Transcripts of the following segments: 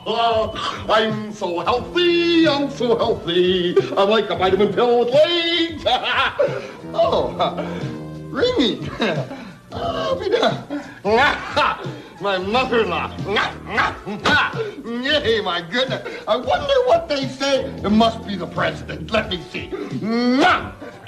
I'm so healthy, I'm I'm like a vitamin pill with legs. Ringing. My mother-in-law. Yay, my goodness. I wonder what they say. It must be the president. Let me see.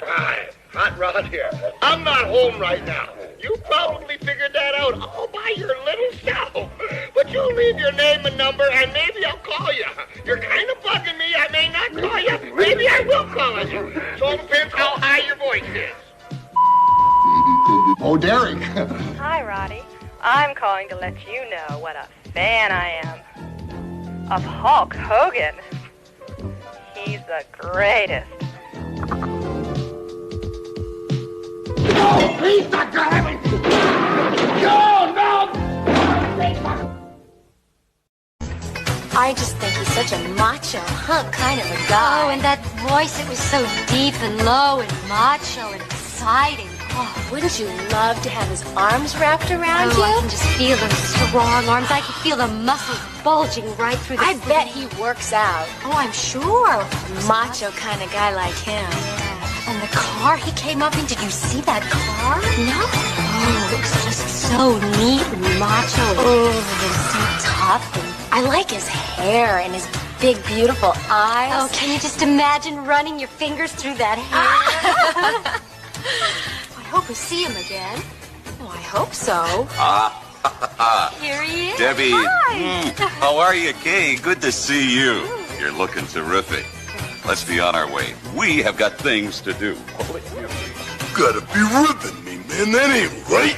Hi, Hot Rod here. I'm not home right now. You probably figured that out all by your little self. But you leave your name and number, and maybe I'll call you. You're kind of bugging me. I may not call you. Maybe I will call you. So it depends how high your voice is. Oh, Derek. Hi, Roddy. I'm calling to let you know what a fan I am of Hulk Hogan. He's the greatest. No, please, Dr. Hammond! No! I just think he's such a macho, hunk kind of a guy. Oh, and that voice, it was so deep and low and macho and exciting. Oh, wouldn't you love to have his arms wrapped around you? I can just feel those strong arms. I can feel the muscles bulging right through the I bet he works out. Oh, I'm sure. A macho kind of guy like him. Yeah. And the car he came up in, did you see that car? No. Oh, it was just so neat and macho. Oh, and so tough. And I like his hair and his big, beautiful eyes. Oh, can you just imagine running your fingers through that hair? I hope we see him again. Oh, I hope so. Here he is. Debbie. Hi. How are you, Kay? Good to see you. You're looking terrific. Let's be on our way. We have got things to do. You gotta be ripping me, man. That ain't right.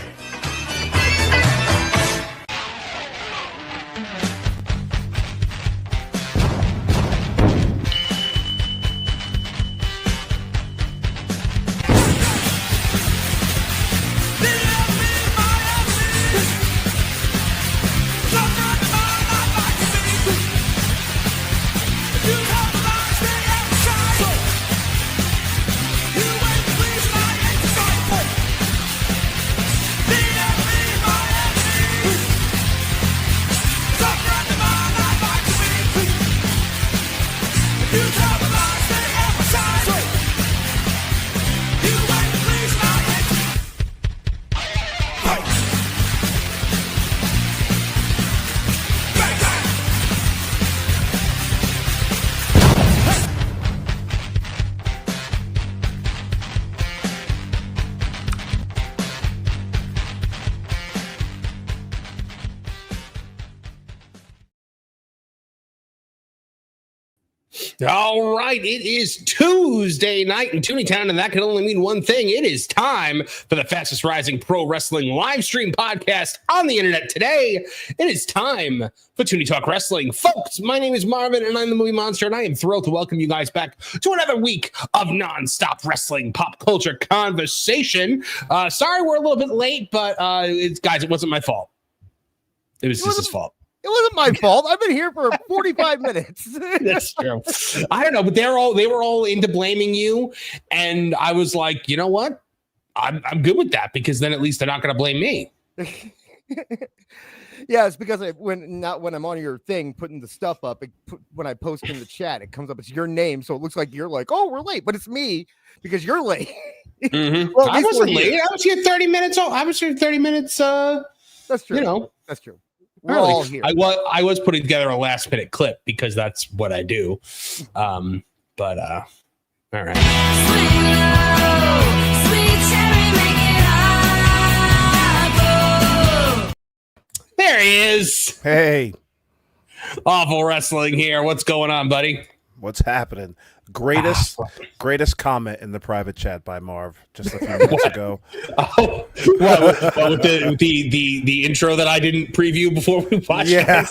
All right, it is Tuesday night in Tooney Town, and that can only mean one thing. It is time for the fastest rising pro wrestling live stream podcast on the internet today. It is time for Tooney Talk Wrestling. Folks, my name is Marvin, and I'm the Movie Monster, and I am thrilled to welcome you guys back to another week of nonstop wrestling pop culture conversation. Sorry we're a little bit late, but guys, it wasn't my fault. It was just his fault. It wasn't my fault. I've been here for 45 minutes. That's true. I don't know, but they were all into blaming you, and I was like, you know what? I'm good with that, because then at least they're not going to blame me. Yeah, it's because when I'm on your thing putting the stuff up, when I post in the chat, it comes up. It's your name, so it looks like you're like, oh, we're late, but it's me because you're late. Mm-hmm. Well, I wasn't late. I was here 30 minutes. I was here 30 minutes. That's true. You know, that's true. We're all here. I was putting together a last minute clip because that's what I do. All right. There he is. Hey. Awful Wrestling here. What's going on, buddy? What's happening? Greatest comment in the private chat by Marv just a few minutes ago. Oh, with the intro that I didn't preview before we watched. Yeah.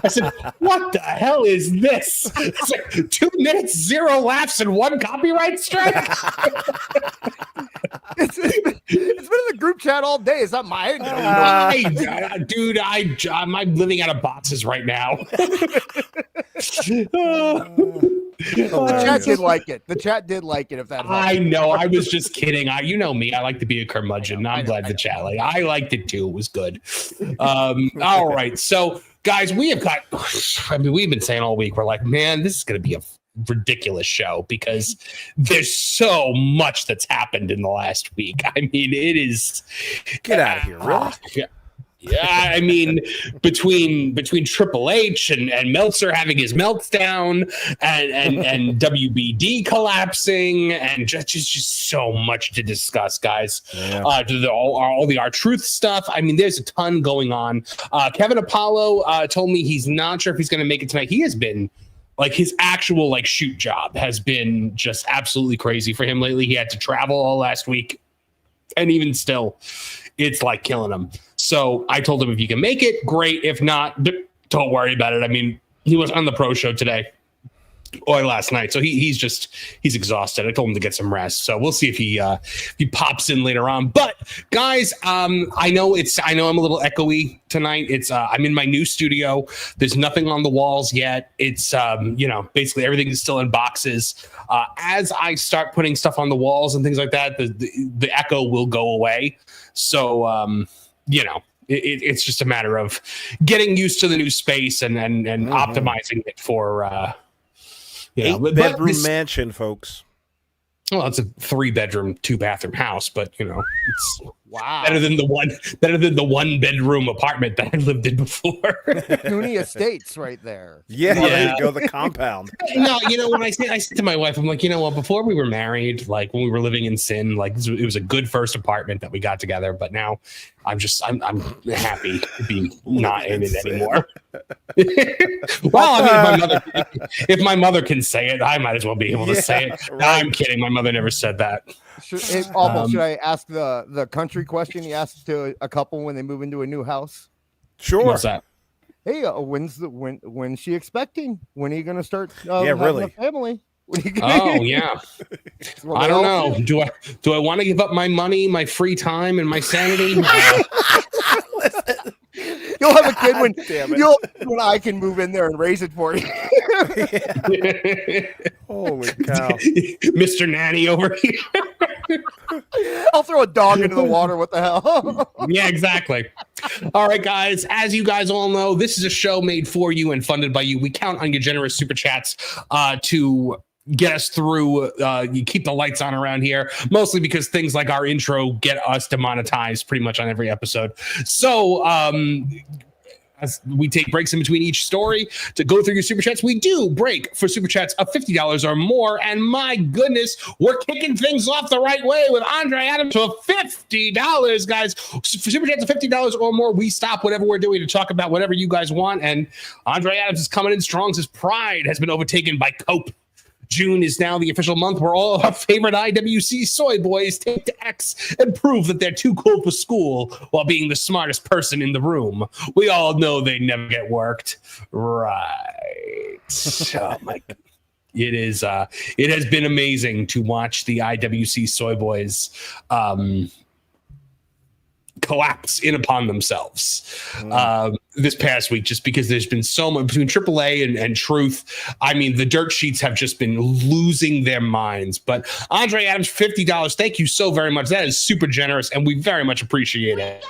I said, what the hell is this? It's like 2 minutes, 0 laughs, and 1 copyright strike. It's been in the group chat all day. Is that my dude? I'm living out of boxes right now. The chat did like it. The chat did like it. If that helps. I know. I was just kidding. You know me. I like to be a curmudgeon. I'm glad the chat. I liked it too. It was good. All right. So guys, we have got. I mean, we've been saying all week, we're like, man, this is going to be a ridiculous show because there's so much that's happened in the last week. I mean, it is. Get out of here, really? Yeah, I mean, between Triple H and Meltzer having his meltdown and WBD collapsing and just so much to discuss, guys. Yeah. All the R-Truth stuff. I mean, there's a ton going on. Kevin Apollo told me he's not sure if he's going to make it tonight. He has been like his actual like shoot job has been just absolutely crazy for him lately. He had to travel all last week, and even still, it's like killing him. So I told him if you can make it, great. If not, don't worry about it. I mean, he was on the pro show today or last night, so he's exhausted. I told him to get some rest. So we'll see if he pops in later on. But guys, I know I'm a little echoey tonight. It's I'm in my new studio. There's nothing on the walls yet. It's basically everything is still in boxes. As I start putting stuff on the walls and things like that, the echo will go away. So it's just a matter of getting used to the new space and optimizing it for 8-bedroom mansion, folks. Well, it's a 3-bedroom, 2-bathroom house, but it's wow, better than the 1-bedroom apartment that I lived in before. Tooney Estates, right there. Yeah, there you go, the compound. No, when I said to my wife, I'm like, before we were married, like when we were living in sin, like it was a good first apartment that we got together. But now I'm happy to be not in it anymore. Well, I mean, if my mother can say it, I might as well be able to say it. Right. No, I'm kidding. My mother never said that. Should I ask the country question you asked to a couple when they move into a new house? Sure. What's that? Hey, when's she expecting? When are you going to start really? a family? Oh yeah. I don't know. Do I want to give up my money, my free time, and my sanity? You'll have a kid when I can move in there and raise it for you. Holy cow. Mr. Nanny over here. I'll throw a dog into the water. What the hell? Yeah, exactly. All right, guys. As you guys all know, this is a show made for you and funded by you. We count on your generous super chats to get us through. You keep the lights on around here, mostly because things like our intro get us demonetized pretty much on every episode. So as we take breaks in between each story to go through your super chats. We do break for super chats of $50 or more, and my goodness, we're kicking things off the right way with Andre Adams to $50, guys. For super chats of $50 or more, we stop whatever we're doing to talk about whatever you guys want, and Andre Adams is coming in strong. His pride has been overtaken by cope. June is now the official month where all of our favorite IWC soy boys take to X and prove that they're too cool for school while being the smartest person in the room. We all know they never get worked. Right. Oh my God. It has been amazing to watch the IWC soy boys collapse in upon themselves this past week, just because there's been so much between AAA and Truth. I mean, the dirt sheets have just been losing their minds. But Andre Adams, $50. Thank you so very much. That is super generous, and we very much appreciate it.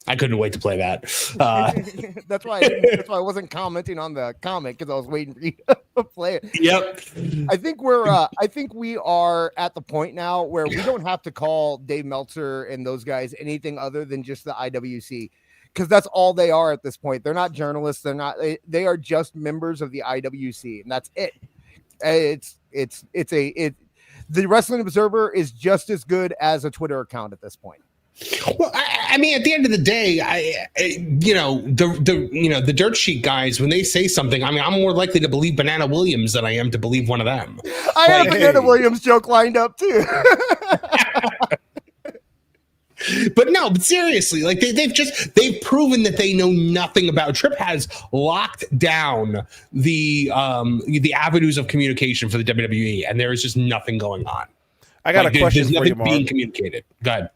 I couldn't wait to play that. That's why I wasn't commenting on the comic, because I was waiting for you to play it. Yep. I think we are at the point now where we don't have to call Dave Meltzer and those guys anything other than just the IWC, because that's all they are at this point. They're not journalists. They are just members of the IWC, and that's it. The Wrestling Observer is just as good as a Twitter account at this point. Well, I mean, at the end of the day, the dirt sheet guys, when they say something, I mean, I'm more likely to believe Banana Williams than I am to believe one of them. I had a Banana Williams joke lined up too. But no, but seriously, like they've proven that they know nothing about. Tripp has locked down the avenues of communication for the WWE, and there is just nothing going on. I got a question for you, Mark. Being communicated. Go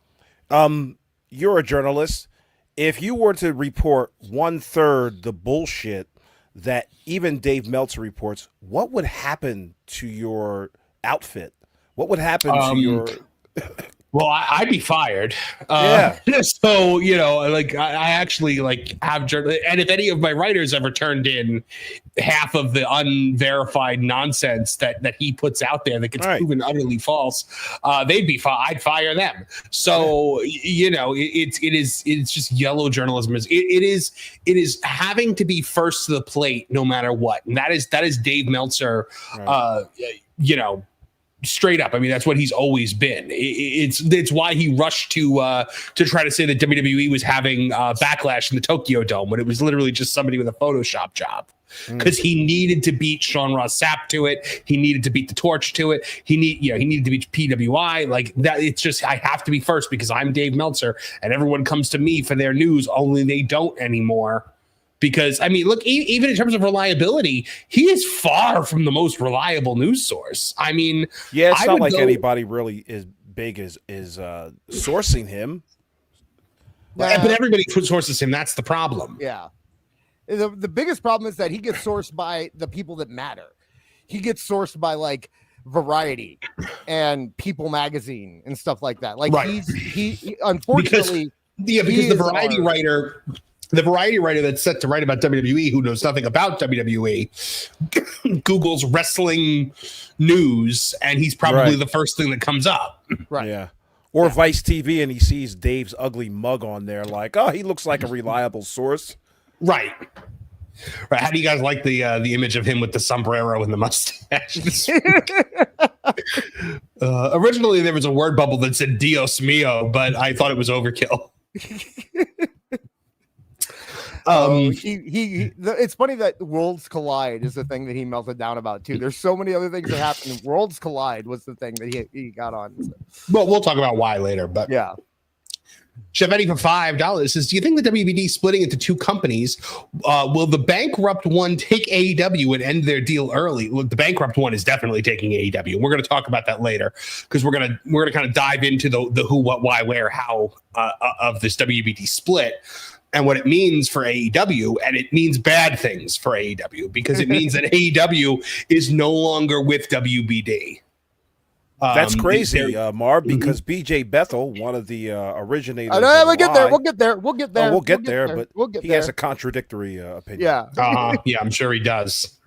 ahead. You're a journalist. If you were to report 1/3 the bullshit that even Dave Meltzer reports, what would happen to your outfit? What would happen to your... Well, I'd be fired. So, like I actually have and if any of my writers ever turned in half of the unverified nonsense that he puts out there that gets proven utterly false, they'd be I'd fire them. So, it's just yellow journalism. It is having to be first to the plate no matter what. And that is Dave Meltzer, straight up. I mean, that's what he's always been. It's why he rushed to try to say that WWE was having backlash in the Tokyo Dome when it was literally just somebody with a Photoshop job. Because he needed to beat Sean Ross Sapp to it. He needed to beat the Torch to it. He needed to beat PWI. Like that, it's just I have to be first because I'm Dave Meltzer, and everyone comes to me for their news. Only they don't anymore. Because, I mean, look, even in terms of reliability, he is far from the most reliable news source. I mean, yeah, it's not like anybody really is big is sourcing him. But everybody sources him. That's the problem. Yeah. The biggest problem is that he gets sourced by the people that matter. He gets sourced by like Variety and People Magazine and stuff like that. Like he unfortunately because the Variety writer. The Variety writer that's set to write about WWE, who knows nothing about WWE, Google's wrestling news, and he's probably the first thing that comes up. Right. Yeah. Or Vice TV, and he sees Dave's ugly mug on there, like, oh, he looks like a reliable source. Right. How do you guys like the image of him with the sombrero and the mustache? Originally, there was a word bubble that said Dios mio, but I thought it was overkill. It's funny that Worlds Collide is the thing that he melted down about too. There's so many other things that happened. Worlds Collide was the thing that he got on. So. Well, we'll talk about why later, but yeah. Chevetti for $5 says, do you think the WBD splitting into two companies, will the bankrupt one take AEW and end their deal early? Look, the bankrupt one is definitely taking AEW. We're going to talk about that later because we're going to kind of dive into the who, what, why, where, how of this WBD split. And what it means for AEW, and it means bad things for AEW because it means that AEW is no longer with WBD. That's crazy, Marv, because BJ Bethel, one of the originators. We'll get there. He has a contradictory opinion. Yeah. Yeah, I'm sure he does.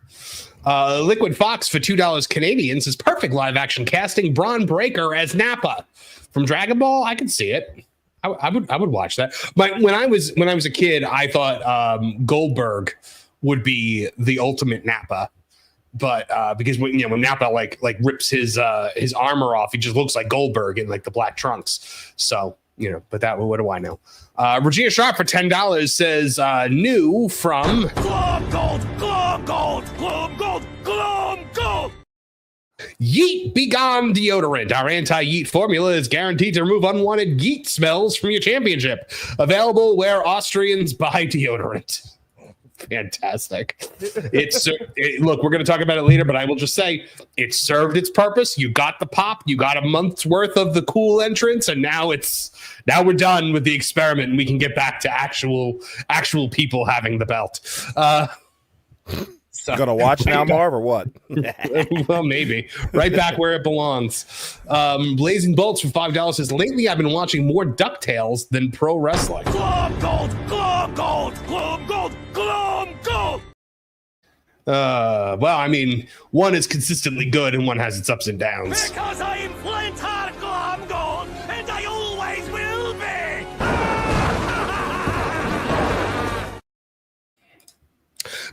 Liquid Fox for $2 Canadian says perfect live action casting Braun Breaker as Nappa from Dragon Ball. I can see it. I would watch that. But when I was a kid, I thought Goldberg would be the ultimate Nappa. But because when Nappa like rips his armor off, he just looks like Goldberg in like the black trunks. So but what do I know? Regina Sharp for $10 says new from Glom Gold. Yeet Be Gone deodorant. Our anti-yeet formula is guaranteed to remove unwanted yeet smells from your championship. Available where Austrians buy deodorant. Fantastic. Look, we're going to talk about it later, but I will just say it served its purpose. You got the pop. You got a month's worth of the cool entrance, and now we're done with the experiment, and we can get back to actual people having the belt. So, gonna watch now, Marv, or what? Well, maybe. Right back where it belongs. Blazing Bolts for $5 says, lately I've been watching more DuckTales than pro wrestling. Glom Gold! Glom Gold! Glom Gold! Glom Gold! Well, I mean, one is consistently good and one has its ups and downs. Because I'm Flintheart Glom Gold, and I always will be!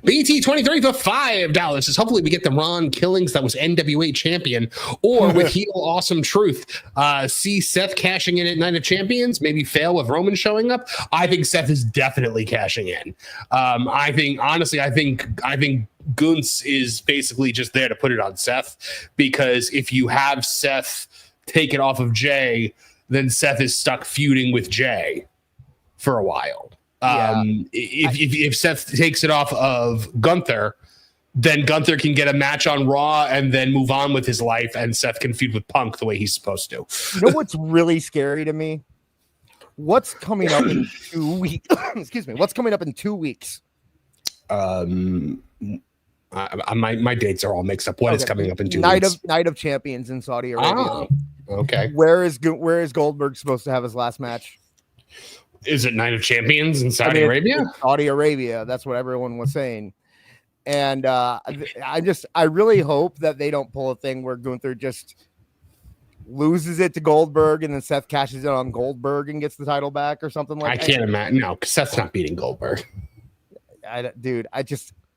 BT23 for $5 says, hopefully we get the Ron Killings that was NWA champion, or with heel awesome truth. See Seth cashing in at Night of Champions, maybe fail with Roman showing up. I think Seth is definitely cashing in. I think Guntz is basically just there to put it on Seth, because if you have Seth take it off of Jay, then Seth is stuck feuding with Jay for a while. If Seth takes it off of Gunther, then Gunther can get a match on Raw and then move on with his life, and Seth can feud with Punk the way he's supposed to. You know what's really scary to me? What's coming up in 2 weeks? Excuse me. What's coming up in 2 weeks? My dates are all mixed up. What is coming up in 2 weeks? Night of Champions in Saudi Arabia. Oh, okay. Where is Goldberg supposed to have his last match? Is it Night of Champions in Saudi Arabia? Saudi Arabia. That's what everyone was saying. And I really hope that they don't pull a thing where Gunther just loses it to Goldberg and then Seth cashes it on Goldberg and gets the title back or something like that. I can't imagine. No, because Seth's not beating Goldberg.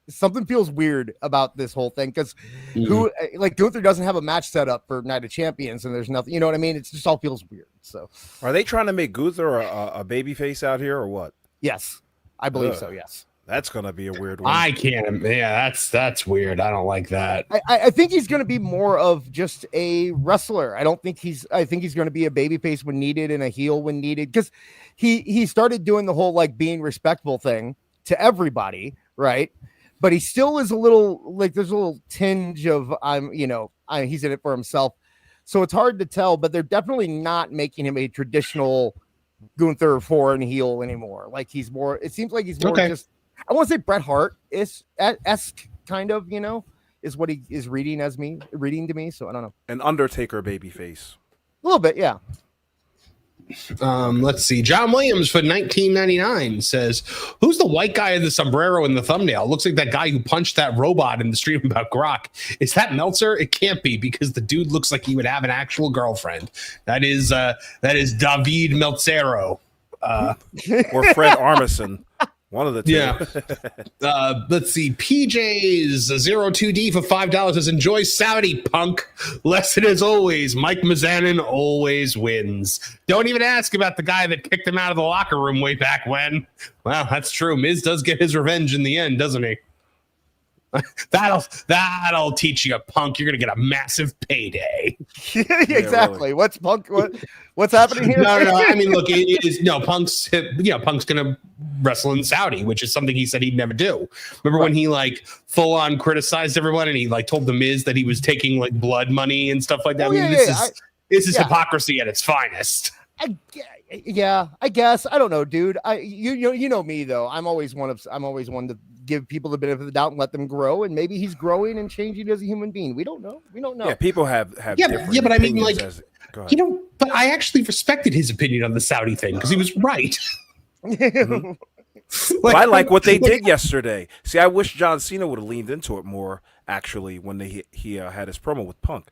Something feels weird about this whole thing because Gunther doesn't have a match set up for Night of Champions and there's nothing, you know what I mean? It just all feels weird. So are they trying to make Gunther a baby face out here or what? Yes, I believe so. Yes. That's going to be a weird one. I can't. Yeah, that's weird. I don't like that. I think he's going to be more of just a wrestler. I think he's going to be a babyface when needed and a heel when needed because he started doing the whole like being respectful thing to everybody, right? But he still is a little like there's a little tinge of he's in it for himself. So it's hard to tell, but they're definitely not making him a traditional Gunther foreign heel anymore. Like he's more, it seems like he's more just, I want to say Bret Hart is esque kind of, is what he is reading to me. So I don't know. An Undertaker babyface. A little bit. Yeah. Let's see. John Williams for 1999 says, who's the white guy in the sombrero in the thumbnail? Looks like that guy who punched that robot in the stream about Grok. Is that Meltzer? It can't be because the dude looks like he would have an actual girlfriend. That is David Meltzero. Or Fred Armisen. One of the two. Yeah. Let's see. PJ's 02D for $5 says, enjoy Saudi, punk. Lesson as always. Mike Mizanin always wins. Don't even ask about the guy that kicked him out of the locker room way back when. Well, that's true. Miz does get his revenge in the end, doesn't he? That'll teach you, punk. You're gonna get a massive payday. Exactly. Really. What's happening here? No. I mean, look, it is Punk's. Punk's gonna wrestle in Saudi, which is something he said he'd never do. Remember when he like full on criticized everyone and he like told the Miz that he was taking like blood money and stuff like that. This is hypocrisy at its finest. I guess. I don't know, dude. You know me though. I'm always one to give people the benefit of the doubt and let them grow, and maybe he's growing and changing as a human being. We don't know. Yeah, people have different but I mean, like, go ahead. But I actually respected his opinion on the Saudi thing because he was right. Mm-hmm. I like what they did yesterday. See, I wish John Cena would have leaned into it more. Actually, when he had his promo with Punk,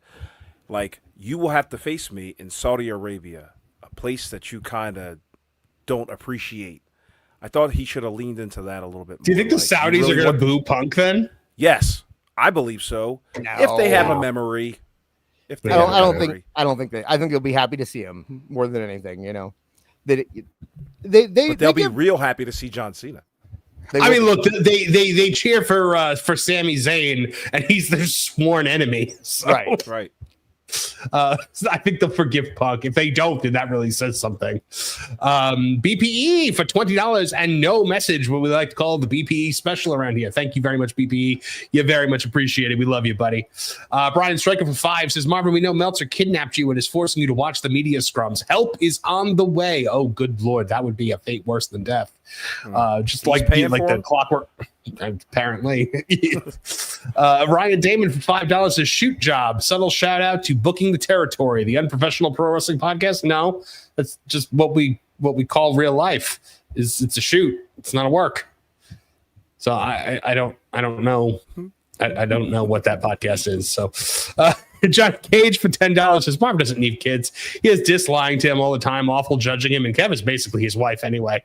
like, you will have to face me in Saudi Arabia, a place that you kind of don't appreciate. I thought he should have leaned into that a little bit more. Do you think the Saudis are going to boo Punk then? Yes, I believe so. No, if they have a memory. I think they'll be happy to see him more than anything. They'll be real happy to see John Cena. Look, they cheer for Sami Zayn, and he's their sworn enemy. So. Right. I think they'll forgive Punk. If they don't, then that really says something. BPE for $20 and no message, what we like to call the BPE special around here. Thank you very much, BPE. You're very much appreciated. We love you, buddy. Brian Stryker for $5 says, Marvin, we know Meltzer kidnapped you and is forcing you to watch the media scrums. Help is on the way. Oh, good Lord. That would be a fate worse than death. Just like the clockwork. Apparently. Ryan Damon for $5 says, shoot job. Subtle shout out to Booking the Territory, the unprofessional pro wrestling podcast. No, that's just what we call real life. It's a shoot. It's not a work. So I don't know. I don't know what that podcast is. So John Cage for $10 says, Marvin doesn't need kids. He is lying to him all the time, awful judging him, and Kevin's basically his wife anyway.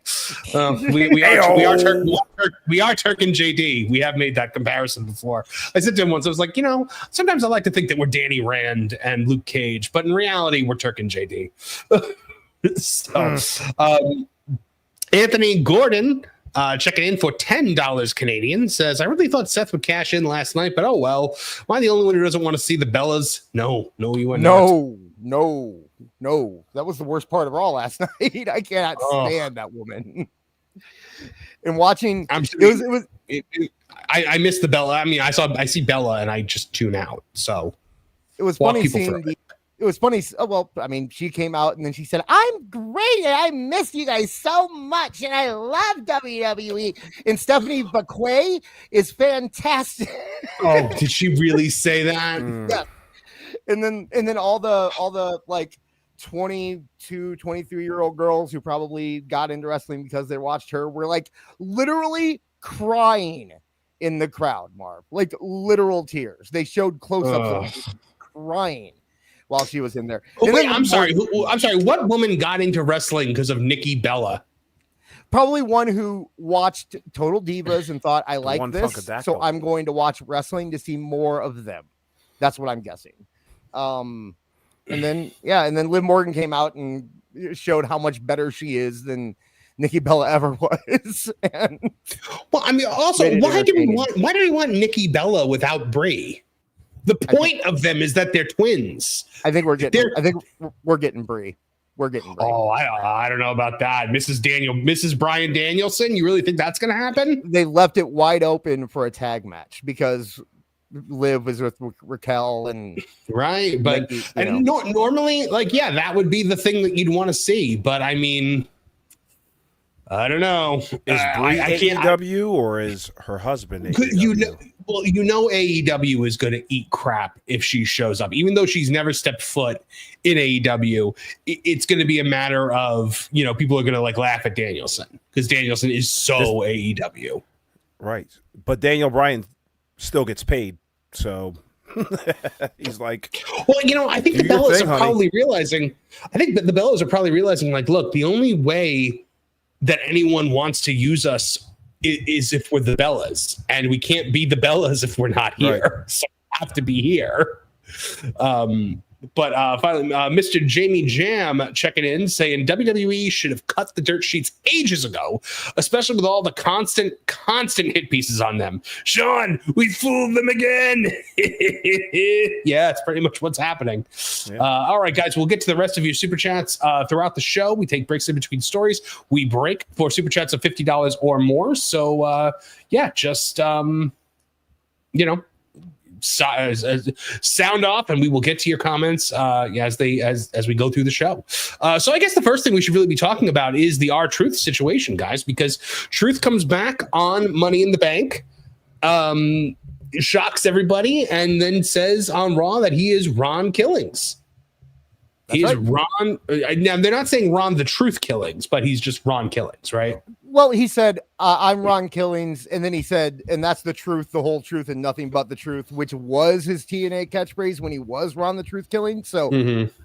We are Turk and JD. We have made that comparison before. I said to him once, I was like, sometimes I like to think that we're Danny Rand and Luke Cage, but in reality, we're Turk and JD. Anthony Gordon, checking in for $10 Canadian, says, I really thought Seth would cash in last night, but oh well. Am I the only one who doesn't want to see the Bellas? No, you are not. No. that was the worst part of Raw last night. I cannot stand that woman. And watching, I missed the Bella. I mean, I see Bella and I just tune out. So it was funny seeing it was funny. Oh, well, I mean, she came out and then she said, "I'm great and I miss you guys so much and I love WWE." And Stephanie McQuay is fantastic. Oh, did she really say that? Yeah. And then all the like 22, 23-year-old girls who probably got into wrestling because they watched her were like literally crying in the crowd, Marv. Like literal tears. They showed close-ups of her crying while she was in there. Oh, wait, I'm sorry. What woman got into wrestling because of Nikki Bella? Probably one who watched Total Divas and thought, I like this, so I'm going to watch wrestling to see more of them. That's what I'm guessing. And then Liv Morgan came out and showed how much better she is than Nikki Bella ever was. And well, I mean, also, why do we want Nikki Bella without Brie? The point of them is that they're twins. I think we're getting Brie. We're getting Brie. Oh, I don't know about that. Mrs. Bryan Danielson. You really think that's going to happen? They left it wide open for a tag match because Liv was with Raquel and right. But normally, like, yeah, that would be the thing that you'd want to see. But I mean, I don't know. Is Brie AEW or is her husband AEW? AEW is going to eat crap if she shows up, even though she's never stepped foot in AEW. It's going to be a matter of, people are going to like laugh at Danielson because Danielson is so AEW. Right. But Daniel Bryan still gets paid. So he's like, well, I think the Bellas are probably realizing, like, look, the only way that anyone wants to use us is if we're the Bellas, and we can't be the Bellas if we're not here. Right. So we have to be here. But finally, Mr. Jamie Jam checking in saying WWE should have cut the dirt sheets ages ago, especially with all the constant hit pieces on them. Sean, we fooled them again. Yeah, it's pretty much what's happening. Yeah. All right, guys, we'll get to the rest of your super chats throughout the show. We take breaks in between stories. We break for super chats of $50 or more. So, just sound off and we will get to your comments as we go through the show. So I guess the first thing we should really be talking about is the R-Truth situation, guys, because Truth comes back on Money in the Bank, shocks everybody, and then says on Raw that he is Ron Killings. He is Ron. Now they're not saying Ron the Truth Killings, but he's just Ron Killings, right? Well, he said, I'm Ron Killings. And then he said, and that's the truth, the whole truth, and nothing but the truth, which was his TNA catchphrase when he was Ron the Truth Killings. So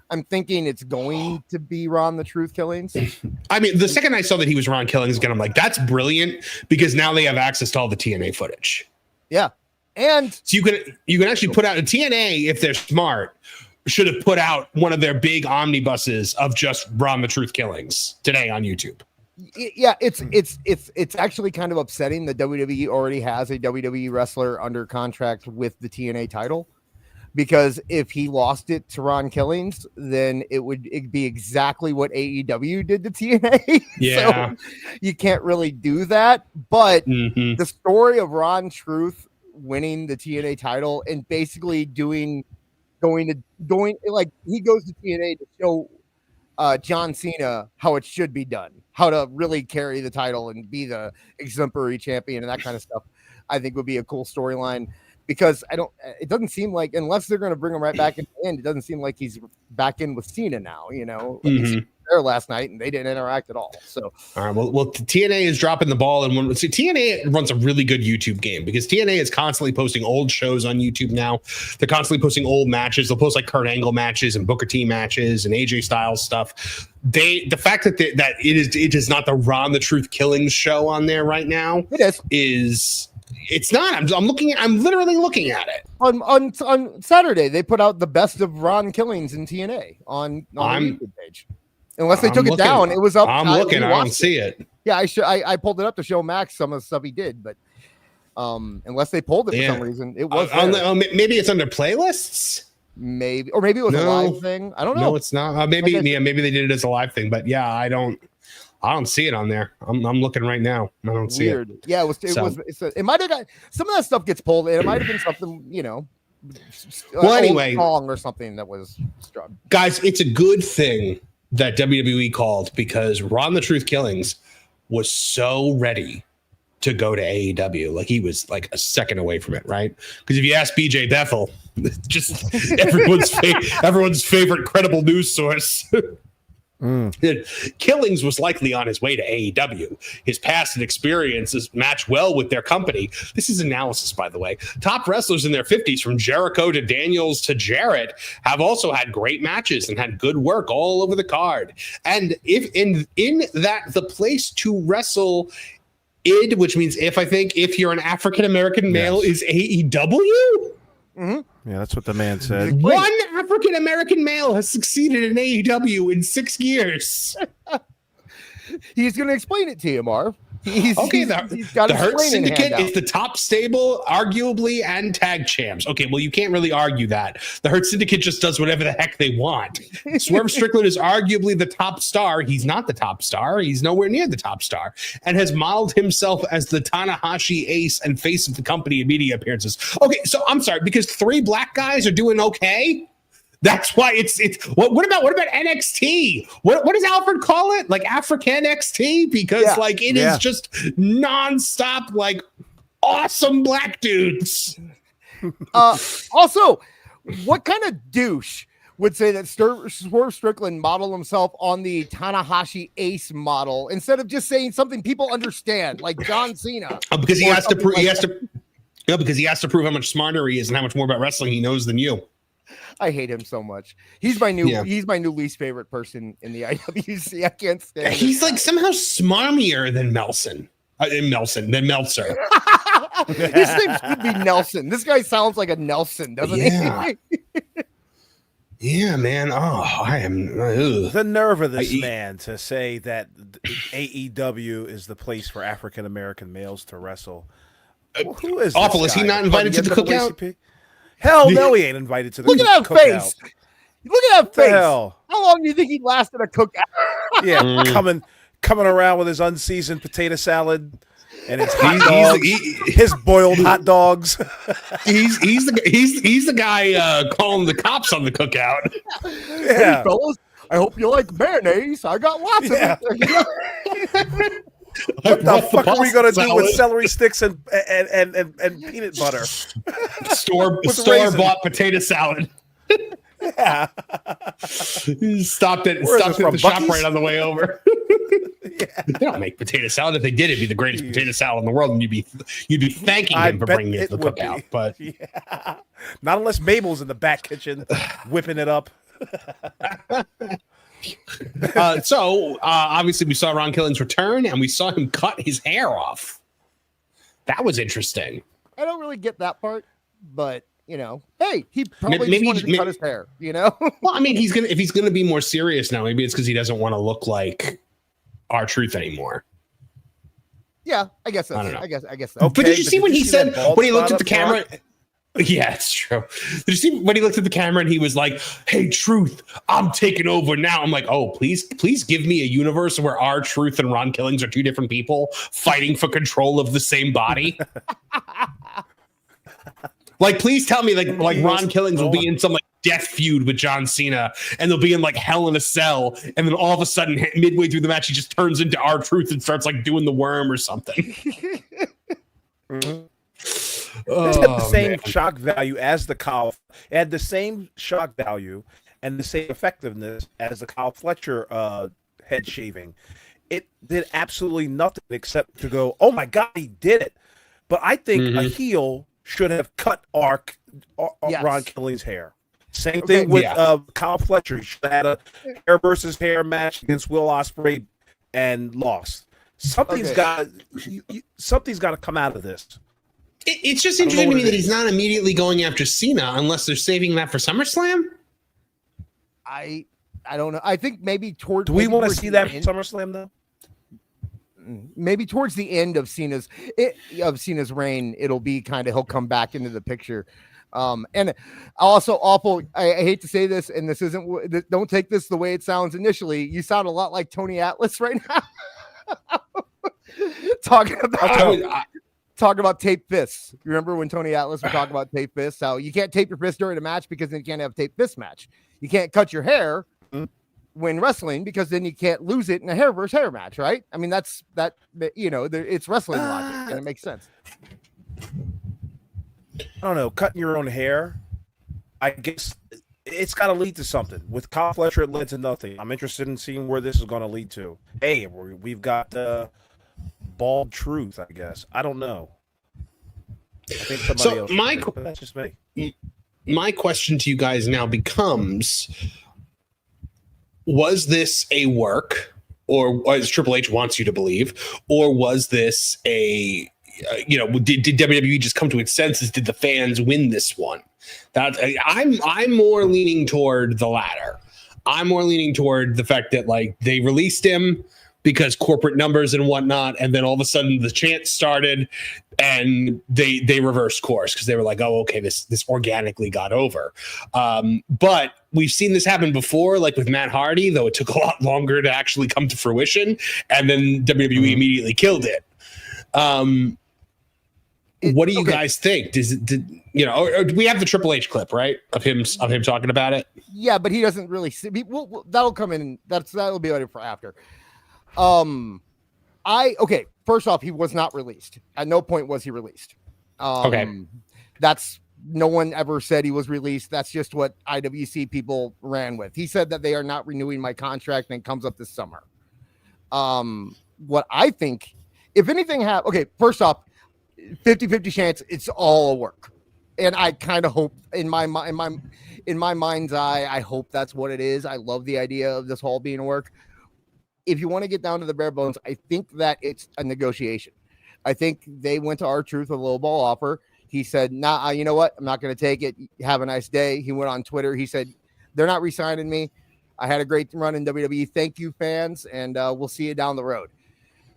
I'm thinking it's going to be Ron the Truth Killings. I mean, the second I saw that he was Ron Killings again, I'm like, that's brilliant because now they have access to all the TNA footage. Yeah. And so you can actually put out a TNA if they're smart. Should have put out one of their big omnibuses of just Ron the Truth Killings today on YouTube. Yeah, it's actually kind of upsetting that WWE already has a WWE wrestler under contract with the TNA title, because if he lost it to Ron Killings, then it'd be exactly what AEW did to TNA. Yeah, so you can't really do that. But the story of Ron Truth winning the TNA title and basically going like he goes to TNA to show John Cena how it should be done, how to really carry the title and be the exemplary champion and that kind of stuff, I think would be a cool storyline, because it doesn't seem like, unless they're going to bring him right back in the end, it doesn't seem like he's back in with Cena now, He's there last night and they didn't interact at all. So, all right, well, TNA is dropping the ball, and TNA runs a really good YouTube game because TNA is constantly posting old shows on YouTube now. They're constantly posting old matches. They'll post like Kurt Angle matches and Booker T matches and AJ Styles stuff. The fact that it is not the Ron the Truth Killings show on there right now. It is. It's not. I'm literally looking at it. On Saturday, they put out the best of Ron Killings in TNA on the YouTube page. Unless they took it down, it was up. I'm looking. I don't see it. Yeah, I pulled it up to show Max some of the stuff he did, but unless they pulled it for some reason, it was. Maybe it's under playlists. Maybe, or maybe it was a live thing. I don't know. No, it's not. Maybe maybe they did it as a live thing, but yeah, I don't see it on there. I'm looking right now. I don't see it. Yeah, it might have got some of that stuff gets pulled in. It might have been something, well, anyway, song or something that was struck. Guys, it's a good thing that WWE called, because Ron the Truth Killings was so ready to go to AEW. Like, he was like a second away from it, right? Because if you ask BJ Bethel, just everyone's favorite credible news source, Killings was likely on his way to AEW. His past and experiences match well with their company. This is analysis, by the way. Top wrestlers in their 50s, from Jericho to Daniels to Jarrett, have also had great matches and had good work all over the card. And if in that the place to wrestle id, which means if you're an African-American male, is AEW? Mm-hmm. Yeah, that's what the man said. One African-American male has succeeded in AEW in 6 years. He's going to explain it to you, Marv. He's got the Hurt Syndicate is the top stable, arguably, and tag champs. Okay, well, you can't really argue that. The Hurt Syndicate just does whatever the heck they want. Swerve Strickland is arguably the top star. He's not the top star. He's nowhere near the top star, and has modeled himself as the Tanahashi ace and face of the company in media appearances. Okay, so I'm sorry, because 3 black guys are doing okay? That's why it's what about NXT? What does Alfred call it? Like African NXT? Because it is just nonstop, like, awesome black dudes. Also, what kind of douche would say that Swerve Strickland modeled himself on the Tanahashi Ace model instead of just saying something people understand, like John Cena? Because he has to prove because he has to prove how much smarter he is and how much more about wrestling he knows than you. I hate him so much. He's my new least favorite person in the IWC. I can't stand him. He's like somehow smarmier than Meltzer. His name should be Nelson. This guy sounds like a Nelson, doesn't he? Yeah, man. Oh, I am. The nerve of this man to say that AEW is the place for African American males to wrestle. Who is awful? Is he not invited to the cookout? Hell no, he ain't invited to the cookout. Look at that face. Look at that face. Hell. How long do you think he lasted a cookout? Yeah, coming around with his unseasoned potato salad and his hot dogs, his boiled hot dogs. He's the guy calling the cops on the cookout. Yeah, hey, fellas, I hope you like mayonnaise. I got lots of it. What the fuck are we gonna do with celery sticks and peanut butter? Store-bought potato salad. Yeah. Stopped at the shop right on the way over. Yeah. They don't make potato salad. If they did, it'd be the greatest potato salad in the world, and you'd be thanking him for bringing it to the cookout. But not unless Mabel's in the back kitchen whipping it up. So obviously we saw Ron Killings return, and we saw him cut his hair off. That was interesting. I don't really get that part, but hey, he probably just wanted to cut his hair. Well, I mean, if he's gonna be more serious now, maybe it's because he doesn't want to look like R-Truth anymore. Yeah, I guess that's, I don't know. I guess that's but did you see when he said when he looked at the camera? Yeah, it's true. Did you see when he looked at the camera and he was like, "Hey, Truth, I'm taking over now." I'm like, "Oh, please give me a universe where R-Truth and Ron Killings are 2 different people fighting for control of the same body." Like, please tell me, like Ron Killings will be in some death feud with John Cena, and they'll be in Hell in a Cell, and then all of a sudden, midway through the match, he just turns into R-Truth and starts doing the worm or something. It had the same shock value as the Kyle. It had the same shock value and the same effectiveness as the Kyle Fletcher head shaving. It did absolutely nothing except to go, "Oh my God, he did it!" But I think a heel should have cut Ron Killings' hair. Same thing with Kyle Fletcher. He should have had a hair versus hair match against Will Ospreay and lost. Something's got to come out of this. It's just interesting to me that he's not immediately going after Cena unless they're saving that for SummerSlam. I don't know. I think maybe towards. Do we want to see that for SummerSlam though? Maybe towards the end of Cena's reign, it'll be he'll come back into the picture. And also awful. I hate to say this, and this isn't. Don't take this the way it sounds initially. You sound a lot like Tony Atlas right now. talking about tape fists. You remember when Tony Atlas would talk about tape fists? How you can't tape your fist during a match because then you can't have a tape fist match. You can't cut your hair when wrestling because then you can't lose it in a hair versus hair match, right? I mean, that's it's wrestling logic and it makes sense. I don't know, cutting your own hair, I guess it's got to lead to something. With Kyle Fletcher, it led to nothing. I'm interested in seeing where this is going to lead to. Hey, we've got bald truth, I guess. I don't know. I think somebody else. But that's just me. My question to you guys now becomes, was this a work, or as Triple H wants you to believe, or was this a did WWE just come to its senses? Did the fans win this one? I'm more leaning toward the latter. I'm more leaning toward the fact that like they released him because corporate numbers and whatnot, and then all of a sudden the chant started and they reversed course because they were like, oh, okay, this organically got over. But we've seen this happen before, like with Matt Hardy, though it took a lot longer to actually come to fruition, and then WWE immediately killed it. What do you guys think? Or do we have the Triple H clip, right, of him talking about it? Yeah, but he doesn't really see. That'll come in. That'll be later for after. First off, he was not released. At no point was he released. That's no one ever said he was released. That's just what IWC people ran with. He said that they are not renewing my contract and it comes up this summer. What I think, if anything first off, 50-50 chance it's all a work. And I kind of hope in my mind's eye, I hope that's what it is. I love the idea of this whole being a work. If you want to get down to the bare bones, I think that it's a negotiation. I think they went to R-Truth with a low ball offer. He said, nah, you know what? I'm not going to take it. Have a nice day. He went on Twitter. He said, they're not re-signing me. I had a great run in WWE. Thank you, fans. And we'll see you down the road.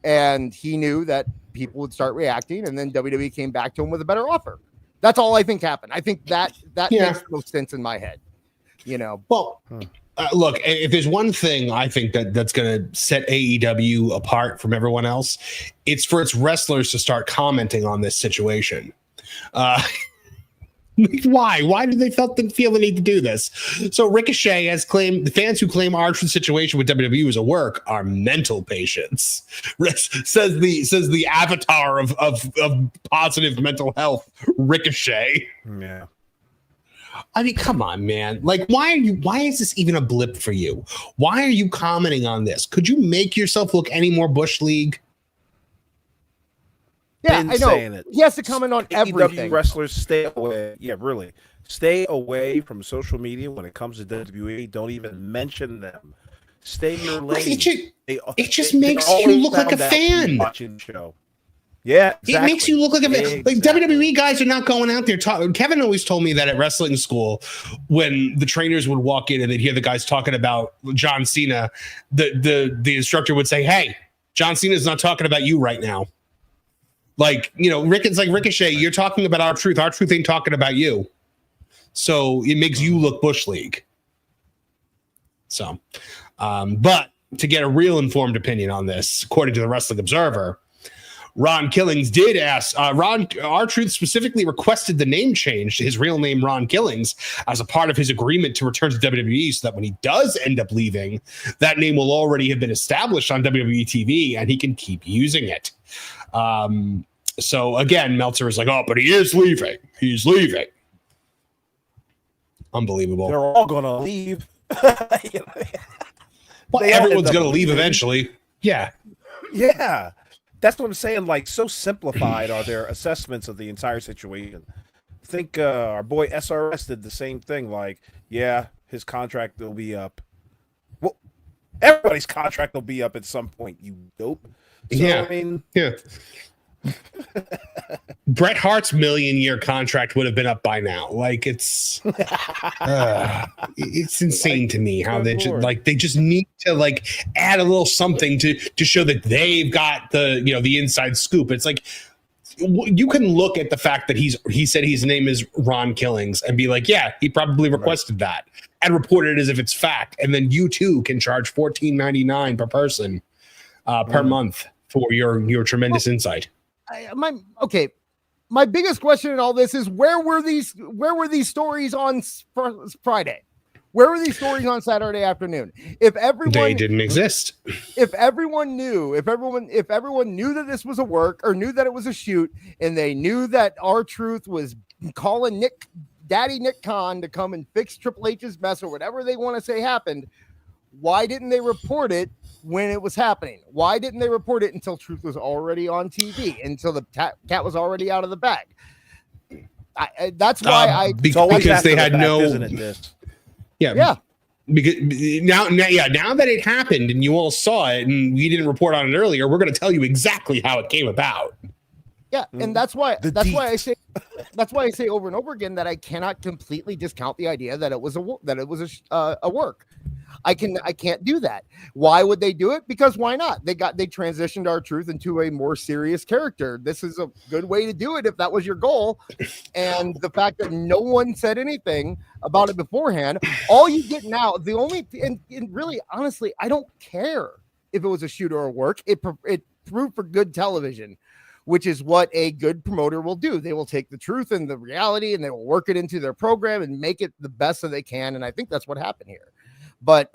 And he knew that people would start reacting. And then WWE came back to him with a better offer. That's all I think happened. I think that makes most sense in my head. Well, look, if there's one thing I think that's going to set AEW apart from everyone else, it's for its wrestlers to start commenting on this situation. Why? Why do they feel the need to do this? So Ricochet has claimed the fans who claim R-Truth's situation with WWE was a work are mental patients. Says the avatar of positive mental health, Ricochet. Yeah. I mean, come on, man. Like, why is this even a blip for you? Why are you commenting on this? Could you make yourself look any more Bush League? Yeah, I know. He has to comment on everything. AEW wrestlers stay away. Yeah, really. Stay away from social media when it comes to WWE. Don't even mention them. Stay in your lane. It just makes you look like a fan. Watching the show. Yeah, exactly. It makes you look like a fan. Like WWE guys are not going out there talking. Kevin always told me that at wrestling school, when the trainers would walk in and they'd hear the guys talking about John Cena, the instructor would say, "Hey, John Cena's not talking about you right now." Like, it's like Ricochet, you're talking about R-Truth. R-Truth ain't talking about you. So it makes you look Bush League. So, but to get a real informed opinion on this, according to the Wrestling Observer, Ron Killings did ask, R-Truth specifically requested the name change to his real name, Ron Killings, as a part of his agreement to return to WWE so that when he does end up leaving, that name will already have been established on WWE TV and he can keep using it. So again, Meltzer is like, oh, but he is leaving. He's leaving. Unbelievable. They're all going to leave. Well, everyone's going to leave eventually. Yeah. Yeah. That's what I'm saying. Like, so simplified are their assessments of the entire situation. I think our boy SRS did the same thing. Like, yeah, his contract will be up. Well, everybody's contract will be up at some point, you dope. So, yeah. I mean, yeah. Bret Hart's million-year contract would have been up by now. Like, it's insane to me how they just need to add a little something to show that they've got the inside scoop. It's like you can look at the fact that he said his name is Ron Killings and be like, yeah, he probably requested that, and report it as if it's fact. And then you too can charge $14.99 per person per month for your tremendous insight. My biggest question in all this is where were these stories on Friday? Where were these stories on Saturday afternoon? They didn't exist. If everyone knew that this was a work or knew that it was a shoot, and they knew that R-Truth was calling Daddy Nick Khan to come and fix Triple H's mess or whatever they want to say happened, why didn't they report it when it was happening? Why didn't they report it until Truth was already on TV, until the cat was already out of the bag? That's why because they had no. Isn't it, this? Yeah. Because now that it happened and you all saw it and we didn't report on it earlier, we're going to tell you exactly how it came about. Yeah, and that's why I say over and over again that I cannot completely discount the idea that it was a work. I can't do that. Why would they do it? Because why not? They transitioned R-Truth into a more serious character. This is a good way to do it if that was your goal. And the fact that no one said anything about it beforehand, all you get now, and really honestly, I don't care if it was a shoot or a work. It proved for good television, which is what a good promoter will do. They will take the truth and the reality and they will work it into their program and make it the best that they can. And I think that's what happened here. But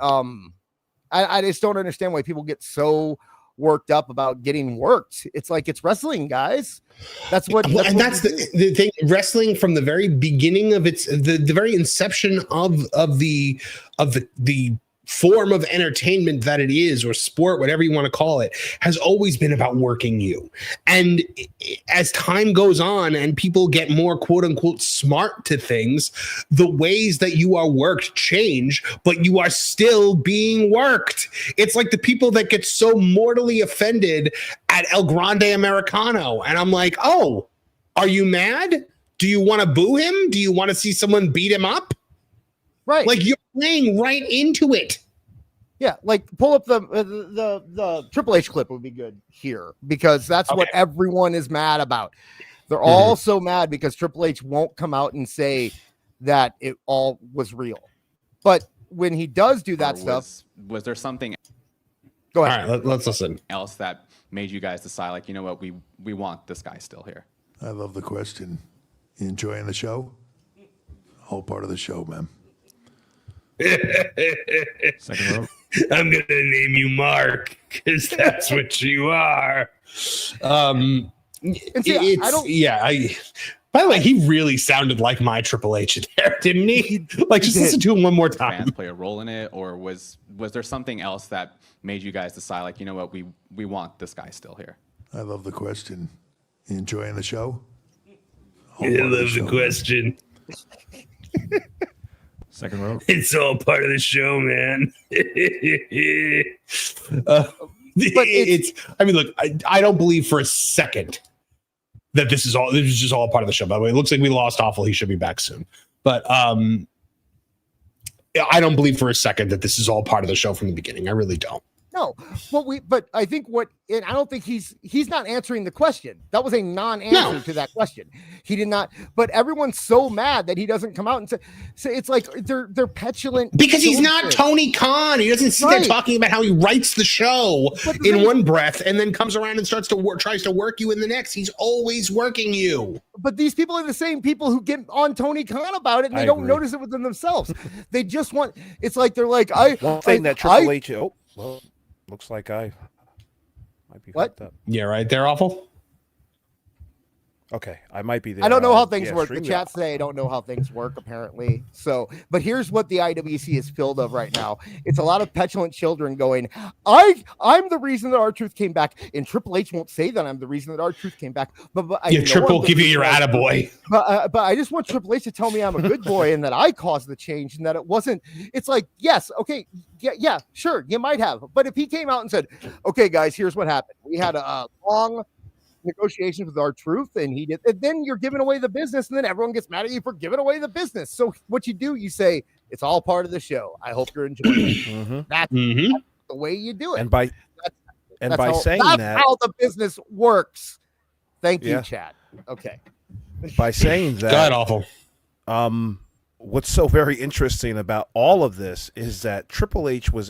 I just don't understand why people get so worked up about getting worked. It's like, it's wrestling, guys. That's the thing. Wrestling from the very beginning of the very inception of the form of entertainment that it is, or sport, whatever you want to call it, has always been about working you. And as time goes on and people get more quote unquote smart to things, the ways that you are worked change, but you are still being worked. It's like the people that get so mortally offended at El Grande Americano. And I'm like, oh, are you mad? Do you want to boo him? Do you want to see someone beat him up? Right. Like, you're playing right into it. Yeah, like pull up the Triple H clip would be good here, because that's what everyone is mad about. They're all so mad because Triple H won't come out and say that it all was real. But when he does do that stuff, was there something? Go ahead. All right, let's listen. Else that made you guys decide, like, you know what, we want this guy still here? I love the question. You enjoying the show? Whole part of the show, man. Second row. I'm gonna name you Mark because that's what you are. By the way, he really sounded like my Triple H in there, didn't he? Like, just listen to him one more time. Fans play a role in it, or was there something else that made you guys decide, like, you know what, we want this guy still here? I love the question. You enjoying the show? I love the question. Second row. It's all part of the show, man. I mean, look, I don't believe for a second that this is just all part of the show. By the way, it looks like we lost Awful. He should be back soon. But I don't believe for a second that this is all part of the show from the beginning. I really don't. No, but I think and I don't think he's not answering the question. That was a non-answer to that question. He did not. But everyone's so mad that he doesn't come out and say it's like they're petulant because he's not Tony Khan. He doesn't sit there talking about how he writes the show in one breath and then comes around and tries to work you in the next. He's always working you. But these people are the same people who get on Tony Khan about it and they don't notice it within themselves. They just want. It's like they're like one thing that Triple H. Oh, well. Looks like I might be what? Up. Yeah, right there, Awful. Okay, I might be there. I don't know how things work. The chat say I don't know how things work, apparently. So, but here's what the IWC is filled of right now. It's a lot of petulant children going, I'm the reason that R-Truth came back, and Triple H won't say that I'm the reason that R-Truth came back. But Triple will give you your attaboy. But I just want Triple H to tell me I'm a good boy and that I caused the change and that it wasn't. It's like, yes, okay, yeah, sure, you might have. But if he came out and said, okay, guys, here's what happened. We had a long negotiations with R-Truth, and he did, and then you're giving away the business, and then everyone gets mad at you for giving away the business. So what you do, you say it's all part of the show. I hope you're enjoying it. That's the way you do it. And by saying that's that, how the business works. Thank you, Yeah. Chad. Okay. By saying that, God awful. What's so very interesting about all of this is that Triple H, by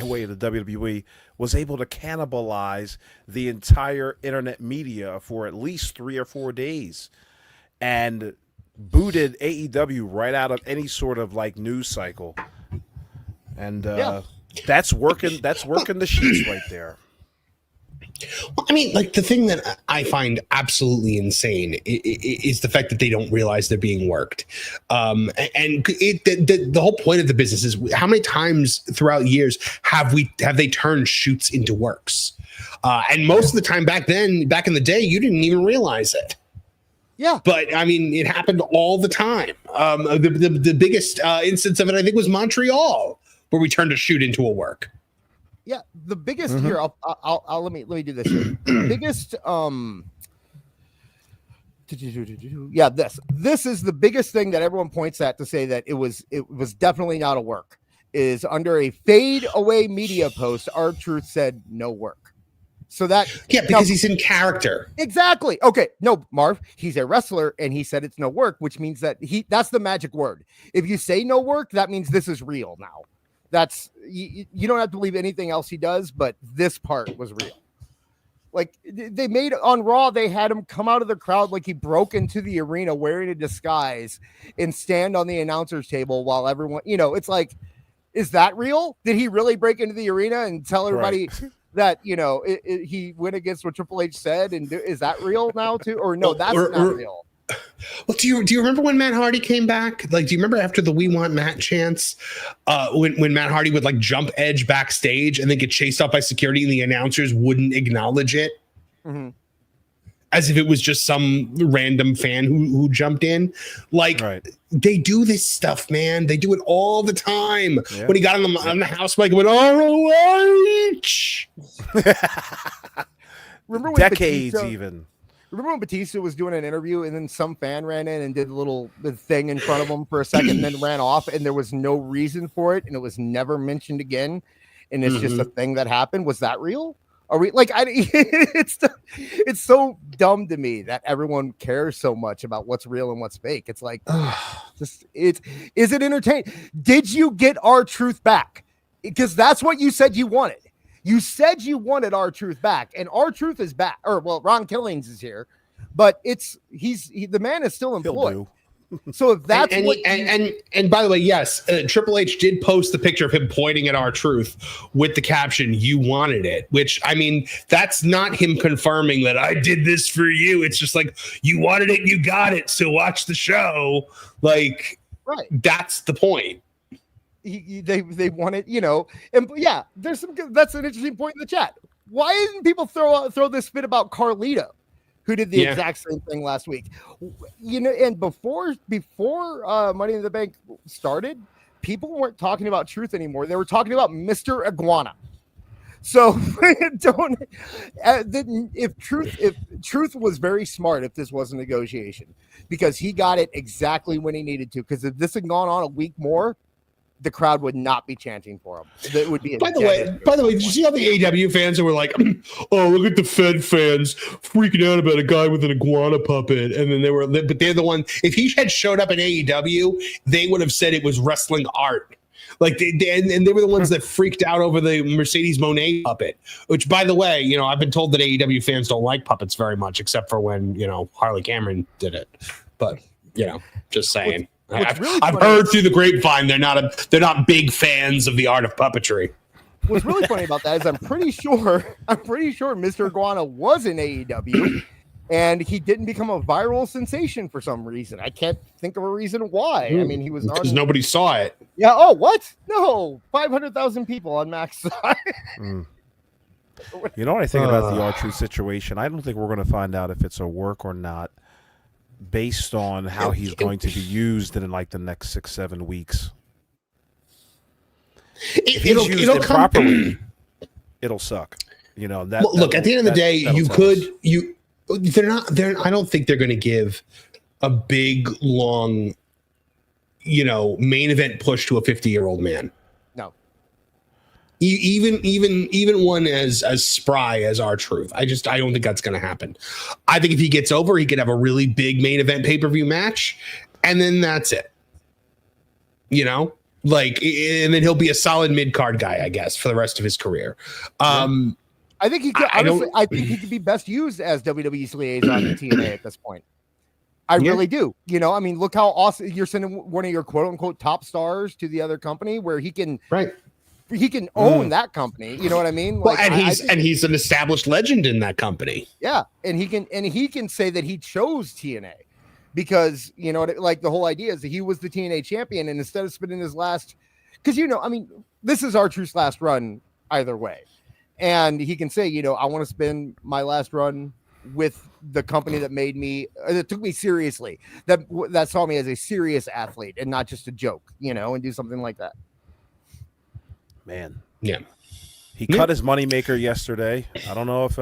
way of the WWE, was able to cannibalize the entire internet media for at least 3 or 4 days, and booted AEW right out of any sort of like news cycle. And that's working. That's working the sheets right there. Well, I mean, like the thing that I find absolutely insane is the fact that they don't realize they're being worked. The whole point of the business is how many times throughout years have they turned shoots into works? And most of the time back in the day, you didn't even realize it. Yeah. But I mean, it happened all the time. The biggest instance of it, I think, was Montreal, where we turned a shoot into a work. Yeah, the biggest here. I'll let me do this here. The biggest this is the biggest thing that everyone points at to say that it was definitely not a work. Is under a fade away media post, R-Truth said no work. So that because he's in character. Exactly. Okay. No, Marv, he's a wrestler and he said it's no work, which means that that's the magic word. If you say no work, that means this is real now. That's you don't have to believe anything else he does, but this part was real. Like they made on Raw, they had him come out of the crowd like he broke into the arena wearing a disguise and stand on the announcer's table while everyone, it's like, is that real? Did he really break into the arena and tell everybody that, he went against what Triple H said? And is that real now too? Or no, that's not real. Well, do you remember when Matt Hardy came back? Like, do you remember after the "We Want Matt" chants, when Matt Hardy would like jump edge backstage and then get chased off by security and the announcers wouldn't acknowledge it, as if it was just some random fan who jumped in? Like, they do this stuff, man. They do it all the time. Yeah. When he got on the house mic, and went ROH. Remember when decades even. Remember when Batista was doing an interview and then some fan ran in and did the thing in front of him for a second and then ran off and there was no reason for it and it was never mentioned again and it's just a thing that happened? Was that real? Are we like it's so dumb to me that everyone cares so much about what's real and what's fake. It's like is it entertaining? Did you get R-Truth back? Because that's what you said you wanted. You said you wanted R-Truth back, and R-Truth is back. Or well, Ron Killings is here, but the man is still employed. So if that's and by the way, yes, Triple H did post the picture of him pointing at R-Truth with the caption "You wanted it," which I mean, that's not him confirming that I did this for you. It's just like you wanted it, you got it. So watch the show. Like, that's the point. They want it, and yeah, there's that's an interesting point in the chat. Why didn't people throw this fit about Carlito, who did the exact same thing last week? And before Money in the Bank started, people weren't talking about Truth anymore. They were talking about Mr. Iguana. So if Truth was very smart, if this was a negotiation, because he got it exactly when he needed to, because if this had gone on a week more, the crowd would not be chanting for him. It would be. By the way, did you see how the AEW fans were like, "Oh, look at the Fed fans freaking out about a guy with an iguana puppet," and then but they're the one. If he had showed up in AEW, they would have said it was wrestling art. Like they were the ones that freaked out over the Mercedes Moné puppet. Which, by the way, I've been told that AEW fans don't like puppets very much, except for when Harley Cameron did it. But just saying. I've heard through the grapevine they're not big fans of the art of puppetry. What's really funny about that is I'm pretty sure Mr. Iguana was in AEW and he didn't become a viral sensation for some reason. I can't think of a reason why. I mean, he was because nobody saw it. Yeah. Oh, what? No, 500,000 people on Max side. You know what I think about the R-Truth situation? I don't think we're going to find out if it's a work or not, based on how he's going to be used in like the next 6-7 weeks. If he's used improperly, it'll suck. Look, at the end of the day, I don't think they're going to give a big, long, main event push to a 50-year-old man. No. Even one as spry as R-Truth. I don't think that's going to happen. I think if he gets over, he could have a really big main event pay-per-view match, and then that's it. You know, like, and then he'll be a solid mid-card guy, I guess, for the rest of his career. I think he could. Honestly, I think he could be best used as WWE's liaison in TNA at this point. I really do. You know, I mean, look how awesome you're sending one of your quote unquote top stars to the other company where he can he can own that company. You know what I mean? Like, well, and he's an established legend in that company. Yeah, and he can say that he chose TNA because, you know, like the whole idea is that he was the TNA champion, and instead of spending his last, because, you know, I mean, this is R-Truth's last run either way. And he can say, you know, I want to spend my last run with the company that made me, that took me seriously, that saw me as a serious athlete and not just a joke, you know, and do something like that. Man. Yeah. He cut his moneymaker yesterday. I don't know if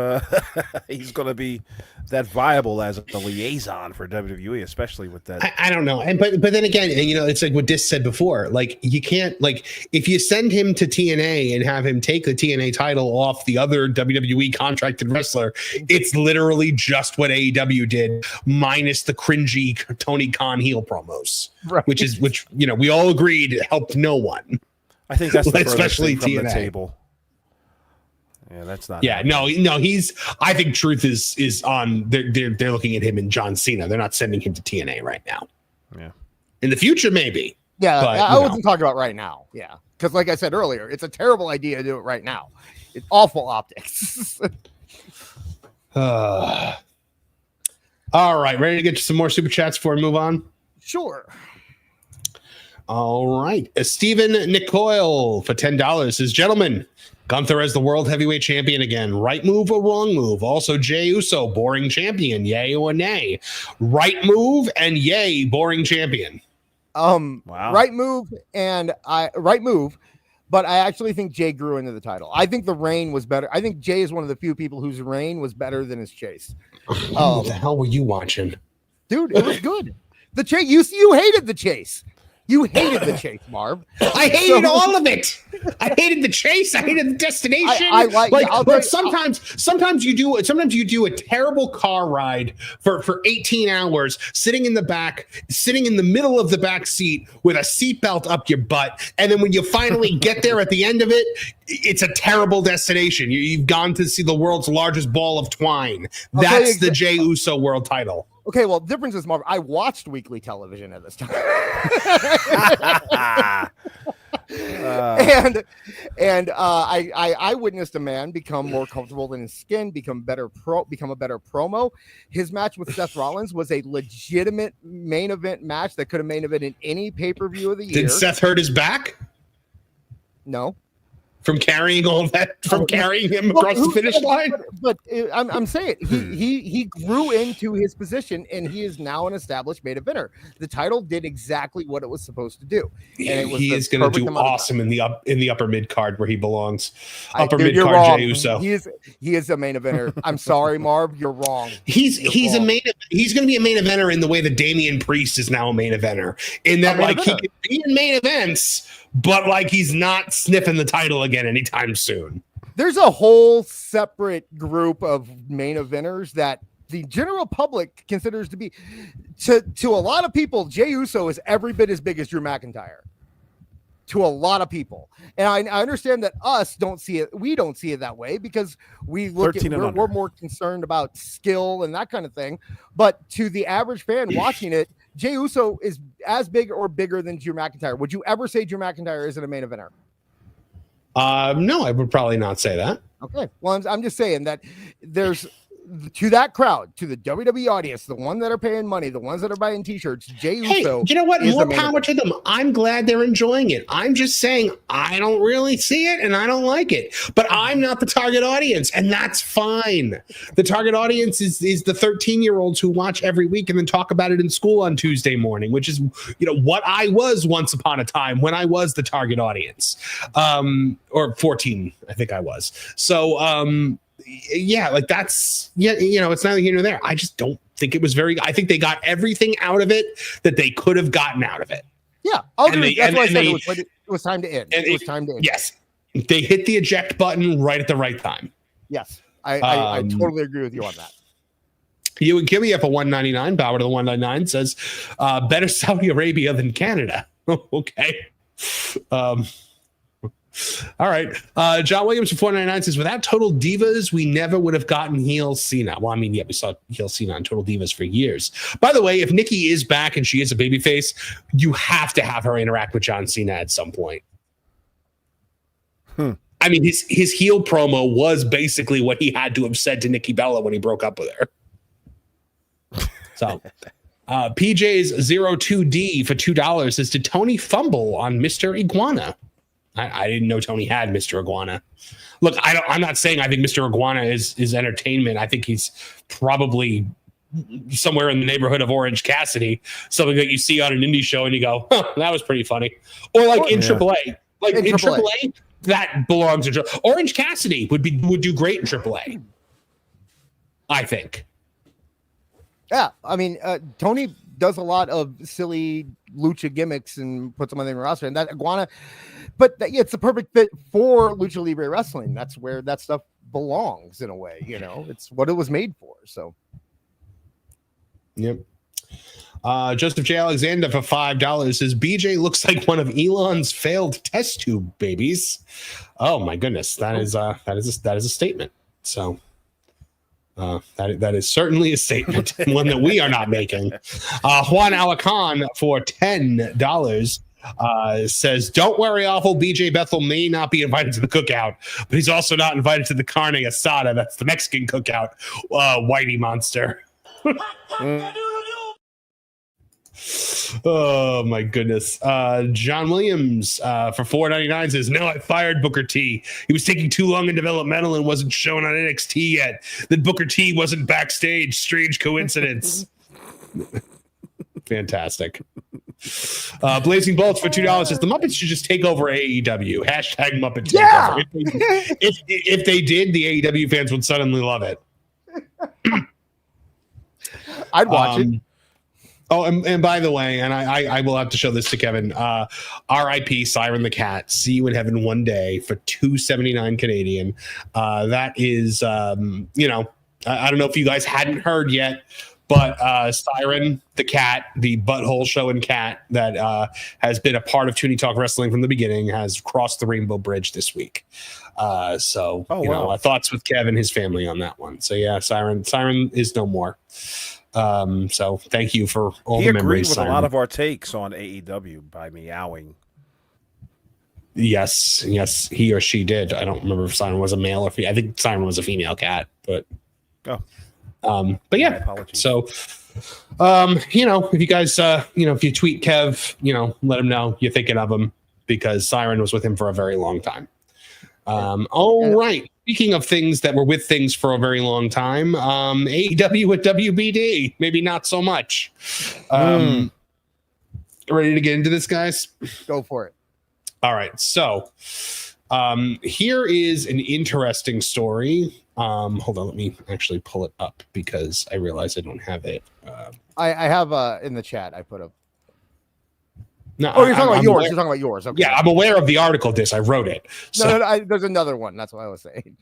he's going to be that viable as the liaison for WWE, especially with that. I don't know. But then again, you know, it's like what Dis said before. Like, you can't, like, if you send him to TNA and have him take the TNA title off the other WWE contracted wrestler, it's literally just what AEW did, minus the cringy Tony Khan heel promos, right. which, you know, we all agreed helped no one. I think that's the especially from TNA. The table. Yeah, that's not. Yeah, no. I think Truth is on. They're looking at him in John Cena. They're not sending him to TNA right now. Yeah. In the future, maybe. Yeah, but, I wasn't talking about right now. Yeah, because like I said earlier, it's a terrible idea to do it right now. It's awful optics. All right, ready to get to some more super chats before we move on? Sure. All right. Stephen Nicoyle for $10 says, gentlemen, Gunther as the world heavyweight champion again. Right move or wrong move? Also, Jey Uso, boring champion. Yay or nay? Right move and yay, boring champion. Wow. Right move, but I actually think Jey grew into the title. I think the reign was better. I think Jey is one of the few people whose reign was better than his chase. What the hell were you watching? Dude, it was good. The chase, you hated the chase. You hated the chase, Marv. I hated all of it. I hated the chase. I hated the destination. Sometimes you do a terrible car ride for 18 hours, sitting in the middle of the back seat with a seatbelt up your butt, and then when you finally get there at the end of it, it's a terrible destination. You've gone to see the world's largest ball of twine. That's the Jey Uso world title. Okay, well, the difference is, Marv, I watched weekly television at this time. I witnessed a man become more comfortable in his skin, become a better promo. His match with Seth Rollins was a legitimate main event match that could have main evented any pay-per-view of the year. Did Seth hurt his back? No. From carrying all that, carrying him across the finish line. But I'm saying he grew into his position, and he is now an established main eventer. The title did exactly what it was supposed to do. And he is going to do awesome in the upper mid card where he belongs. Upper mid card, Jey Uso. He is a main eventer. I'm sorry, Marv, you're wrong. He's going to be a main eventer in the way that Damian Priest is now a main eventer. In that, like, he can be in main events, but like he's not sniffing the title again anytime soon. There's a whole separate group of main eventers that the general public considers to be, to a lot of people, Jey Uso is every bit as big as Drew McIntyre. To a lot of people. And I understand that we don't see it that way because we're more concerned about skill and that kind of thing. But to the average fan watching it, Jey Uso is as big or bigger than Drew McIntyre. Would you ever say Drew McIntyre isn't a main eventer? No, I would probably not say that. Okay. Well, I'm just saying that there's, to that crowd, to the WWE audience, the ones that are paying money, the ones that are buying t-shirts, Jey Uso. You know what? More power to them. I'm glad they're enjoying it. I'm just saying I don't really see it and I don't like it. But I'm not the target audience, and that's fine. The target audience is the 13-year-olds who watch every week and then talk about it in school on Tuesday morning, which is, you know, what I was once upon a time when I was the target audience. Or 14, I think I was. So yeah, like that's, you know, it's neither here nor there. I just don't think it was I think they got everything out of it that they could have gotten out of it. Yeah, I'll agree. That's why I said it was time to end. It was time to end. Yes. They hit the eject button right at the right time. Yes, I totally agree with you on that. You and Kimmy have a 199. Power to the 199 says better Saudi Arabia than Canada. Okay. All right. John Williams for 499 says, without Total Divas, we never would have gotten heel Cena. Well, I mean, yeah, we saw heel Cena on Total Divas for years. By the way, if Nikki is back and she is a babyface, you have to have her interact with John Cena at some point. I mean, his heel promo was basically what he had to have said to Nikki Bella when he broke up with her. So, PJ's 02D for $2 says, did Tony fumble on Mr. Iguana? I didn't know Tony had Mr. Iguana. Look, I'm not saying I think Mr. Iguana is entertainment. I think he's probably somewhere in the neighborhood of Orange Cassidy, something that you see on an indie show and you go, huh, that was pretty funny. Or like in AAA. Like in AAA, that belongs in Orange Cassidy would do great in AAA. I think. Yeah, I mean, Tony does a lot of silly lucha gimmicks and puts them on the roster, and that Iguana, but it's the perfect fit for lucha libre wrestling. That's where that stuff belongs in a way. You know, it's what it was made for. So, yep. Joseph J. Alexander for $5 says BJ looks like one of Elon's failed test tube babies. Oh my goodness, that is a statement. So. That is certainly a statement, one that we are not making. Juan Alacan for $10 says, don't worry, awful. BJ Bethel may not be invited to the cookout, but he's also not invited to the carne asada. That's the Mexican cookout. Whitey Monster. Oh my goodness. John Williams for $4.99 says, no, I fired Booker T. He was taking too long in developmental and wasn't shown on NXT yet. Then Booker T wasn't backstage. Strange coincidence. Fantastic. Blazing Bolts for $2 says the Muppets should just take over AEW. Hashtag Muppet takeover. If they did, the AEW fans would suddenly love it. I'd watch it. Oh, and by the way, and I will have to show this to Kevin. R.I.P. Siren the Cat. See you in heaven one day for $2.79 Canadian. That is, I don't know if you guys hadn't heard yet, but Siren the Cat, the butthole show and cat that has been a part of Tooney Talk Wrestling from the beginning, has crossed the Rainbow Bridge this week. So our thoughts with Kevin and his family on that one. So yeah, Siren is no more. So thank you for all the memories. He agreed with a lot of our takes on AEW by meowing. Yes, he or she did. I don't remember if Siren was a male or female. I think Siren was a female cat, but but yeah. So, if you guys, if you tweet Kev, let him know you're thinking of him because Siren was with him for a very long time. All right. Speaking of things that were with things for a very long time, AEW with WBD, maybe not so much. Ready to get into this, guys? Go for it. All right. So here is an interesting story. Hold on. Let me actually pull it up because I realize I don't have it. I have in the chat. I put up. No, you're talking about yours. You're talking about yours. Okay. Yeah, I'm aware of the article. I wrote it. So. No, there's another one. That's what I was saying.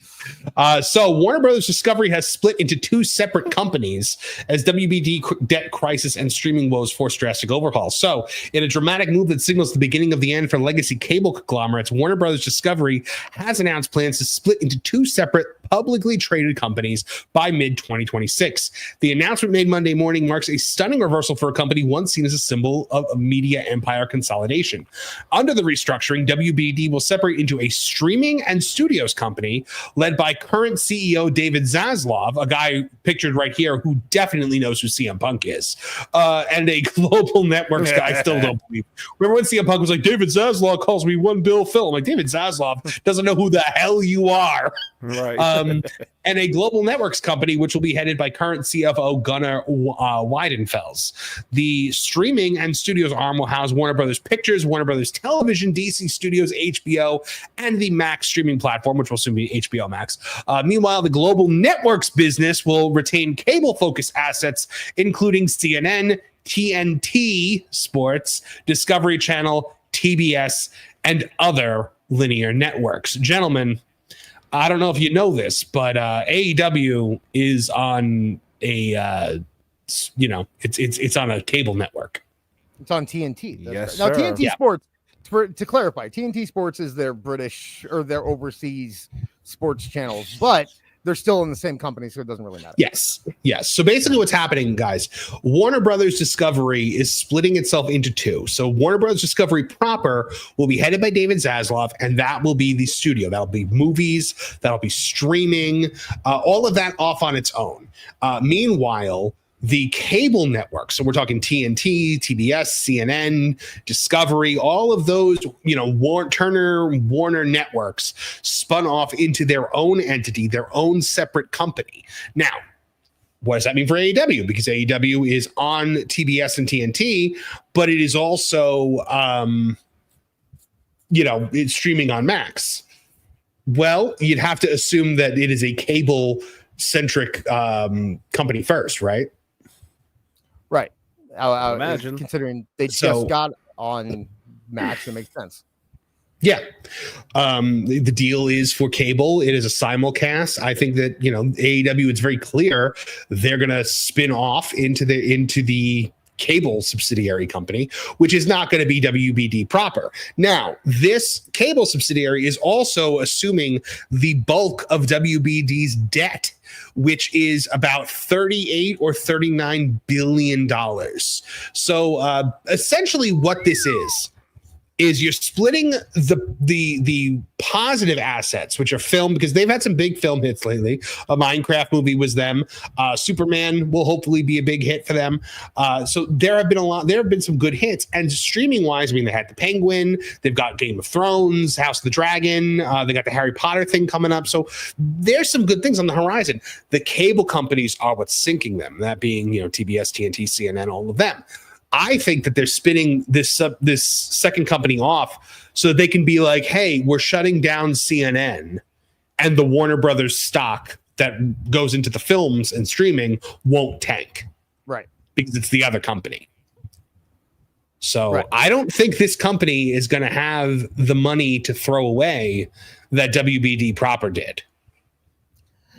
So Warner Brothers Discovery has split into two separate companies as WBD debt crisis and streaming woes force drastic overhaul. So in a dramatic move that signals the beginning of the end for legacy cable conglomerates, Warner Brothers Discovery has announced plans to split into two separate publicly traded companies by mid-2026. The announcement made Monday morning marks a stunning reversal for a company once seen as a symbol of a media empire consolidation. Under the restructuring, WBD will separate into a streaming and studios company led by current CEO David Zaslav, a guy pictured right here who definitely knows who CM Punk is, and a global networks guy. I still don't believe. Remember when CM Punk was like, David Zaslav calls me one Bill Phil? I'm like, David Zaslav doesn't know who the hell you are. Right. And a global networks company, which will be headed by current CFO Gunnar Weidenfels. The streaming and studios arm will house Warner Brothers Pictures, Warner Brothers Television, DC Studios, HBO, and the Max streaming platform, which will soon be HBO Max. Meanwhile, the global networks business will retain cable-focused assets, including CNN, TNT Sports, Discovery Channel, TBS, and other linear networks. Gentlemen, I don't know if you know this, but AEW is on a it's on a cable network. It's on TNT. Yes, now sir. TNT Sports. To clarify, TNT Sports is their British or their overseas sports channels, but they're still in the same company, so it doesn't really matter. Yes. So basically what's happening, guys, Warner Brothers Discovery is splitting itself into two. So Warner Brothers Discovery proper will be headed by David Zaslav, and that will be the studio. That'll be movies, that'll be streaming, all of that off on its own. Meanwhile, the cable network, so we're talking TNT, TBS, CNN, Discovery, all of those, Warner networks spun off into their own entity, their own separate company. Now, what does that mean for AEW? Because AEW is on TBS and TNT, but it is also, it's streaming on Max. Well, you'd have to assume that it is a cable-centric company first, right? Right. I imagine. Considering they just got on Max, it makes sense. Yeah. The deal is for cable. It is a simulcast. I think that, AEW, it's very clear they're going to spin off into the cable subsidiary company, which is not going to be WBD proper. Now, this cable subsidiary is also assuming the bulk of WBD's debt, which is about $38 or $39 billion. So essentially what this is you're splitting the positive assets, which are film, because they've had some big film hits lately. A Minecraft movie was them. Superman will hopefully be a big hit for them. So there have been some good hits. And streaming wise, they had the Penguin, they've got Game of Thrones, House of the Dragon, they got the Harry Potter thing coming up. So there's some good things on the horizon. The cable companies are what's sinking them, that being, TBS, TNT, CNN, all of them. I think that they're spinning this second company off so that they can be like, hey, we're shutting down CNN, and the Warner Brothers stock that goes into the films and streaming won't tank. Right. Because it's the other company. So right. I don't think this company is going to have the money to throw away that WBD proper did.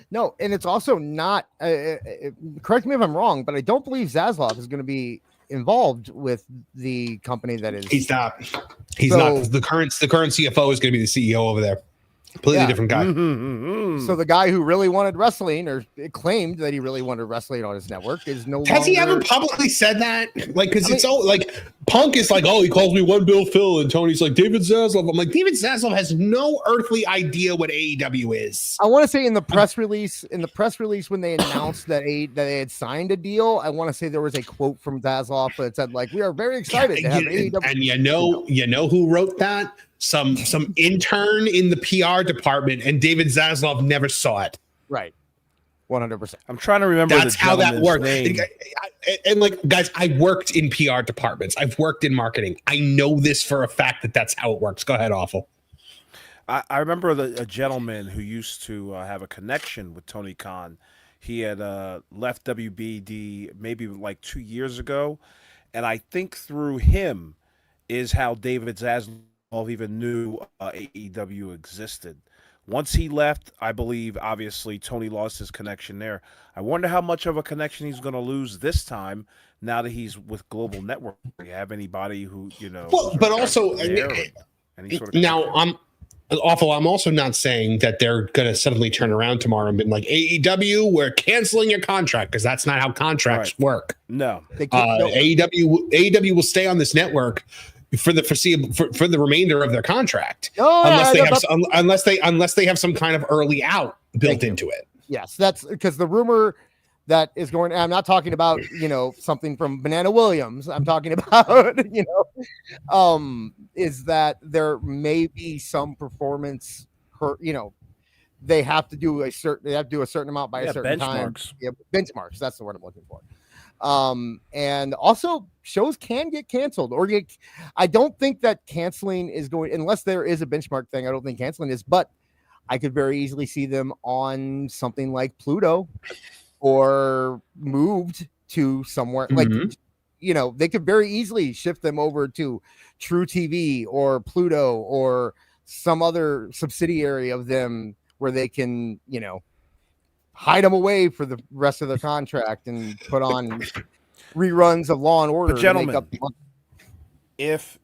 No, and it's also not, correct me if I'm wrong, but I don't believe Zaslav is going to be involved with the company that is. He's not. The current CFO is going to be the CEO over there. Completely different guy. So the guy who really wanted wrestling, or claimed that he really wanted wrestling on his network, is no longer. Has he ever publicly said that? Like, because it's all like Punk is like, oh, he calls me One Bill Phil, and Tony's like David Zaslav. I'm like, David Zaslav has no earthly idea what AEW is. I want to say in the press release, when they announced that they had signed a deal, I want to say there was a quote from Zaslav that said, like, we are very excited to have AEW. And you know who wrote that? Some intern in the PR department, and David Zaslav never saw it. Right. 100%. I'm trying to remember. That's how that worked. Name. And like, guys, I worked in PR departments. I've worked in marketing. I know this for a fact that that's how it works. Go ahead, Awful. I remember a gentleman who used to have a connection with Tony Khan. He had left WBD maybe like 2 years ago, and I think through him is how David Zaslav even knew AEW existed. Once he left, I believe, obviously, Tony lost his connection there. I wonder how much of a connection he's going to lose this time now that he's with Global Network. Do you have anybody who, Well, but also, now, I'm also not saying that they're going to suddenly turn around tomorrow and be like, AEW, we're canceling your contract, because that's not how contracts work. No. AEW will stay on this network for the foreseeable for the remainder of their contract, unless they have some kind of early out built into it. Yes, that's because the rumor that is going. I'm not talking about something from Banana Williams. I'm talking about is that there may be some performance. They have to do a certain amount by a certain time. Yeah, benchmarks. That's the word I'm looking for. And also shows can get canceled I don't think that canceling is going, unless there is a benchmark thing. I don't think canceling is, but I could very easily see them on something like Pluto or moved to somewhere like, they could very easily shift them over to True TV or Pluto or some other subsidiary of them where they can, hide them away for the rest of the contract and put on reruns of Law and Order. But gentlemen, if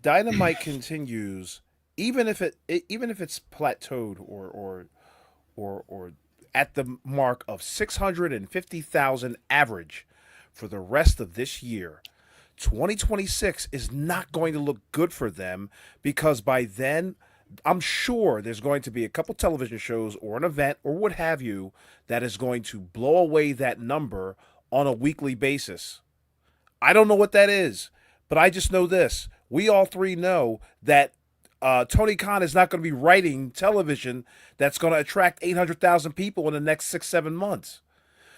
Dynamite continues, even if it's plateaued or at the mark of 650,000 average for the rest of this year, 2026 is not going to look good for them, because by then I'm sure there's going to be a couple television shows or an event or what have you that is going to blow away that number on a weekly basis. I don't know what that is, but I just know this. We all three know that Tony Khan is not going to be writing television that's going to attract 800,000 people in the next 6-7 months.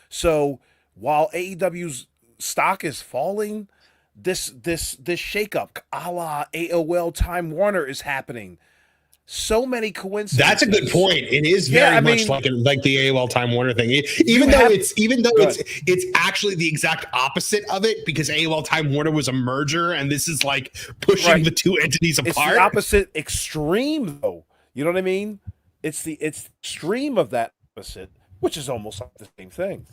So while AEW's stock is falling, this shakeup, a la AOL Time Warner, is happening. So many coincidences. That's a good point. It is very much like the AOL Time Warner thing. Even though it's actually the exact opposite of it, because AOL Time Warner was a merger, and this is like pushing the two entities apart. It's the opposite extreme, though. You know what I mean? It's extreme of that opposite, which is almost like the same thing.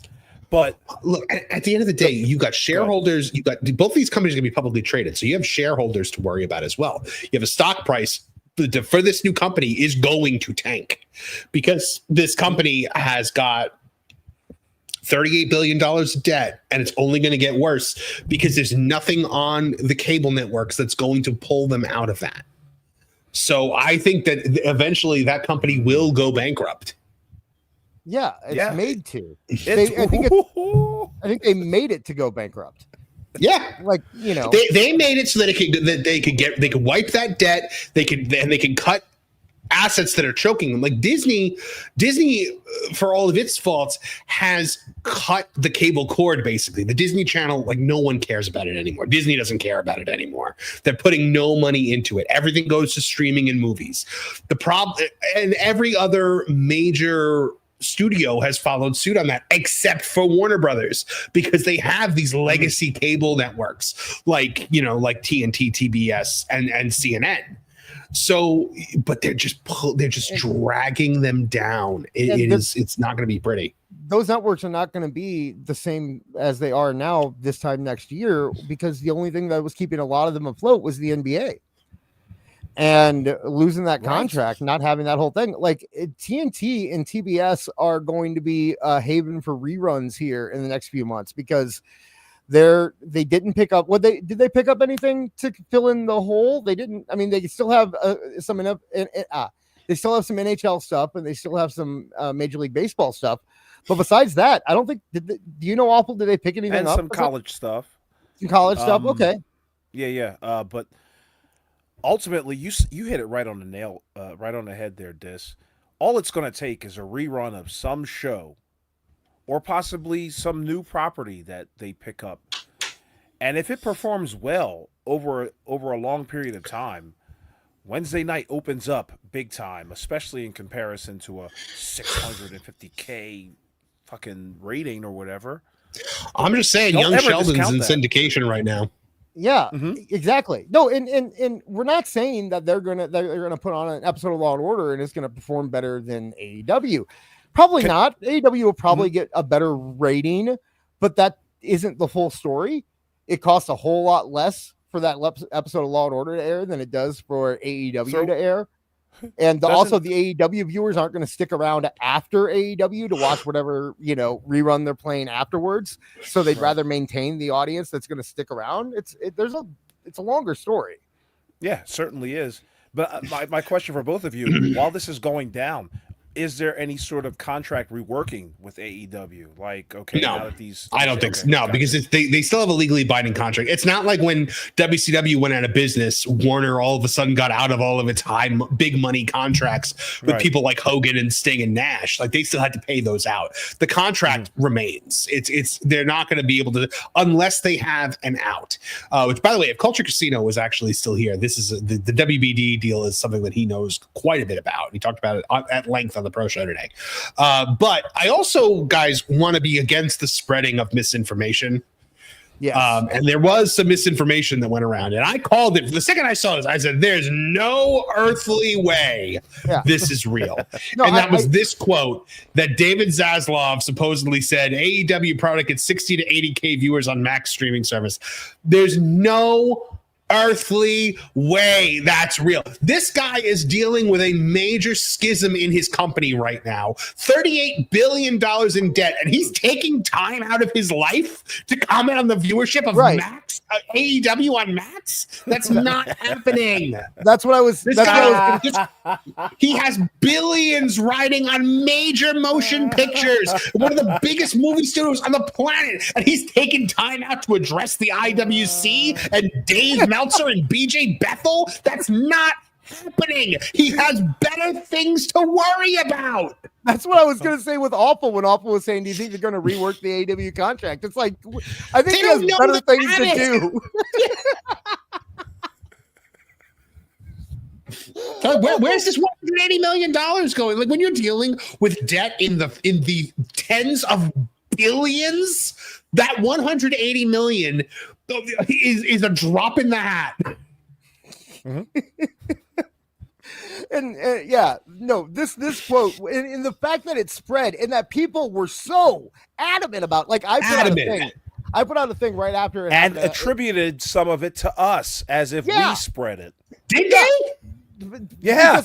But look, at the end of the day, you got shareholders. You got both these companies are going to be publicly traded, so you have shareholders to worry about as well. You have a stock price for this new company is going to tank, because this company has got $38 billion of debt, and it's only going to get worse because there's nothing on the cable networks that's going to pull them out of that. So I think that eventually that company will go bankrupt. Yeah, it's made to. I think they made it to go bankrupt. Yeah, they made it so that they could wipe that debt. They can cut assets that are choking them. Like Disney, for all of its faults, has cut the cable cord. Basically, the Disney Channel, like, no one cares about it anymore. Disney doesn't care about it anymore. They're putting no money into it. Everything goes to streaming and movies. The problem, and every other major studio has followed suit on that, except for Warner Brothers, because they have these legacy cable networks like TNT, TBS, and CNN. So, but they're just dragging them down. It's not going to be pretty. Those networks are not going to be the same as they are now this time next year, because the only thing that was keeping a lot of them afloat was the NBA. And losing that contract, not having that whole thing, like TNT and TBS are going to be a haven for reruns here in the next few months, because they didn't pick up did they pick up anything to fill in the hole? They didn't. I mean, they still have some NHL stuff, and they still have some Major League Baseball stuff. But besides that, I don't think. Do you know, Awful? Did they pick anything up? Some college stuff. Some college stuff. Okay. Yeah. But ultimately, you hit it right on the nail, right on the head there, Dis. All it's going to take is a rerun of some show, or possibly some new property that they pick up. And if it performs well over a long period of time, Wednesday night opens up big time, especially in comparison to a 650K fucking rating or whatever. I'm just saying, Young Sheldon's in syndication right now. Yeah, exactly. No, and we're not saying that they're gonna put on an episode of Law and Order and it's gonna perform better than AEW. Probably not. AEW will probably get a better rating, but that isn't the full story. It costs a whole lot less for that episode of Law and Order to air than it does for AEW to air. And also the AEW viewers aren't going to stick around after AEW to watch whatever, rerun they're playing afterwards. So they'd rather maintain the audience that's going to stick around. It's a longer story. Yeah, certainly is. But my question for both of you, while this is going down, is there any sort of contract reworking with AEW? Like, okay, no, now that these, I don't think so. No, because they still have a legally binding contract. It's not like when WCW went out of business, Warner all of a sudden got out of all of its big money contracts with people like Hogan and Sting and Nash. Like, they still had to pay those out. The contract remains. They're not going to be able to, unless they have an out. Which, by the way, if Culture Casino was actually still here, this is the WBD deal is something that he knows quite a bit about. He talked about it at length on the Pro Show today. But I also, guys, want to be against the spreading of misinformation. Yes. And there was some misinformation that went around, and I called it. The second I saw this, I said, "There's no earthly way this is real." That was this quote that David Zaslav supposedly said: "AEW product gets 60 to 80K viewers on Max streaming service." There's no earthly way that's real. This guy is dealing with a major schism in his company right now, $38 billion in debt, and he's taking time out of his life to comment on the viewership of Max, AEW on Max. That's not happening. That's what I was. He has billions riding on major motion pictures, one of the biggest movie studios on the planet, and he's taking time out to address the IWC and Dave Meltzer and BJ Bethel. That's not happening. He has better things to worry about. That's what I was going to say with Awful when Awful was saying, do you think they're going to rework the AEW contract? It's like, I think he has better things to do. Where's this $180 million going? Like, when you're dealing with debt in the tens of billions, that $180 million is a drop in the hat. Mm-hmm. And this quote and the fact that it spread and that people were so adamant about, like, I put out a thing right after it and attributed some of it to us as if we spread it. Did they? Yeah.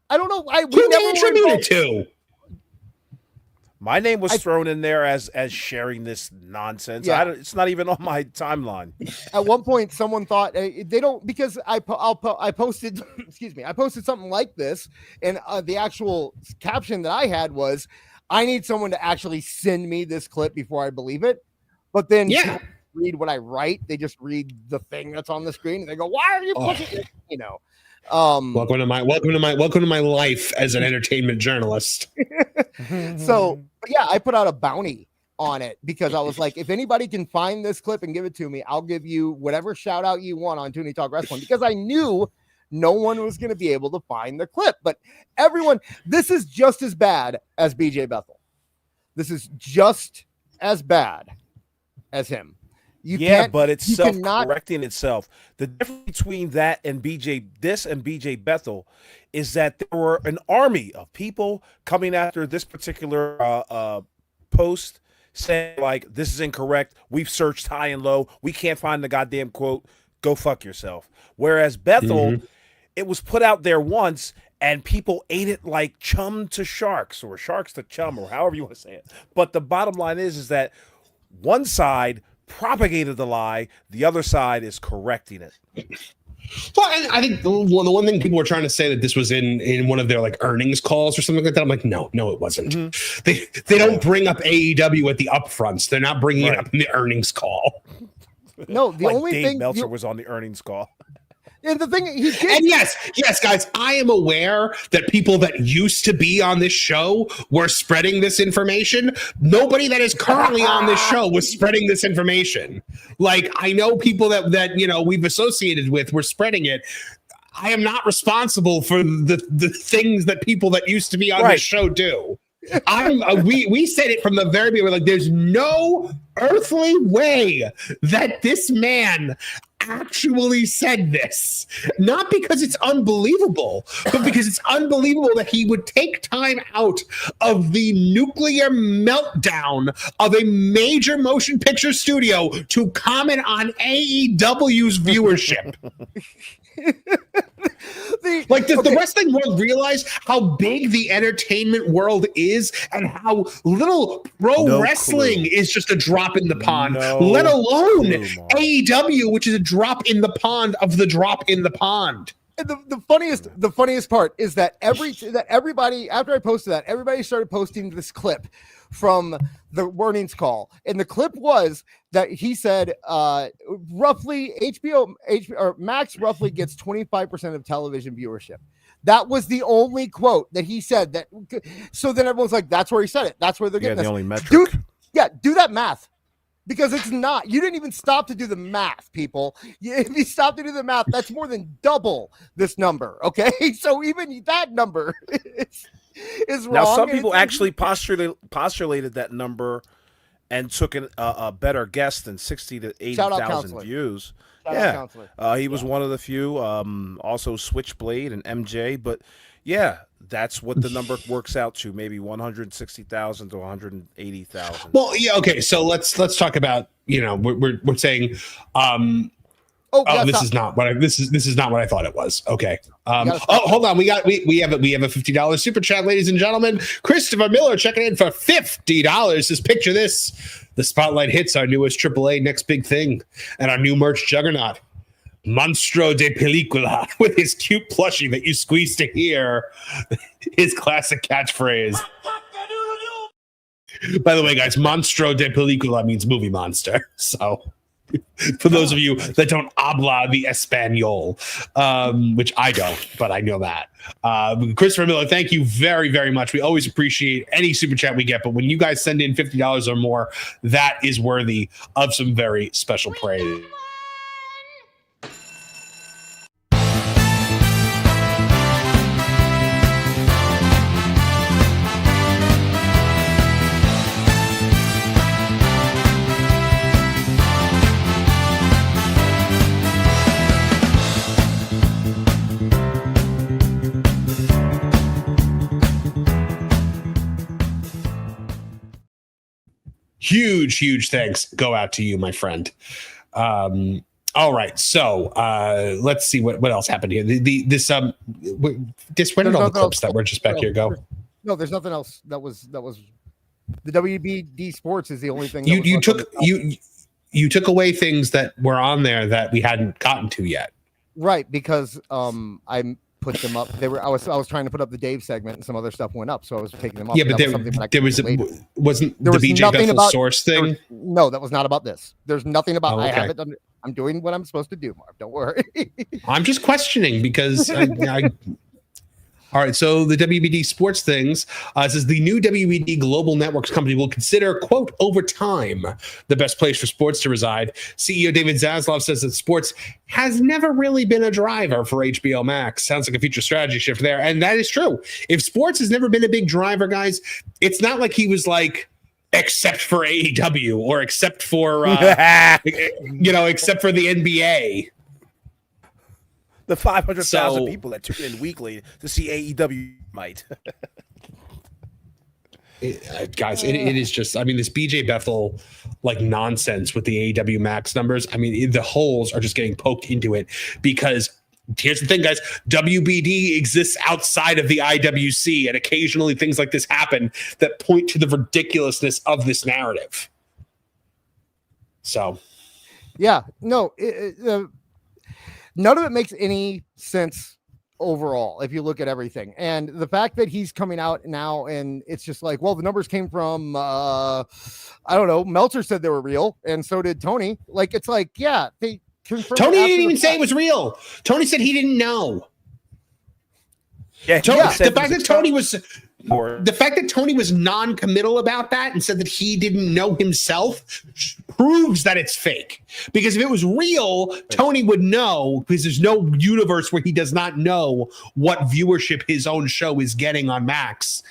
I don't know. Who they attributed to? My name was thrown in there as sharing this nonsense. It's not even on my timeline. At one point, someone thought they don't, because I posted, excuse me, I posted something like this, and the actual caption that I had was, "I need someone to actually send me this clip before I believe it." But then read what I write; they just read the thing that's on the screen, and they go, "Why are you pushing it?" You know. Welcome to my life as an entertainment journalist. So, yeah, I put out a bounty on it because I was like, if anybody can find this clip and give it to me, I'll give you whatever shout out you want on Tooney Talk Wrestling, because I knew no one was going to be able to find the clip. But everyone, this is just as bad as BJ Bethel. This is just as bad as him. But it's self-correcting itself. The difference between that and BJ Bethel is that there were an army of people coming after this particular post saying, like, this is incorrect. We've searched high and low. We can't find the goddamn quote. Go fuck yourself. Whereas Bethel, it was put out there once and people ate it like chum to sharks, or sharks to chum, or however you want to say it. But the bottom line is that one side propagated the lie, the other side is correcting it. Well, and I think the one thing people were trying to say that this was in one of their, like, earnings calls or something like that. I'm like, no, it wasn't. They don't bring up AEW at the upfronts. They're not bringing it up in the earnings call. No, the only Dave thing Meltzer was on the earnings call. And the thing he did, and yes, guys, I am aware that people that used to be on this show were spreading this information. Nobody that is currently on this show was spreading this information. Like, I know people that we've associated with were spreading it. I am not responsible for the things that people that used to be on this show do. We said it from the very beginning. We're like, there's no earthly way that this man actually said this, not because it's unbelievable, but because it's unbelievable that he would take time out of the nuclear meltdown of a major motion picture studio to comment on AEW's viewership. Does the wrestling world realize how big the entertainment world is and how little pro wrestling is just a drop in the pond, let alone AEW, which is a drop in the pond of the drop in the pond. And the funniest part is that everybody, after I posted that, everybody started posting this clip from the earnings call, and the clip was that he said roughly Max roughly gets 25% of television viewership. That was the only quote that he said. That so then everyone's like, that's where he said it. That's where they're getting the this. only metric. Do that math. Because it's not. You didn't even stop to do the math, people. If you stop to do the math, that's more than double this number, okay? So even that number is wrong. Now, some people actually postulated that number and took a better guess than 60 to 80,000 views. Shout out Counselor. He was one of the few. Also Switchblade and MJ, but yeah, that's what the number works out to, maybe 160,000 to 180,000. Well, yeah, okay. So let's talk about, we're saying this is not what I thought it was. Okay. Hold on. We have a $50 super chat, ladies and gentlemen. Christopher Miller checking in for $50. Says, picture this. The spotlight hits our newest AAA next big thing and our new merch juggernaut, Monstro de Película, with his cute plushie that you squeeze to hear his classic catchphrase. By the way, guys, Monstro de Película means movie monster. So for those of you that don't habla the Espanol, which I don't, but I know that. Christopher Miller, thank you very, very much. We always appreciate any super chat we get, but when you guys send in $50 or more, that is worthy of some very special praise. Huge thanks go out to you, my friend. All right, so let's see what else happened here. Where did all the clips that were just back here go? No, there's nothing else. That was the WBD Sports is the only thing. You took away things that were on there that we hadn't gotten to yet. Right, because I put them up. I was trying to put up the Dave segment, and some other stuff went up, so I was taking them up. Yeah, but wasn't the BJ Bethel source thing? No, that was not about this. There's nothing about. I have it. I'm doing what I'm supposed to do, Marv. Don't worry. I'm just questioning because all right, so the WBD Sports things says the new WBD Global Networks company will consider, quote, over time, the best place for sports to reside. CEO David Zaslav says that sports has never really been a driver for HBO Max. Sounds like a future strategy shift there. And that is true. If sports has never been a big driver, guys, it's not like he was like, except for AEW or except for, except for the NBA. The 500,000 people that tune in weekly to see AEW might. Guys, it is just, I mean, this BJ Bethel like nonsense with the AEW Max numbers. I mean, the holes are just getting poked into it because here's the thing, guys, WBD exists outside of the IWC, and occasionally things like this happen that point to the ridiculousness of this narrative. So, yeah, no, none of it makes any sense overall if you look at everything. And the fact that he's coming out now and it's just like, well, the numbers came from I don't know, Meltzer said they were real, and so did Tony. Like, it's like, yeah, they confirmed. Tony didn't even say it was real. Tony said he didn't know. Yeah, the fact that Tony was non-committal about that and said that he didn't know himself proves that it's fake. Because if it was real, Tony would know, because there's no universe where he does not know what viewership his own show is getting on Max.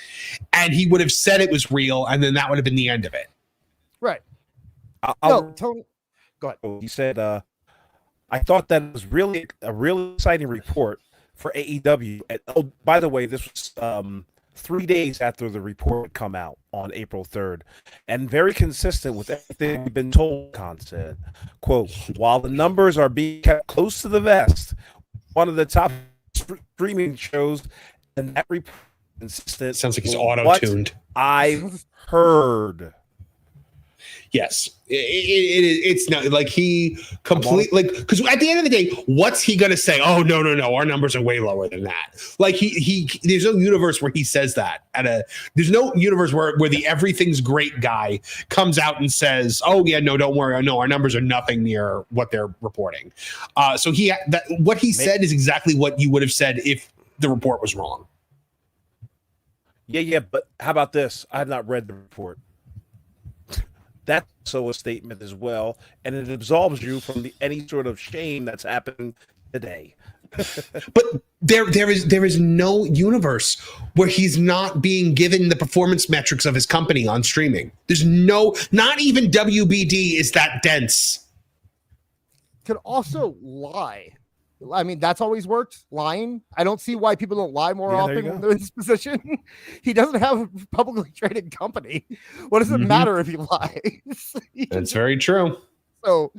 And he would have said it was real, and then that would have been the end of it. Right. Tony, go ahead. He said, I thought that was really a really exciting report for AEW. And, oh, by the way, this was 3 days after the report would come out on April 3rd, and very consistent with everything we've been told. Khan said, quote, while the numbers are being kept close to the vest, one of the top streaming shows, and that report consistent. Sounds like he's auto-tuned. I've heard. Yes, it's not like he completely, like, because at the end of the day, what's he gonna say? Oh no, our numbers are way lower than that. Like he there's no universe where he says that there's no universe where the everything's great guy comes out and says, oh yeah, no, don't worry, no, our numbers are nothing near what they're reporting. So what he said is exactly what you would have said if the report was wrong. Yeah, but how about this? I have not read the report. That's so a statement as well, and it absolves you from any sort of shame that's happening today. But there is no universe where he's not being given the performance metrics of his company on streaming. There's not even WBD is that dense. Could also lie. I mean, that's always worked, lying. I don't see why people don't lie more often when they're in this position. He doesn't have a publicly traded company. What does it matter if he lies? That's very true. So,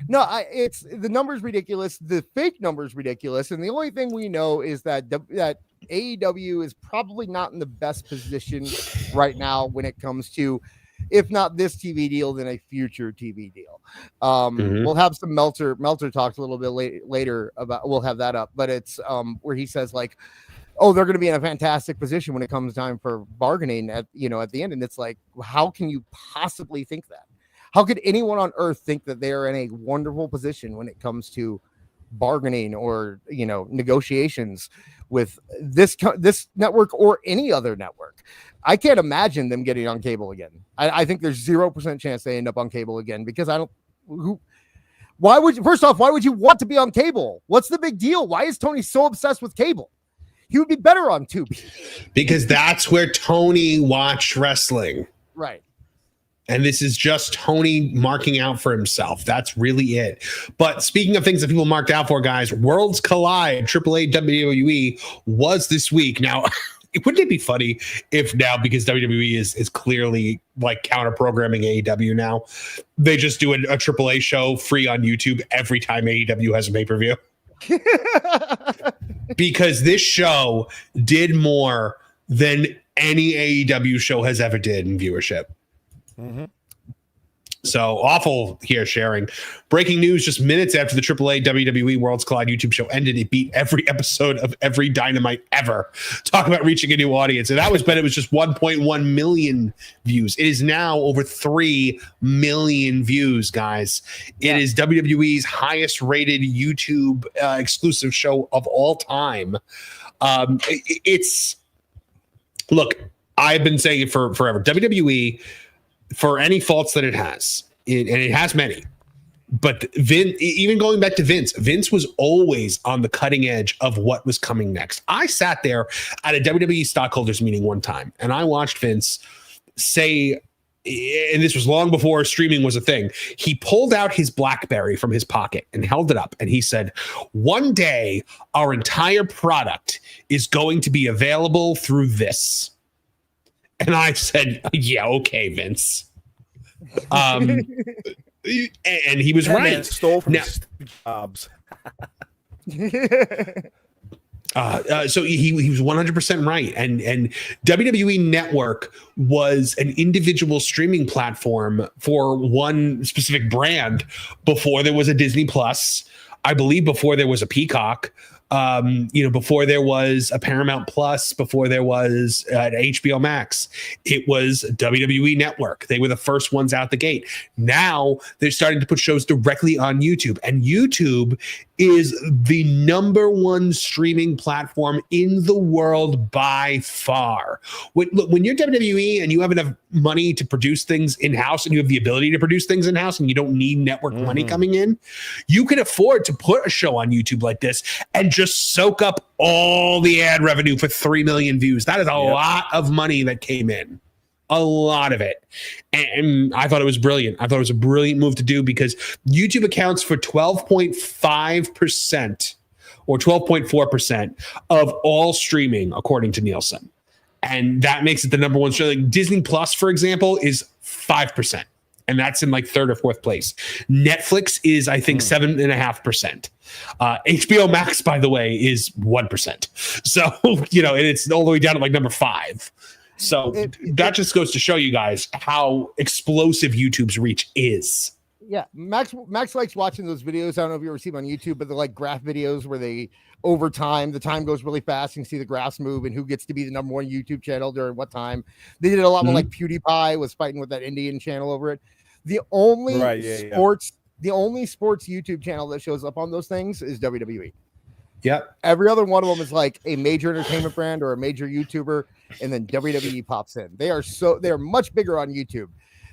no, it's the number's ridiculous. The fake number's ridiculous. And the only thing we know is that that AEW is probably not in the best position right now when it comes to, if not this TV deal, then a future TV deal. We'll have some Meltzer talks a little bit later about, we'll have that up, but it's where he says like, oh, they're going to be in a fantastic position when it comes time for bargaining at the end. And it's like, how can you possibly think that? How could anyone on earth think that they are in a wonderful position when it comes to bargaining or, negotiations with this network or any other network? I can't imagine them getting on cable again. I think there's 0% chance they end up on cable again because why would you want to be on cable? What's the big deal? Why is Tony so obsessed with cable? He would be better on Tubi. Because that's where Tony watched wrestling. Right. And this is just Tony marking out for himself. That's really it. But speaking of things that people marked out for, guys, Worlds Collide, AAA WWE was this week. Now, wouldn't it be funny if now, because WWE is clearly like counter programming AEW now, they just do a AAA show free on YouTube every time AEW has a pay-per-view? Because this show did more than any AEW show has ever did in viewership. So awful here sharing. Breaking news just minutes after the AAA WWE Worlds Collide YouTube show ended. It beat every episode of every Dynamite ever. Talk about reaching a new audience. And that was when it was just 1.1 million views. It is now over 3 million views, guys. It is WWE's highest rated YouTube exclusive show of all time. Look, I've been saying it for forever. WWE, for any faults that it has, and it has many, but even going back to Vince was always on the cutting edge of what was coming next. I sat there at a WWE stockholders meeting one time, and I watched Vince say, and this was long before streaming was a thing, he pulled out his BlackBerry from his pocket and held it up, and he said, one day our entire product is going to be available through this. And I said, yeah, okay, Vince. And he was right. Man stole from jobs. So he was 100% right. And WWE Network was an individual streaming platform for one specific brand before there was a Disney Plus. I believe before there was a Peacock. Before there was a Paramount Plus, before there was an HBO Max, it was WWE Network. They were the first ones out the gate. Now they're starting to put shows directly on YouTube, and YouTube is the number one streaming platform in the world by far. When you're WWE and you have enough money to produce things in-house and you have the ability to produce things in-house and you don't need network money coming in, you can afford to put a show on YouTube like this and just soak up all the ad revenue for 3 million views. That is a lot of money that came in. A lot of it. And I thought it was brilliant. I thought it was a brilliant move to do because YouTube accounts for 12.5% or 12.4% of all streaming, according to Nielsen. And that makes it the number one show. Like Disney Plus, for example, is 5%. And that's in like third or fourth place. Netflix is, I think, 7.5%. HBO Max, by the way, is 1%. So, and it's all the way down to like number 5. So that just goes to show you guys how explosive YouTube's reach is. Yeah, Max likes watching those videos. I don't know if you ever see them on YouTube, but they're like graph videos where they, over time, the time goes really fast. You can see the graphs move and who gets to be the number one YouTube channel during what time. They did a lot more like PewDiePie was fighting with that Indian channel over it. The only sports YouTube channel that shows up on those things is WWE. Yep. Every other one of them is like a major entertainment brand or a major YouTuber, and then WWE pops in. They are much bigger on YouTube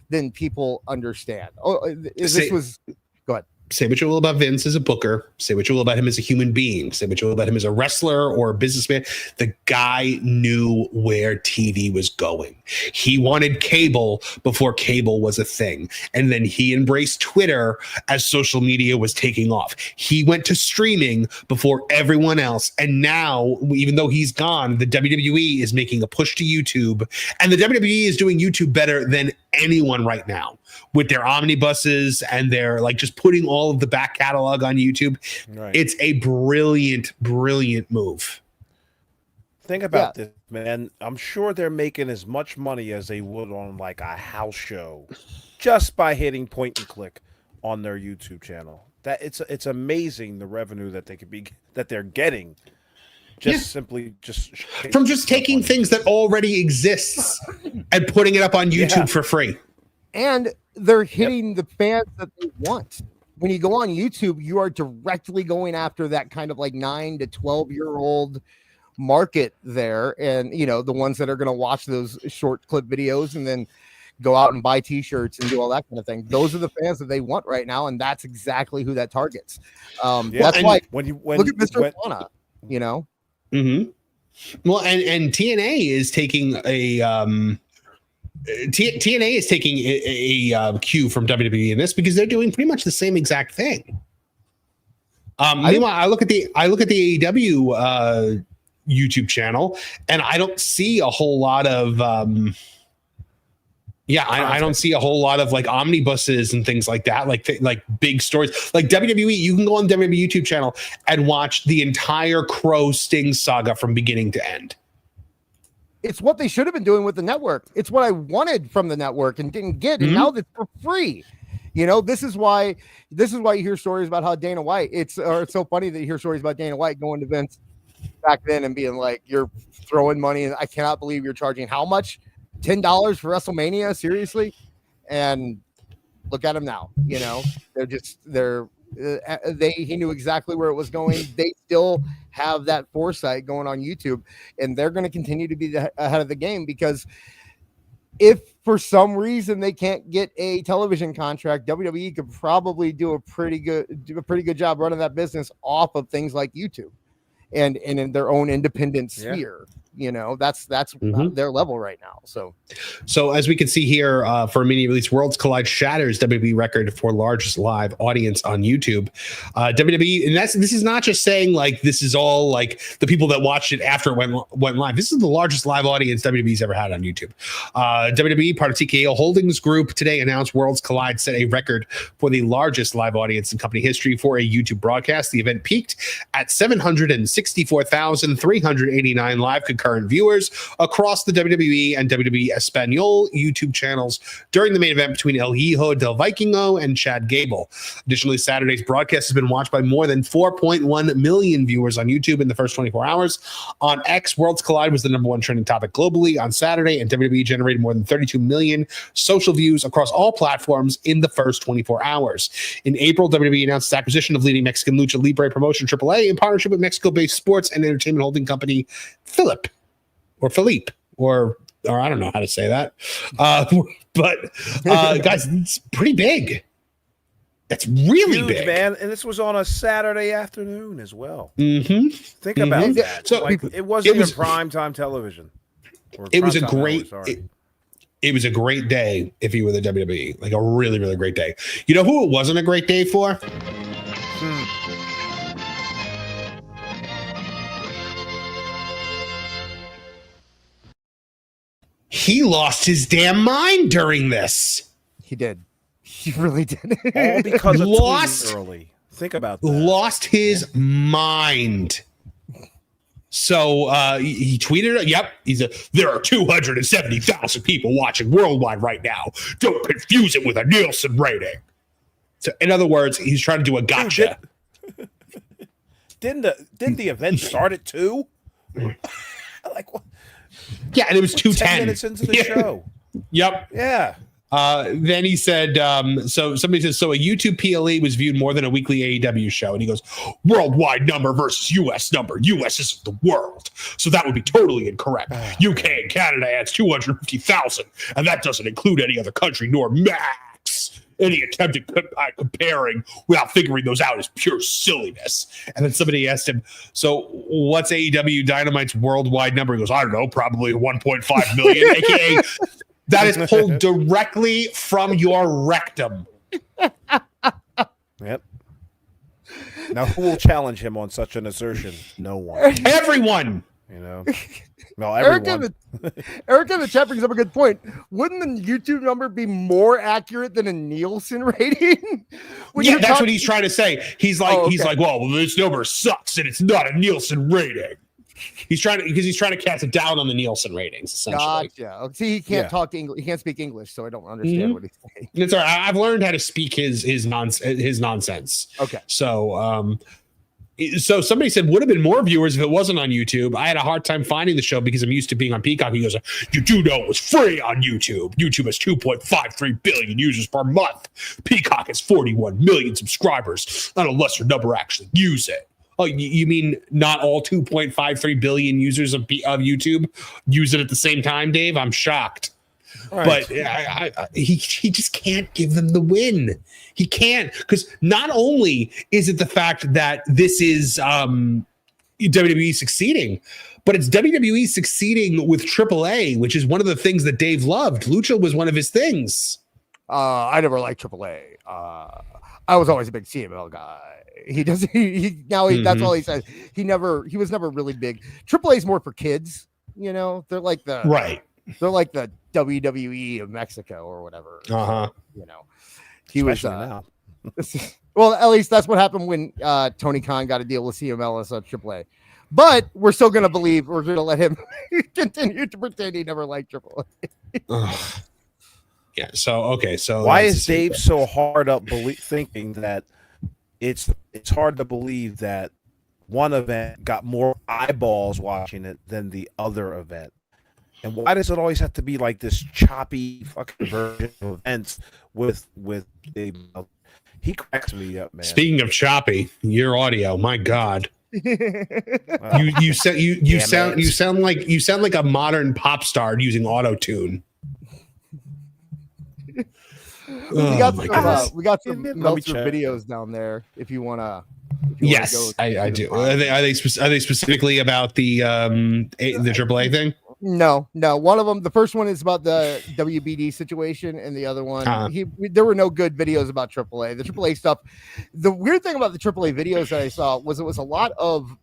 than people understand. Go ahead. Say what you will about Vince as a booker. Say what you will about him as a human being. Say what you will about him as a wrestler or a businessman. The guy knew where TV was going. He wanted cable before cable was a thing. And then he embraced Twitter as social media was taking off. He went to streaming before everyone else. And now, even though he's gone, the WWE is making a push to YouTube. And the WWE is doing YouTube better than anyone right now, with their omnibuses and their like just putting all of the back catalog on YouTube. Right. It's a brilliant move. Think about this, man. I'm sure they're making as much money as they would on like a house show just by hitting point and click on their YouTube channel. That it's amazing the revenue that they're getting. Simply from just taking things that already exists and putting it up on YouTube for free. And they're hitting the fans that they want. When you go on YouTube, you are directly going after that kind of like 9 to 12-year-old market there. And, you know, the ones that are going to watch those short clip videos and then go out and buy T-shirts and do all that kind of thing. Those are the fans that they want right now. And that's exactly who that targets. That's why look at Mr. Lana, you know? Mm-hmm. Well, and TNA is taking TNA is taking a cue from WWE in this because they're doing pretty much the same exact thing. Meanwhile, I look at the AEW YouTube channel, and I don't see a whole lot of I don't see a whole lot of like omnibuses and things like that, like big stories. Like WWE, you can go on the WWE YouTube channel and watch the entire Crow Sting saga from beginning to end. It's what they should have been doing with the network. It's what I wanted from the network and didn't get, and now it's for free. You know, this is why you hear stories about how Dana White. It's so funny that you hear stories about Dana White going to Vince back then and being like, "You're throwing money, and I cannot believe you're charging how much? $10 for WrestleMania? Seriously?" And look at him now. You know, he knew exactly where it was going. They still have that foresight going on YouTube, and they're going to continue to be ahead of the game, because if for some reason they can't get a television contract, WWE could probably do a pretty good job running that business off of things like YouTube and in their own independent sphere. You know, that's their level right now. So as we can see here, for immediate release, Worlds Collide shatters WWE record for largest live audience on YouTube. WWE, and this is not just saying like this is all like the people that watched it after it went live. This is the largest live audience WWE's ever had on YouTube. WWE, part of TKO Holdings Group, today announced Worlds Collide set a record for the largest live audience in company history for a YouTube broadcast. The event peaked at 764,389 live concurrent viewers across the WWE and WWE Espanol YouTube channels during the main event between El Hijo del Vikingo and Chad Gable. Additionally, Saturday's broadcast has been watched by more than 4.1 million viewers on YouTube in the first 24 hours. On X, Worlds Collide was the #1 trending topic globally on Saturday, and WWE generated more than 32 million social views across all platforms in the first 24 hours. In April, WWE announced its acquisition of leading Mexican lucha libre promotion AAA in partnership with Mexico-based sports and entertainment holding company Philippe, or I don't know how to say that. But guys, it's pretty big. That's really huge, big, man. And this was on a Saturday afternoon as well. Mm-hmm. Think about that. So like, it wasn't even primetime television. It was a great day if you were the WWE. Like a really, really great day. You know who it wasn't a great day for? He lost his damn mind during this. He did. He really did. All because of tweeting early. Think about that. Lost his mind. So he tweeted, there are 270,000 people watching worldwide right now. Don't confuse it with a Nielsen rating. So in other words, he's trying to do a gotcha. Didn't the event start at 2? Like what? Yeah, and it was 2:10. 10 minutes into the show. Yep. Yeah. Then he said, so somebody says, so a YouTube PLE was viewed more than a weekly AEW show. And he goes, worldwide number versus US number. US isn't the world. So that would be totally incorrect. UK and Canada adds 250,000. And that doesn't include any other country nor max. Any attempt at comparing without figuring those out is pure silliness. And then somebody asked him, so what's AEW Dynamite's worldwide number? He goes, I don't know, probably 1.5 million, aka that is pulled directly from your rectum. Yep. Now, who will challenge him on such an assertion? No one. Everyone. You know. Well, everyone. Eric in the chat brings up a good point. Wouldn't the YouTube number be more accurate than a Nielsen rating? That's what he's trying to say. He's like, well, this number sucks and it's not a Nielsen rating. He's trying to cast it down on the Nielsen ratings, essentially. Gotcha. See, he can't talk English. He can't speak English, so I don't understand what he's saying. It's all right. I've learned how to speak his nonsense. Okay. So somebody said, would have been more viewers if it wasn't on YouTube. I had a hard time finding the show because I'm used to being on Peacock. He goes, you do know it was free on YouTube. YouTube has 2.53 billion users per month. Peacock has 41 million subscribers. Not a lesser number actually use it. Oh, you mean not all 2.53 billion users of YouTube use it at the same time, Dave? I'm shocked. Right. But he just can't give them the win. He can't, because not only is it the fact that this is WWE succeeding, but it's WWE succeeding with AAA, which is one of the things that Dave loved. Lucha was one of his things. I never liked AAA. I was always a big CML guy. That's all he says. He was never really big. AAA is more for kids, you know. They're like the WWE of Mexico or whatever. You know, he especially was well, at least that's what happened when Tony Khan got a deal with CML as a AAA. But we're still gonna let him continue to pretend he never liked AAA. Yeah. So why is Dave so hard up thinking that it's hard to believe that one event got more eyeballs watching it than the other event? And why does it always have to be like this choppy fucking version of events with Dave? He cracks me up, man. Speaking of choppy, your audio, my God. You sound like a modern pop star using auto-tune. We got some Meltzer videos down there if you want to. Yes, I do. Are they specifically about the AAA thing? No. One of them, the first one is about the WBD situation, and the other one, there were no good videos about AAA. The AAA stuff. The weird thing about the AAA videos that I saw was it was a lot of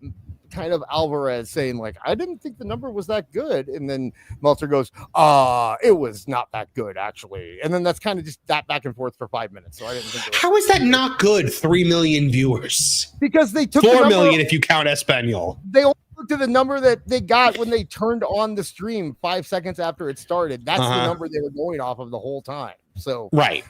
kind of Alvarez saying like, I didn't think the number was that good, and then Meltzer goes, it was not that good actually, and then that's kind of just that back and forth for 5 minutes. So I didn't think. How is that not good? 3 million viewers because they took 4 million if you count Espanol. They only looked at the number that they got when they turned on the stream 5 seconds after it started. That's the number they were going off of the whole time. So right.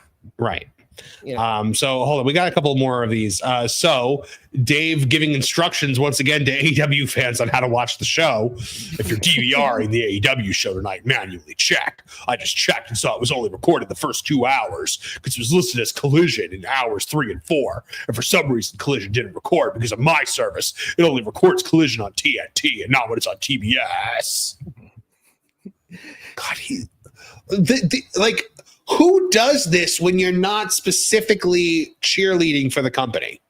You know. So hold on, we got a couple more of these. So Dave giving instructions once again to AEW fans on how to watch the show. If you're DVRing the AEW show tonight, manually check. I just checked and saw it was only recorded the first 2 hours because it was listed as Collision in hours 3 and 4. And for some reason, Collision didn't record because of my service. It only records Collision on TNT and not when it's on TBS. God, who does this when you're not specifically cheerleading for the company?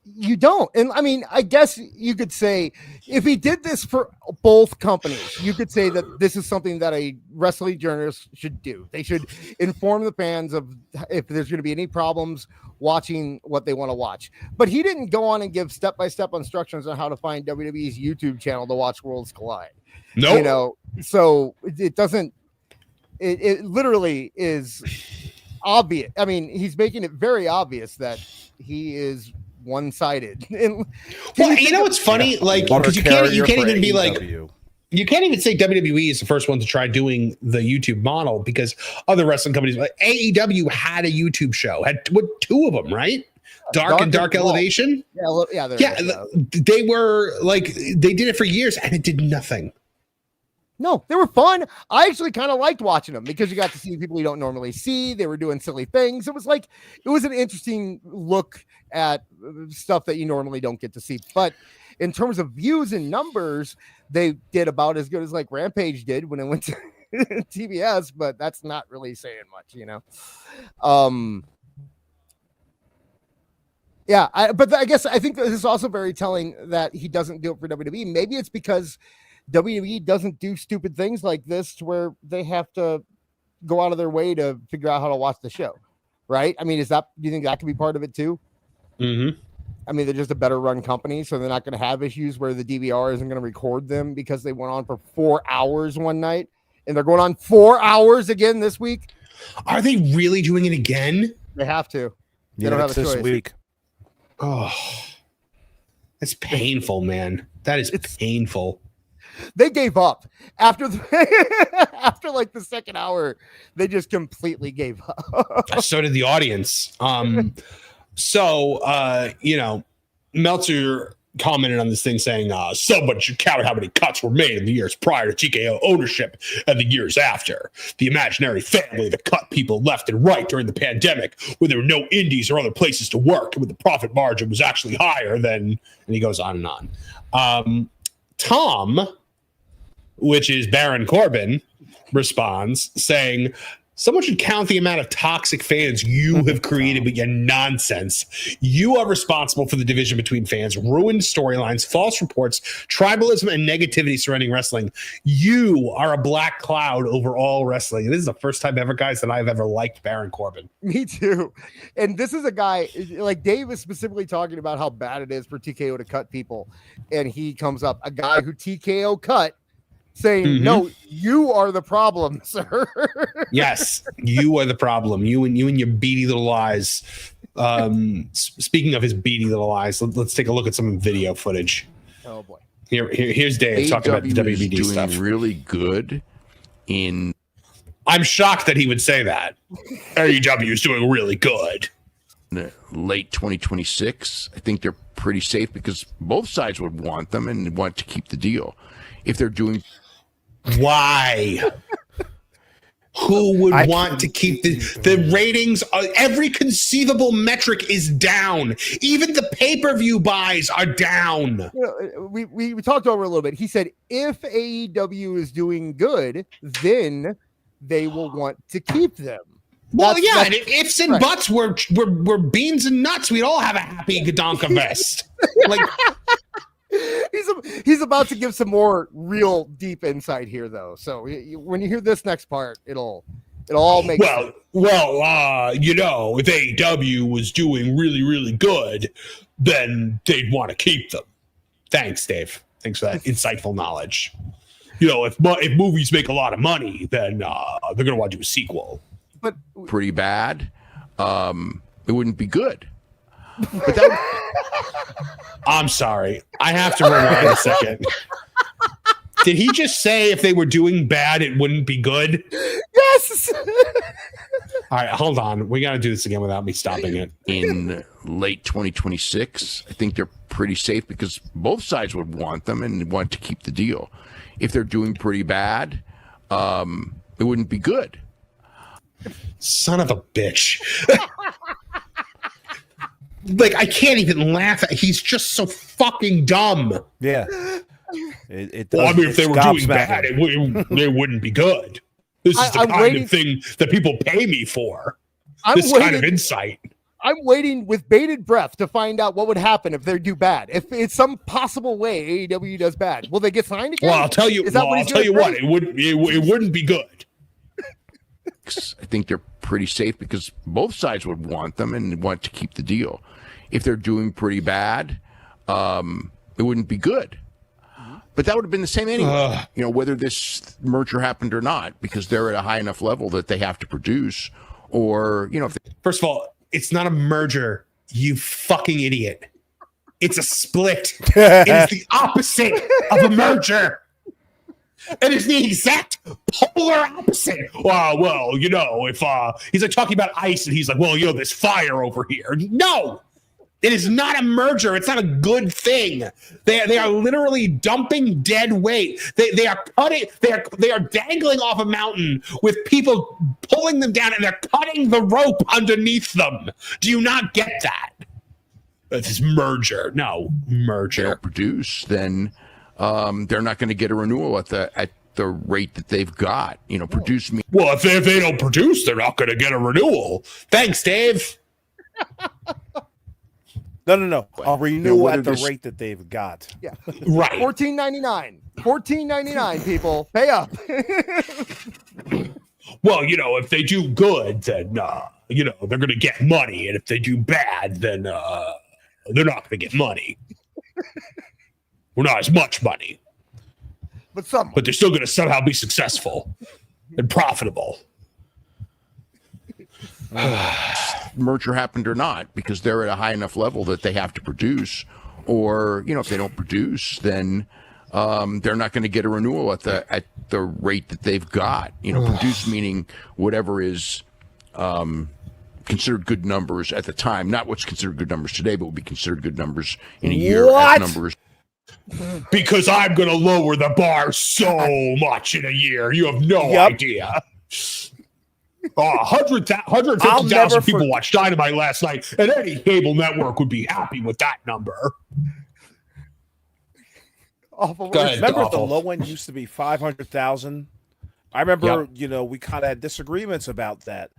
You don't. And I mean, I guess you could say if he did this for both companies, you could say that this is something that a wrestling journalist should do. They should inform the fans of if there's going to be any problems watching what they want to watch. But he didn't go on and give step-by-step instructions on how to find WWE's YouTube channel to watch Worlds Collide. No. You know, so it doesn't. It literally is obvious. I mean, he's making it very obvious that he is one-sided. Well, you know what's funny? Like, because you can't even be like, you can't even say WWE is the first one to try doing the YouTube model because other wrestling companies, like AEW, had a YouTube show, had 2 of them, right? Dark and Dark Elevation. They were like, they did it for years and it did nothing. No, they were fun. I actually kind of liked watching them because you got to see people you don't normally see. They were doing silly things. It was an interesting look at stuff that you normally don't get to see. But in terms of views and numbers, they did about as good as like Rampage did when it went to TBS, but that's not really saying much, Yeah, but I guess I think this is also very telling that he doesn't do it for WWE. Maybe it's because WWE doesn't do stupid things like this to where they have to go out of their way to figure out how to watch the show, right? I mean, do you think that could be part of it too? Mm-hmm. I mean, they're just a better run company, so they're not going to have issues where the DVR isn't going to record them because they went on for 4 hours one night, and they're going on 4 hours again this week. Are they really doing it again? They have to. They Yeah, don't have a this choice. week. Oh, that's painful, man. That is painful. They gave up after after like the second hour. They just completely gave up. So did the audience. Meltzer commented on this thing saying, someone should count how many cuts were made in the years prior to TKO ownership and the years after. The imaginary family that cut people left and right during the pandemic when there were no indies or other places to work and when the profit margin was actually higher than, and he goes on and on. Tom, which is Baron Corbin, responds saying, someone should count the amount of toxic fans you have created with your nonsense. You are responsible for the division between fans, ruined storylines, false reports, tribalism, and negativity surrounding wrestling. You are a black cloud over all wrestling. And this is the first time ever, guys, that I've ever liked Baron Corbin. Me too. And this is a guy, like Dave is specifically talking about how bad it is for TKO to cut people. And he comes up, a guy who TKO cut, saying, no, you are the problem, sir. Yes, you are the problem. You and your beady little eyes. Speaking of his beady little eyes, let's take a look at some video footage. Oh boy. Here's Dave talking about the WBD doing stuff. Really good in. I'm shocked that he would say that. AEW is doing really good. Late 2026, I think they're pretty safe because both sides would want them and want to keep the deal. If they're doing. Why? Who would want to keep the ratings? Every conceivable metric is down. Even the pay-per-view buys are down. We talked over a little bit. He said if AEW is doing good, then they will want to keep them. Well, and if ifs and buts were beans and nuts, we'd all have a happy Gadonka vest. Like. He's about to give some more real deep insight here, though. So when you hear this next part, it'll all make sense. If AEW was doing really, really good, then they'd want to keep them. Thanks, Dave. Thanks for that insightful knowledge. If movies make a lot of money, then they're going to want to do a sequel. But pretty bad. It wouldn't be good. But that I'm sorry. I have to rewind a second. Did he just say if they were doing bad, it wouldn't be good? Yes. All right, hold on. We got to do this again without me stopping it. In late 2026, I think they're pretty safe because both sides would want them and want to keep the deal. If they're doing pretty bad, it wouldn't be good. Son of a bitch. Like, I can't even laugh at. He's just so fucking dumb. Yeah. If they were doing bad, it wouldn't be good. This is the kind of thing that people pay me for. Kind of insight. I'm waiting with bated breath to find out what would happen if they do bad. If it's some possible way AEW does bad, will they get signed again? Well, I'll tell you. It wouldn't be good. I think they're pretty safe because both sides would want them and want to keep the deal. If they're doing pretty bad, it wouldn't be good. But that would have been the same anyway, whether this merger happened or not, because they're at a high enough level that they have to produce or, First of all, it's not a merger, you fucking idiot. It's a split. It is the opposite of a merger. It is the exact polar opposite. If he's like talking about ice and he's like, there's fire over here. No, it is not a merger. It's not a good thing. They are literally dumping dead weight. They are cutting. They are dangling off a mountain with people pulling them down, and they're cutting the rope underneath them. Do you not get that? This merger. No merger. They'll produce then. They're not going to get a renewal at the rate that they've got. Produce me. Well, if they don't produce, they're not going to get a renewal. Thanks, Dave. No. I'll renew at the rate that they've got. Yeah. Right. $14.99, people. Pay up. Well, if they do good, then, they're going to get money. And if they do bad, then they're not going to get money. Well, not as much money. But some. But they're still going to somehow be successful and profitable. Merger happened or not, because they're at a high enough level that they have to produce, or if they don't produce, then they're not going to get a renewal at the rate that they've got. Produce meaning whatever is considered good numbers at the time, not what's considered good numbers today, but would be considered good numbers in a year. What? As numbers. Because I'm going to lower the bar so much in a year. You have no idea. 150,000 people watched Dynamite last night, and any cable network would be happy with that number. Awful. Remember the low end used to be 500,000? I remember, we kind of had disagreements about that.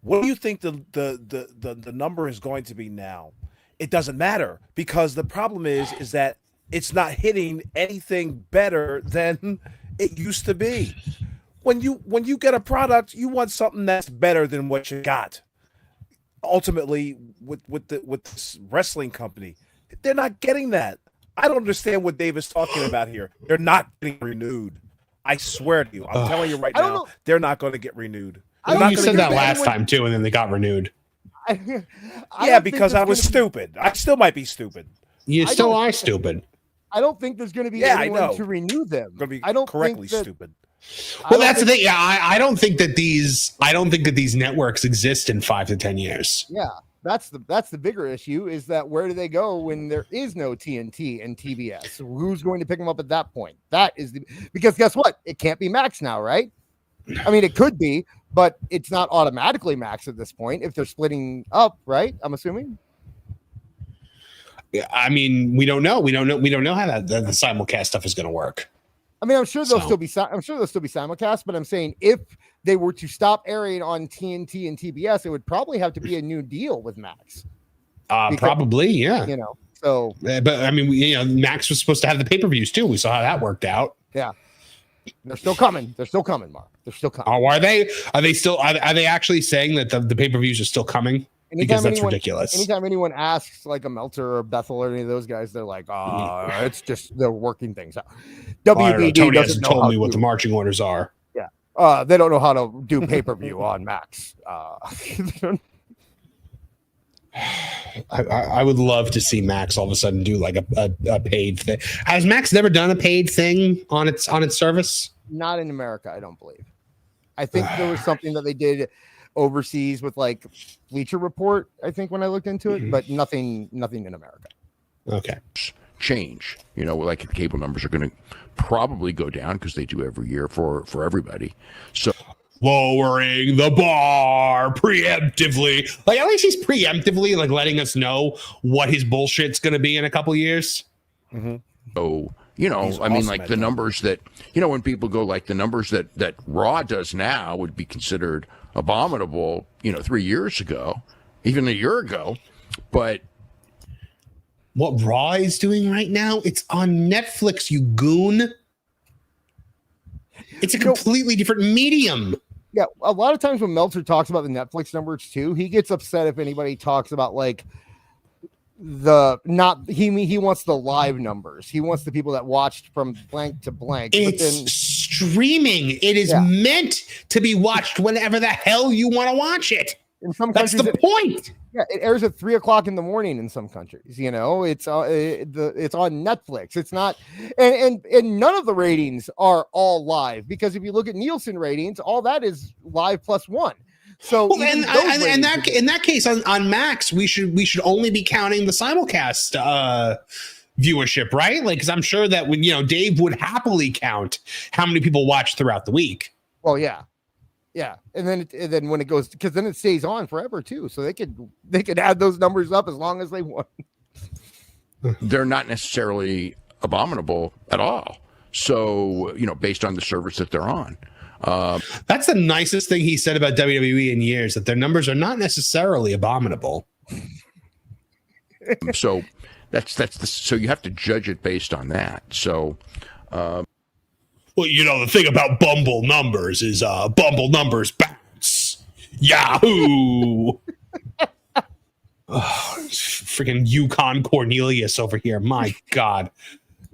What do you think the number is going to be now? It doesn't matter, because the problem is that it's not hitting anything better than it used to be. When you get a product, you want something that's better than what you got. Ultimately, with this wrestling company, they're not getting that. I don't understand what Dave is talking about here. They're not getting renewed. I swear to you. I'm telling you right now, they're not going to get renewed. You said that last time too, and then they got renewed. Because I was stupid. I still might be stupid. You still are stupid. I don't think there's going to be anyone to renew them. I don't correctly think stupid. Well, that's the thing. Yeah, I don't think that these networks exist in 5 to 10 years. Yeah, that's the bigger issue, is that where do they go when there is no TNT and TBS? Who's going to pick them up at that point? Because guess what? It can't be Max now, right? I mean, it could be, but it's not automatically Max at this point if they're splitting up, right? I'm assuming. Yeah, I mean, we don't know. We don't know how the simulcast stuff is going to work. I mean, I'm sure they'll still be simulcast, but I'm saying if they were to stop airing on TNT and TBS, it would probably have to be a new deal with Max. Probably, yeah. So. But I mean, Max was supposed to have the pay-per-views too. We saw how that worked out. Yeah. They're still coming. They're still coming, Mark. They're still coming. Oh, are they? Are they still? Are they actually saying that the pay-per-views are still coming? Because that's ridiculous. Anytime anyone asks, like a Meltzer or Bethel or any of those guys, they're like, it's just they're working things out. WBD Tony hasn't told me what the marching orders are. Yeah. They don't know how to do pay-per-view on Max. I would love to see Max all of a sudden do like a paid thing. Has Max never done a paid thing on its service? Not in America, I don't believe. I think there was something that they did overseas with like Bleacher Report, I think, when I looked into it, but nothing in America. Okay. Change, like the cable numbers are going to probably go down because they do every year for everybody. So lowering the bar preemptively. Like, at least he's preemptively like letting us know what his bullshit's going to be in a couple years. Mm-hmm. Oh, I mean, like the numbers that, when people go like the numbers that Raw does now would be considered abominable, 3 years ago, even a year ago. But what Raw is doing right now, it's on Netflix, you goon. It's a completely different medium. Yeah, a lot of times when Meltzer talks about the Netflix numbers too, he gets upset if anybody talks about like he wants the live numbers. He wants the people that watched from blank to blank. It's streaming. It is meant to be watched whenever the hell you want to watch it. In some That's countries, the point. Yeah, it airs at 3:00 in the morning in some countries. It's on Netflix. It's not, and none of the ratings are all live, because if you look at Nielsen ratings, all that is live +1. So in that case on Max, we should only be counting the simulcast viewership, right? Like, because I'm sure that when Dave would happily count how many people watch throughout the week. Well, yeah. Yeah, and then when it goes, because then it stays on forever too, so they could add those numbers up as long as they want. They're not necessarily abominable at all. So, based on the service that they're on. That's the nicest thing he said about WWE in years, that their numbers are not necessarily abominable. So so you have to judge it based on that. So, well, the thing about Bumble numbers is Bumble numbers bounce. Yahoo! Freaking Yukon Cornelius over here. My God.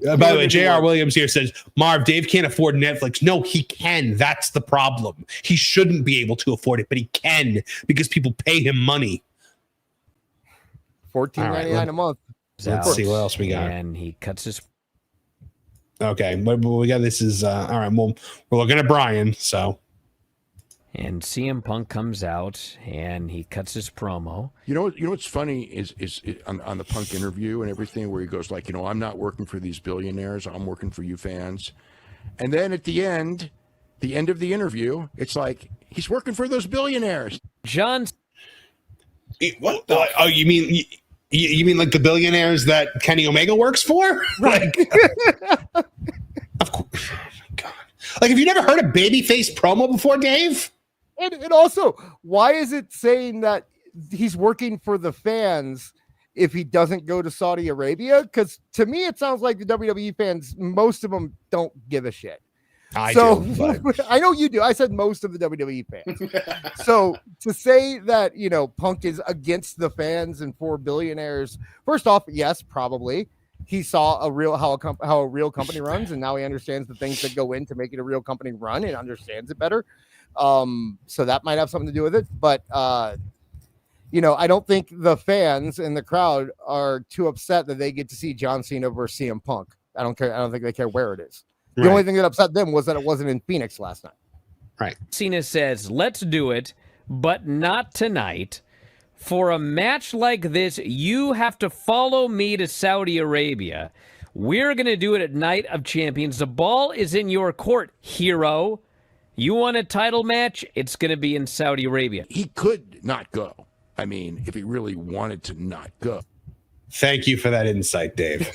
By the way, J.R. Williams here says, Marv, Dave can't afford Netflix. No, he can. That's the problem. He shouldn't be able to afford it, but he can because people pay him money. $14.99 a month. Let's see what else we got. And he cuts his. Okay, what we got? This is all right. Well, we're looking at Brian. So, and CM Punk comes out and he cuts his promo. You know what's funny is on the Punk interview and everything, where he goes like, I'm not working for these billionaires. I'm working for you fans. And then at the end of the interview, it's like he's working for those billionaires. John, what? Oh, you mean? You mean like the billionaires that Kenny Omega works for? Right. Of course. Oh my God. Like, have you never heard a babyface promo before, Dave? And also, why is it saying that he's working for the fans if he doesn't go to Saudi Arabia? Because to me, it sounds like the WWE fans, most of them don't give a shit. I do. I know you do. I said most of the WWE fans. So to say that, Punk is against the fans and for billionaires, first off, yes, probably. He saw how a real company runs, and now he understands the things that go into making a real company run and understands it better. So that might have something to do with it. But, I don't think the fans and the crowd are too upset that they get to see John Cena versus CM Punk. I don't care. I don't think they care where it is. The only thing that upset them was that it wasn't in Phoenix last night. Right. Cena says, let's do it, but not tonight. For a match like this, you have to follow me to Saudi Arabia. We're going to do it at Night of Champions. The ball is in your court, hero. You want a title match? It's going to be in Saudi Arabia. He could not go. I mean, if he really wanted to not go. Thank you for that insight, Dave.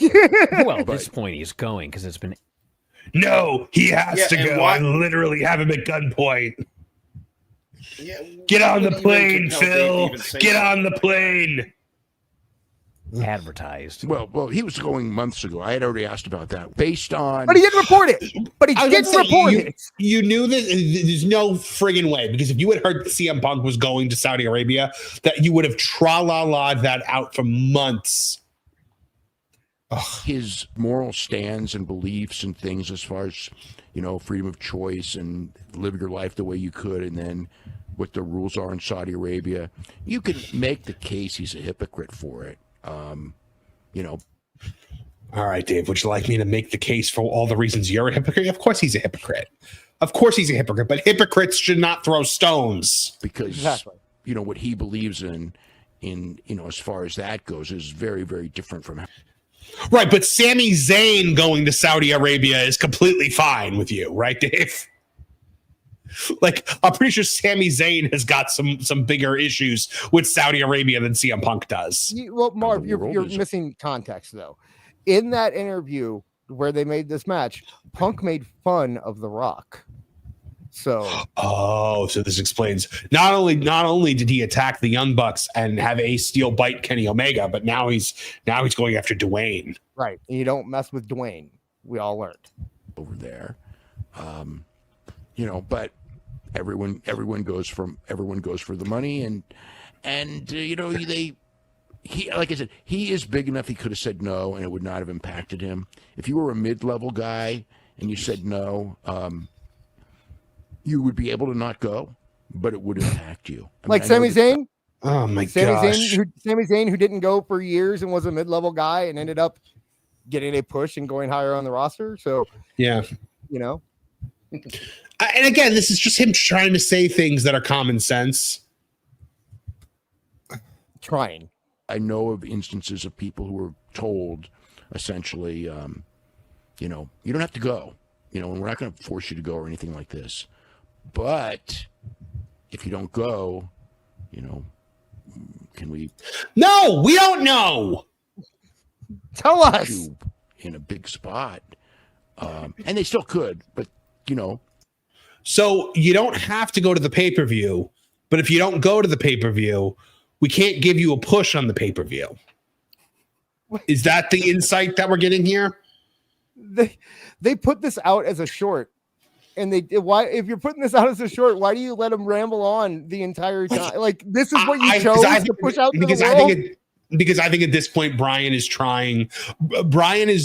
Well, at this point, he's going because it's been... No, he has to go. I literally have him at gunpoint. Yeah, get on the plane, Phil. Get on the plane. Advertised. Well, he was going months ago. I had already asked about that. Based on... But he didn't report it. You knew this. There's no friggin' way. Because if you had heard CM Punk was going to Saudi Arabia, that you would have tra-la-la'd that out for months. His moral stands and beliefs and things as far as, freedom of choice and live your life the way you could, and then what the rules are in Saudi Arabia, you can make the case he's a hypocrite for it. All right, Dave, would you like me to make the case for all the reasons you're a hypocrite? Of course he's a hypocrite. Of course he's a hypocrite, but hypocrites should not throw stones. Because, exactly. What he believes in, as far as that goes, is very, very different from... Right, but Sami Zayn going to Saudi Arabia is completely fine with you, right, Dave? Like, I'm pretty sure Sami Zayn has got some bigger issues with Saudi Arabia than CM Punk does. Well, Marv, you're missing context, though. In that interview where they made this match, Punk made fun of The Rock. So this explains not only did he attack the Young Bucks and have Ace Steel bite Kenny Omega, but now he's going after Dwayne. Right, and you don't mess with Dwayne. We all learned over there. But everyone goes for the money, and he, like I said, he is big enough. He could have said no, and it would not have impacted him. If you were a mid-level guy and you said no, you would be able to not go, but it would impact you. Like Sami Zayn? Oh my gosh. Sami Zayn, who didn't go for years and was a mid-level guy and ended up getting a push and going higher on the roster. So, yeah. And again, this is just him trying to say things that are common sense. Trying. I know of instances of people who were told, essentially, you don't have to go. And we're not going to force you to go or anything like this. But if you don't go, can we? No, we don't know. Tell us. In a big spot. And they still could, but So you don't have to go to the pay-per-view, but if you don't go to the pay-per-view, we can't give you a push on the pay-per-view. Is that the insight that we're getting here? They put this out as a short. And why, if you're putting this out as a short, why do you let them ramble on the entire time? Like, this is what you chose to push out to the world? Because I think at this point, Brian is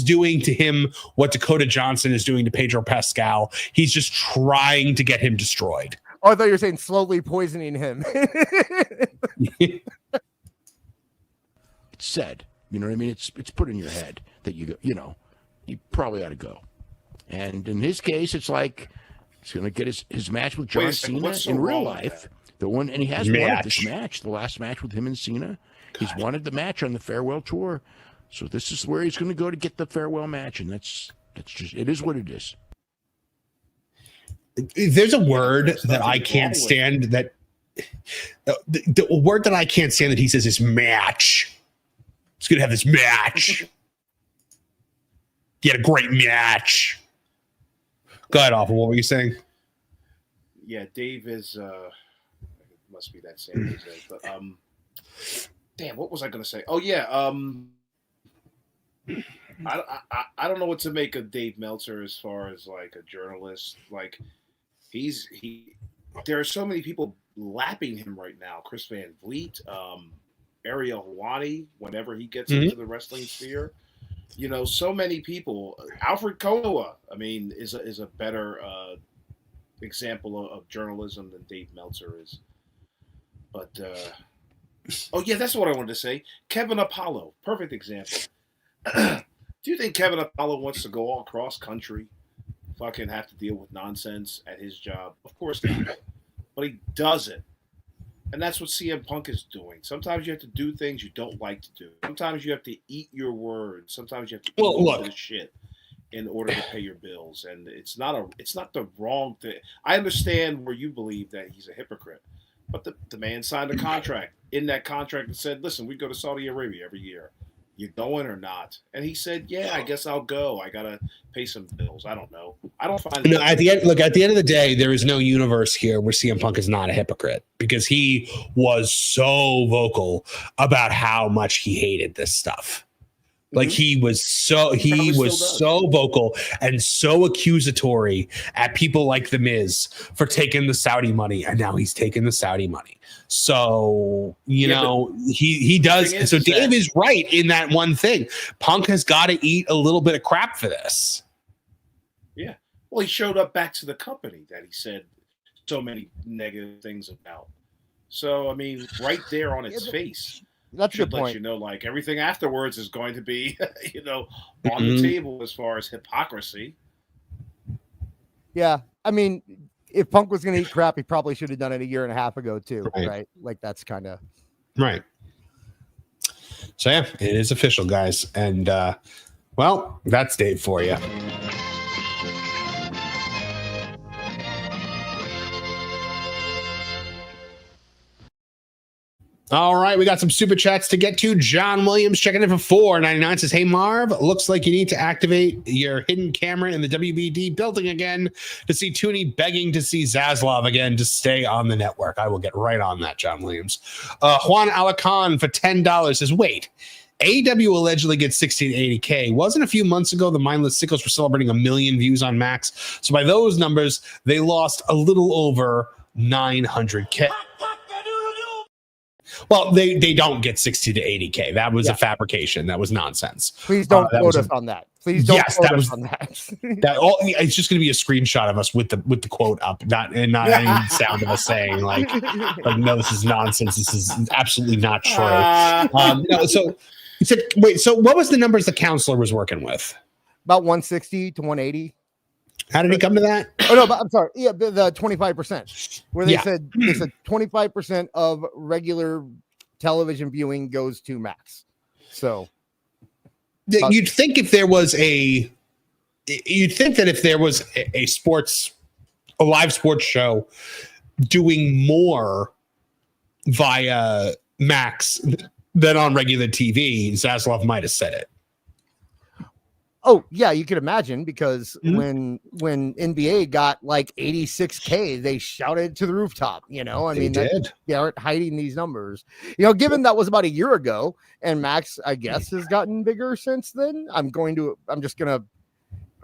doing to him what Dakota Johnson is doing to Pedro Pascal. He's just trying to get him destroyed. Oh, I thought you were saying slowly poisoning him. It's said, you know what I mean? It's put in your head that you probably ought to go. And in his case, it's like he's going to get his match with John Cena in real life. The one, and he has wanted this match, the last match with him and Cena. He's wanted the match on the farewell tour, so this is where he's going to go to get the farewell match, and that's just it is what it is. There's a word that I can't stand. That the word that I can't stand that he says is match. He's going to have this match. He had a great match. Go ahead, Awful. What were you saying? Yeah, Dave is must be that same reason. But damn, what was I going to say? Oh yeah, I don't know what to make of Dave Meltzer as far as like a journalist. Like there are so many people lapping him right now. Chris Van Vliet, Ariel Helwani, whenever he gets into the wrestling sphere. So many people. Alfred Konoa, I mean, is a better example of journalism than Dave Meltzer is. But oh yeah, that's what I wanted to say. Kevin Apollo, perfect example. Do you think Kevin Apollo wants to go all cross country, fucking have to deal with nonsense at his job? Of course not. But he does it. And that's what CM Punk is doing. Sometimes you have to do things you don't like to do. Sometimes you have to eat your words. Sometimes you have to eat this shit in order to pay your bills. And it's not the wrong thing. I understand where you believe that he's a hypocrite. But the man signed a contract. In that contract and said, listen, we go to Saudi Arabia every year. You going or not? And he said, yeah, I guess I'll go. I got to pay some bills. I don't know. I don't find at the end of the day, there is no universe here where CM Punk is not a hypocrite, because he was so vocal about how much he hated this stuff. Like he was so vocal and so accusatory at people like The Miz for taking the Saudi money, and now he's taking the Saudi money. So he does. So Dave is right in that one thing. Punk has got to eat a little bit of crap for this. Yeah. Well, he showed up back to the company that he said so many negative things about. So I mean, right there on its face. That's a good let point. You know, like everything afterwards is going to be, on the table as far as hypocrisy. Yeah, I mean, if Punk was going to eat crap, he probably should have done it a year and a half ago too, right? Like that's kind of right. So yeah, it is official, guys, and well, that's Dave for you. All right, we got some super chats to get to. John Williams checking in for $4.99 says, "Hey Marv, looks like you need to activate your hidden camera in the WBD building again to see Tooney begging to see Zaslav again to stay on the network." I will get right on that, John Williams. Juan Alacan for $10 says, "Wait, AEW allegedly gets 60 to 80K. Wasn't a few months ago the Mindless Sickles were celebrating 1 million views on Max? So by those numbers, they lost a little over 900K." Well, they don't get 60 to 80K. That was a fabrication. That was nonsense. Please don't quote us on that. Please don't quote us on that. It's just going to be a screenshot of us with the quote up, not any sound of us saying like no, this is nonsense. This is absolutely not true. No, so he said, wait. So what was the numbers the counselor was working with? About 160 to 180. How did he come to that? Oh no, but I'm sorry. Yeah, the 25%, where they said 25% of regular television viewing goes to Max. So you'd think that if there was a live sports show doing more via Max than on regular TV, Zaslav might have said it. Oh yeah, you could imagine, because Mhm. when NBA got like 86K, they shouted to the rooftop. You know, I They mean, did. they aren't hiding these numbers. You know, given that was about a year ago, and Max, I guess, has gotten bigger since then. I'm just gonna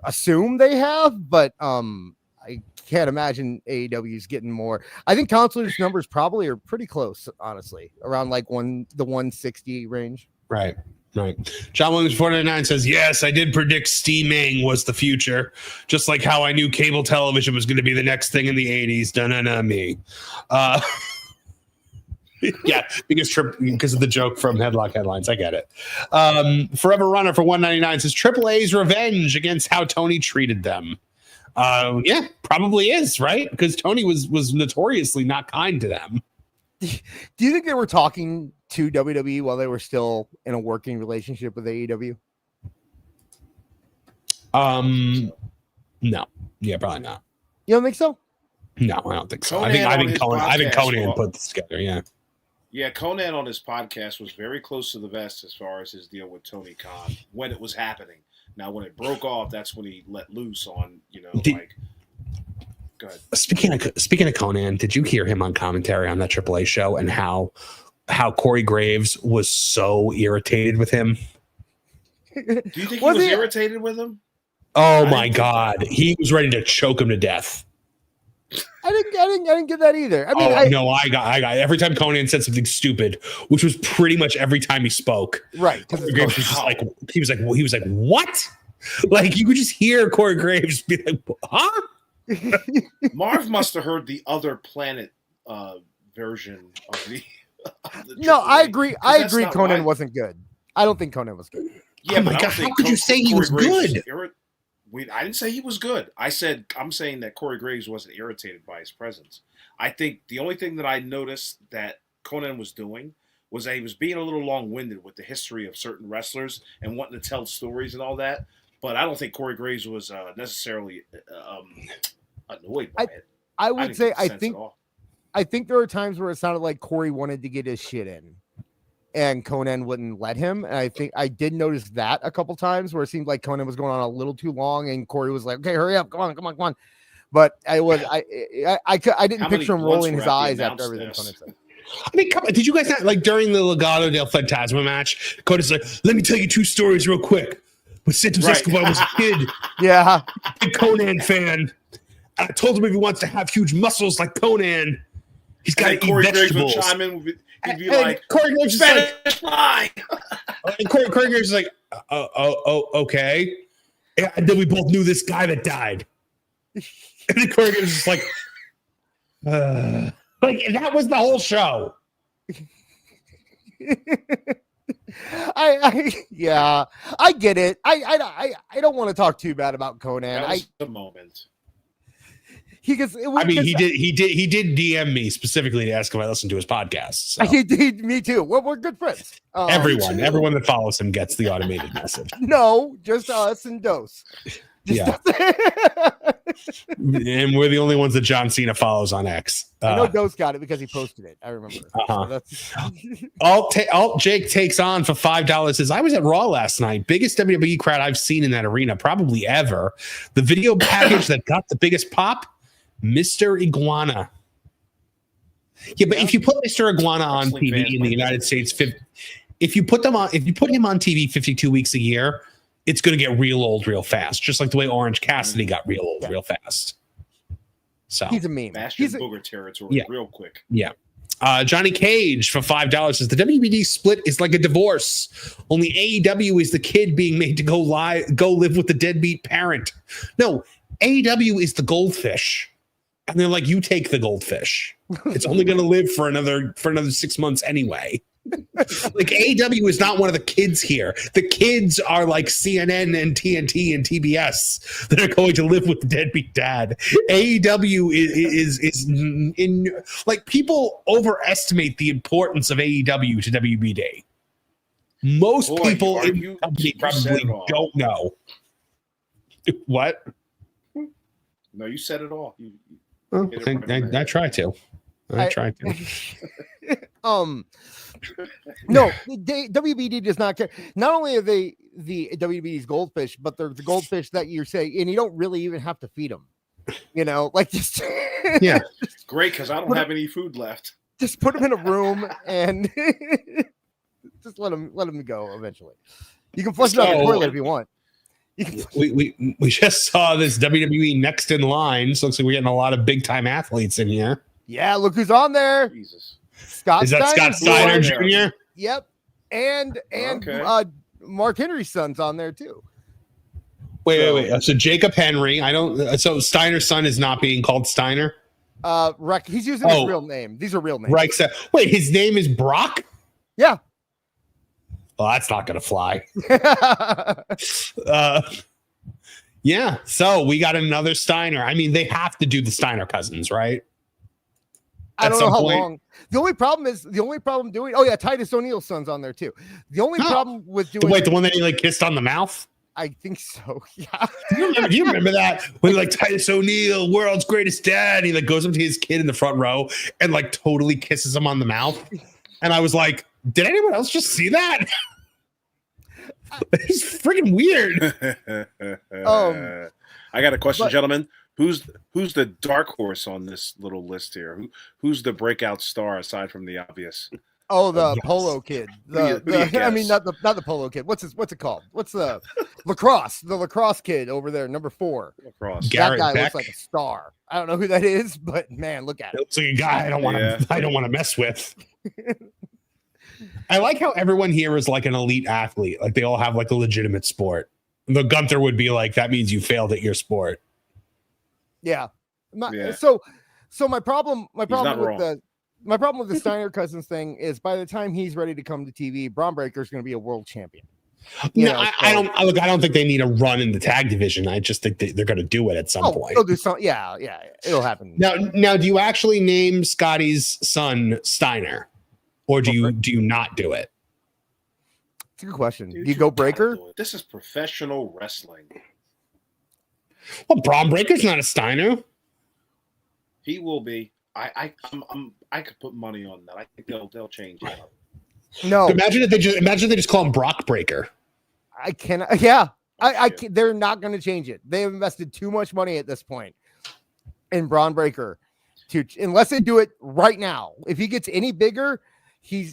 assume they have, but I can't imagine AEW's getting more. I think Counselor's numbers probably are pretty close, honestly, around like the 160 range. Right. John Williams 499 says, yes, I did predict steaming was the future, just like how I knew cable television was going to be the next thing in the 80s. Dun me. Yeah, because of the joke from Headlock Headlines. I get it. Forever Runner for 199 says AAA's revenge against how Tony treated them. Yeah, probably is, right? Because Tony was notoriously not kind to them. Do you think they were talking to WWE while they were still in a working relationship with AEW? No. Yeah, probably not. You don't think so? No, I don't think so. Conan I think on Conan put this together. Yeah. Yeah, Conan on his podcast was very close to the vest as far as his deal with Tony Khan when it was happening. Now, when it broke off, that's when he let loose on, Go ahead. Speaking of Conan, did you hear him on commentary on that AAA show and how Corey Graves was so irritated with him? Do you think he was irritated with him? Oh my God, he was ready to choke him to death. I didn't get that either. I mean, I got every time Conan said something stupid, which was pretty much every time he spoke. Right. Corey Graves was just like he was like, what? Like you could just hear Corey Graves be like, huh? Marv must have heard the other planet version of the No, I agree. I agree. Conan right. wasn't good. I don't think Conan was good. Yeah, oh my God, how could you say he was good? I didn't say he was good. I'm saying that Corey Graves wasn't irritated by his presence. I think the only thing that I noticed that Conan was doing was that he was being a little long-winded with the history of certain wrestlers and wanting to tell stories and all that. But I don't think Corey Graves was necessarily annoyed by it. I would say I think there are times where it sounded like Corey wanted to get his shit in, and Conan wouldn't let him. And I think I did notice that a couple times where it seemed like Conan was going on a little too long, and Corey was like, "Okay, hurry up, come on." But I didn't picture him rolling his eyes after everything Conan said. I mean, come on, did you guys not, like during the Legado del Fantasma match? Conan's like, "Let me tell you two stories real quick." But Santos Escobar was a kid, yeah, big Conan fan. And I told him if he wants to have huge muscles like Conan, he's got to eat Corey vegetables. Graves would chime in. He'd be like, Corey Graves is like, fly. And Corey Graves is like, okay. And then we both knew this guy that died. And then Corey Graves is like, like that was the whole show. I get it. I don't want to talk too bad about Conan. That was the moment. He did DM me specifically to ask if I listened to his podcast. So. He did, me too. We're good friends. Everyone that follows him gets the automated message. No, just us and Dose. Yeah. And we're the only ones that John Cena follows on X. I know Dose got it because he posted it. I remember. Alt Jake takes on for $5 says, I was at Raw last night. Biggest WWE crowd I've seen in that arena, probably ever. The video package that got the biggest pop, Mr. Iguana. Yeah, but if you put Mr. Iguana on TV in the United States, if you put him on TV 52 weeks a year, it's going to get real old real fast, just like the way Orange Cassidy got real old real fast. So he's a meme. He's booger territory real quick. Yeah. Johnny Cage for $5 says the WBD split is like a divorce. Only AEW is the kid being made to go live with the deadbeat parent. No, AEW is the goldfish. And they're like, you take the goldfish. It's only going to live for another 6 months anyway. Like AEW is not one of the kids here. The kids are like CNN and TNT and TBS that are going to live with the deadbeat dad. AEW is in like people overestimate the importance of AEW to WBD. Most people in the company probably don't know. What? No, you said it all. I try to. I try to. No, WBD does not care. Not only are they the WWE's goldfish, but they're the goldfish that you're saying, and you don't really even have to feed them. Like just yeah, great because I don't have any food left. Just put them in a room and just let them go. Eventually, you can flush it down the toilet if you want. We just saw this WWE Next in Line. So looks like we're getting a lot of big time athletes in here. Yeah, look who's on there. Jesus. Scott Is that Scott Steiner Jr.? Yep. And Mark Henry's son's on there too. Wait. So Jacob Henry, so Steiner's son is not being called Steiner? He's using his real name. These are real names. Right. Wait, his name is Brock? Yeah. Well, that's not gonna fly. Yeah, so we got another Steiner. I mean, they have to do the Steiner cousins, right? I don't know how long. The only problem doing. Oh yeah, Titus O'Neil's son's on there too. The only problem with doing. Wait, the one that he kissed on the mouth? I think so. Yeah. Do you remember that when Titus O'Neil, world's greatest dad, he goes up to his kid in the front row and totally kisses him on the mouth? And I was like, did anyone else just see that? It's freaking weird. I got a question, gentlemen. Who's the dark horse on this little list here? Who's the breakout star aside from the obvious? Oh, the polo kid. I mean, not the polo kid. What's it called? What's the lacrosse? The lacrosse kid over there, number 4. Lacrosse. That guy looks like a star. I don't know who that is, but man, look at it. Looks like a guy I don't want to mess with. I like how everyone here is like an elite athlete. Like they all have a legitimate sport. The Gunther would be like, that means you failed at your sport. Yeah. So my problem with the Steiner cousins thing is by the time he's ready to come to TV, Braun Breaker is going to be a world champion. I don't think they need a run in the tag division. I just think they're going to do it at some point. They'll do something. Yeah, it'll happen. Now, do you actually name Scotty's son Steiner, or do you not do it? It's a good question. Dude, do you go Breaker? This is professional wrestling. Well, Braun Breaker's not a Steiner. He will be. I could put money on that. I think they'll change it. No. Imagine if they just call him Brock Breaker. I cannot. Yeah. They're not going to change it. They have invested too much money at this point in Braun Breaker unless they do it right now. If he gets any bigger,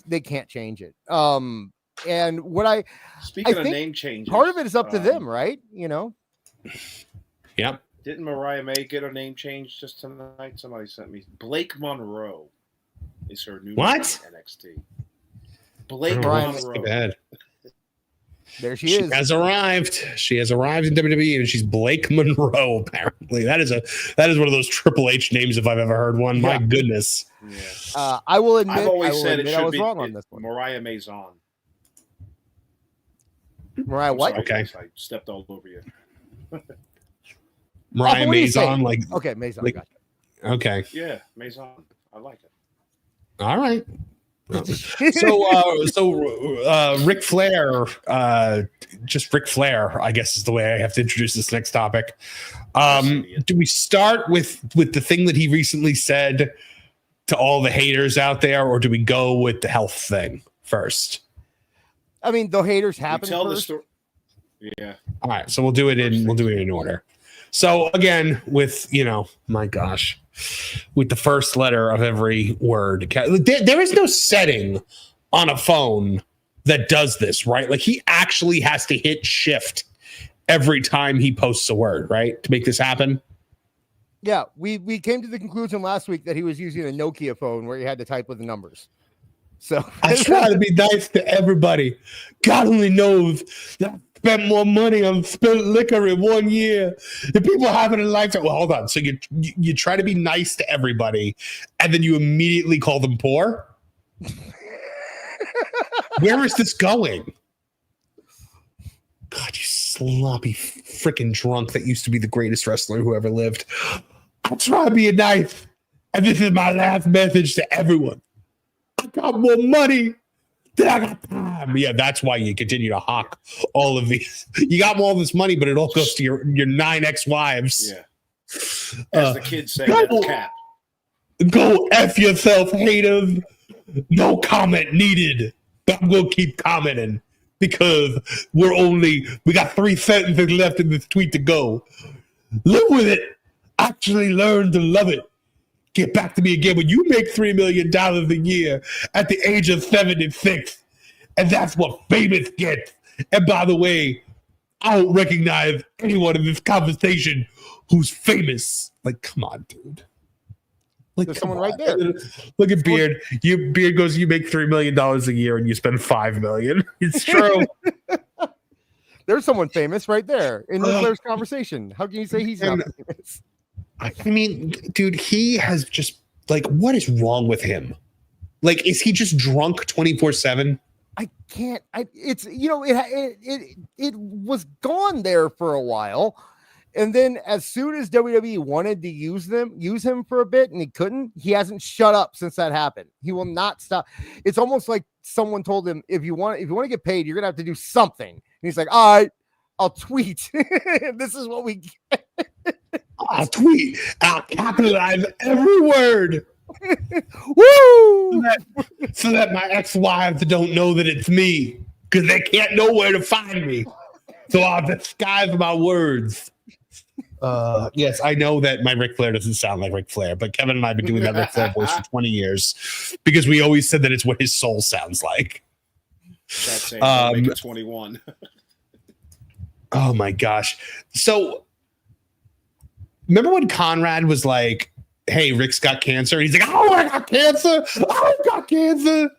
they can't change it. And what Speaking of name changes, part of it is up to them, right? Yep. Didn't Mariah May get her name changed just tonight? Somebody sent me. Blake Monroe is her new name in NXT. Blake Monroe. Bad. There she is. She has arrived in WWE, and she's Blake Monroe. Apparently, that is one of those Triple H names if I've ever heard one. Yeah. My goodness. Yeah. I will admit. I've always said it should I was be wrong on this one. Mariah Maison. Mariah what? Sorry, okay. I stepped all over you. Mariah Maison, okay, Maison. Gotcha. Okay. Yeah, Maison. I like it. All right. So Ric Flair, just Ric Flair, I guess is the way I have to introduce this next topic. Do we start with the thing that he recently said to all the haters out there, or do we go with the health thing first? I mean, the haters happen tell first. The story. Yeah. All right, so we'll do it in order. So again, with my gosh, with the first letter of every word, there is no setting on a phone that does this, right? Like he actually has to hit shift every time he posts a word, right, to make this happen. Yeah, we came to the conclusion last week that he was using a Nokia phone where he had to type with the numbers. So I try to be nice to everybody. God only knows that I spent more money on spilled liquor in 1 year than people have in a lifetime. Well, hold on. So you try to be nice to everybody, and then you immediately call them poor? Where is this going? God, you sloppy freaking drunk that used to be the greatest wrestler who ever lived. I try to be nice, and this is my last message to everyone. I got more money than I got time. Yeah, that's why you continue to hawk all of these. You got all this money, but it all goes to your 9 ex-wives. Yeah. As the kids say, that's cap. Go F yourself, haters. No comment needed. But I'm going to keep commenting. because we got 3 sentences left in this tweet to go. Live with it. Actually learn to love it. Get back to me again when you make $3 million a year at the age of 76. And that's what famous gets. And by the way, I don't recognize anyone in this conversation who's famous. Like, come on, dude. Like, there's someone right there. Look at Beard. Beard goes, you make $3 million a year and you spend $5 million. It's true. There's someone famous right there in Ric Flair's conversation. How can you say he's not famous? I mean, dude, he has just, like, what is wrong with him? Like, is he just drunk 24/7? I can't. It's, you know, it was gone there for a while. And then as soon as WWE wanted to use him for a bit and he couldn't, he hasn't shut up since that happened. He will not stop. It's almost like someone told him, if you want to get paid, you're going to have to do something. And he's like, all right, I'll tweet. This is what we get. I'll tweet. I'll capitalize every word. Woo! So that my ex-wives don't know that it's me, because they can't know where to find me. So I'll disguise my words. Yes, I know that my Ric Flair doesn't sound like Ric Flair, but Kevin and I have been doing that Ric Flair voice for 20 years because we always said that it's what his soul sounds like. That's saying make it 21. Oh my gosh. So remember when Conrad was like, hey, Rick's got cancer? He's like, oh, I got cancer. I got cancer.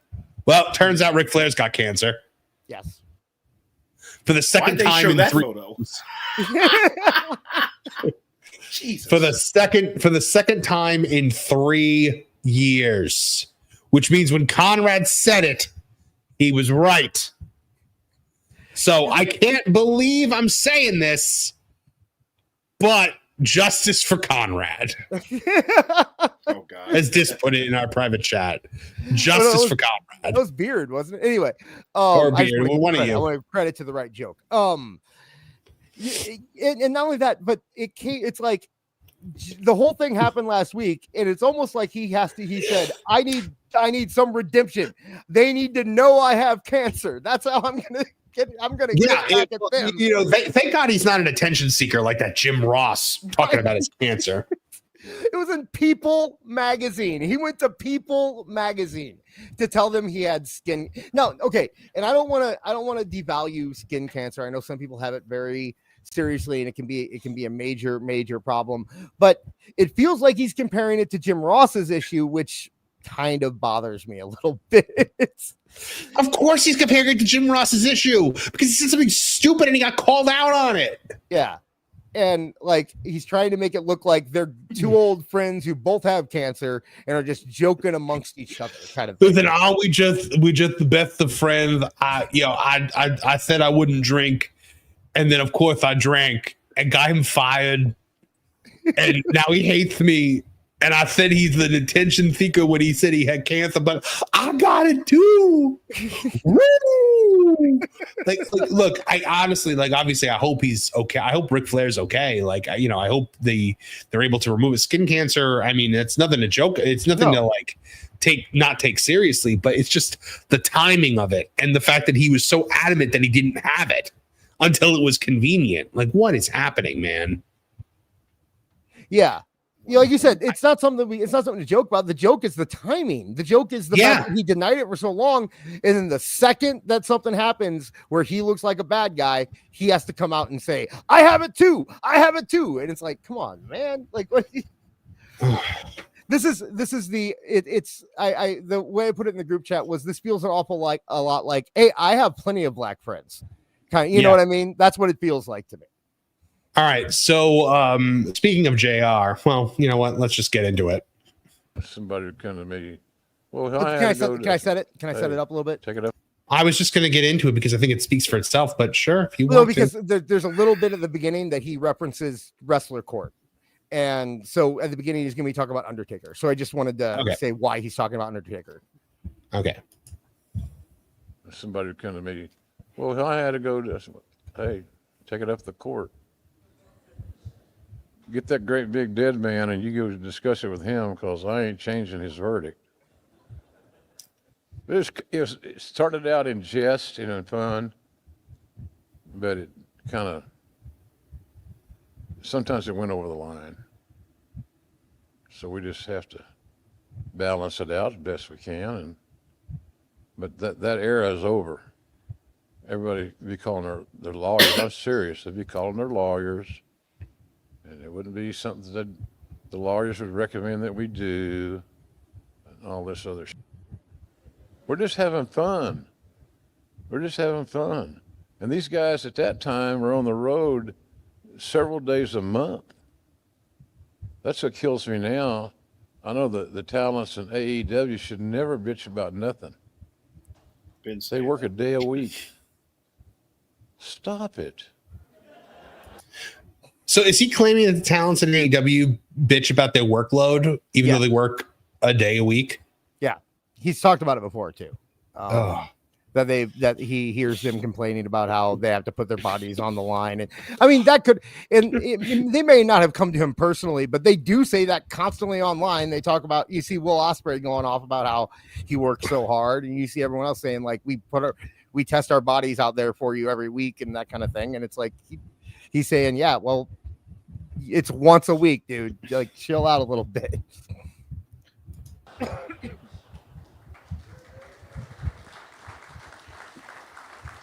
Well, turns out Ric Flair's got cancer. Yes. For the second time in that 3 photo? Jesus. For the second time in 3 years, which means when Conrad said it, he was right. So I can't believe I'm saying this, but justice for Conrad. Oh God! As Dis put it in our private chat, justice for Conrad. That was Beard, wasn't it? Anyway, or Beard, one of you. I want to credit to the right joke. And not only that, but it's like the whole thing happened last week, and it's almost like he said, I need some redemption. They need to know I have cancer. That's how I'm gonna get back at them. You know, thank God he's not an attention seeker like that Jim Ross talking about his cancer. It was in People magazine. He went to People magazine to tell them he had skin. No, okay. And I don't want to devalue skin cancer. I know some people have it very seriously, and it can be a major problem. But it feels like he's comparing it to Jim Ross's issue, which kind of bothers me a little bit. Of course he's comparing it to Jim Ross's issue because he said something stupid and he got called out on it. Yeah. And like he's trying to make it look like they're two old friends who both have cancer and are just joking amongst each other, kind of. Listen, are we just the best of friends? I said I wouldn't drink, and then of course I drank and got him fired, and now he hates me. And I said he's an attention seeker when he said he had cancer, but I got it too. Woo! Like, look, I honestly, like, obviously, I hope he's okay. I hope Ric Flair's okay. Like, I hope they're able to remove his skin cancer. I mean, it's nothing to joke. It's nothing to like not take seriously, but it's just the timing of it and the fact that he was so adamant that he didn't have it until it was convenient. Like, what is happening, man? Yeah. You know, like you said, it's not something to joke about. The joke is the timing. The joke is the fact that he denied it for so long. And then the second that something happens where he looks like a bad guy, he has to come out and say, I have it too. I have it too. And it's like, come on, man. Like, what? This is the way I put it in the group chat was this feels a lot like, hey, I have plenty of black friends. Kind of, you know what I mean? That's what it feels like to me. All right. So speaking of JR, well, you know what? Let's just get into it. Somebody would come to me. Well, can I set it? Can I set it up a little bit? Check it up. I was just going to get into it because I think it speaks for itself, but sure, if you want because to. There's a little bit at the beginning that he references Wrestler Court. And so at the beginning, he's going to be talking about Undertaker. So I just wanted to say why he's talking about Undertaker. Okay. Somebody would come to me. Well, I had to go to, hey, take it up the court. Get that great big dead man and you go discuss it with him because I ain't changing his verdict. It started out in jest and in fun, but it kind of sometimes it went over the line. So we just have to balance it out as best we can. But that era is over. Everybody be calling their lawyers. I'm serious. They'd be calling their lawyers, and it wouldn't be something that the lawyers would recommend that we do, and all this other shit. We're just having fun. We're just having fun. And these guys at that time were on the road several days a month. That's what kills me now. I know the talents in AEW should never bitch about nothing. They work a day a week. Stop it. So is he claiming that the talents in AEW bitch about their workload, even though they work a day a week? Yeah, he's talked about it before too. That he hears them complaining about how they have to put their bodies on the line, and I mean that could, and they may not have come to him personally, but they do say that constantly online. They talk about, you see Will Ospreay going off about how he works so hard, and you see everyone else saying like we test our bodies out there for you every week and that kind of thing, and it's like he's saying, yeah, well, it's once a week, dude. Like, chill out a little bit.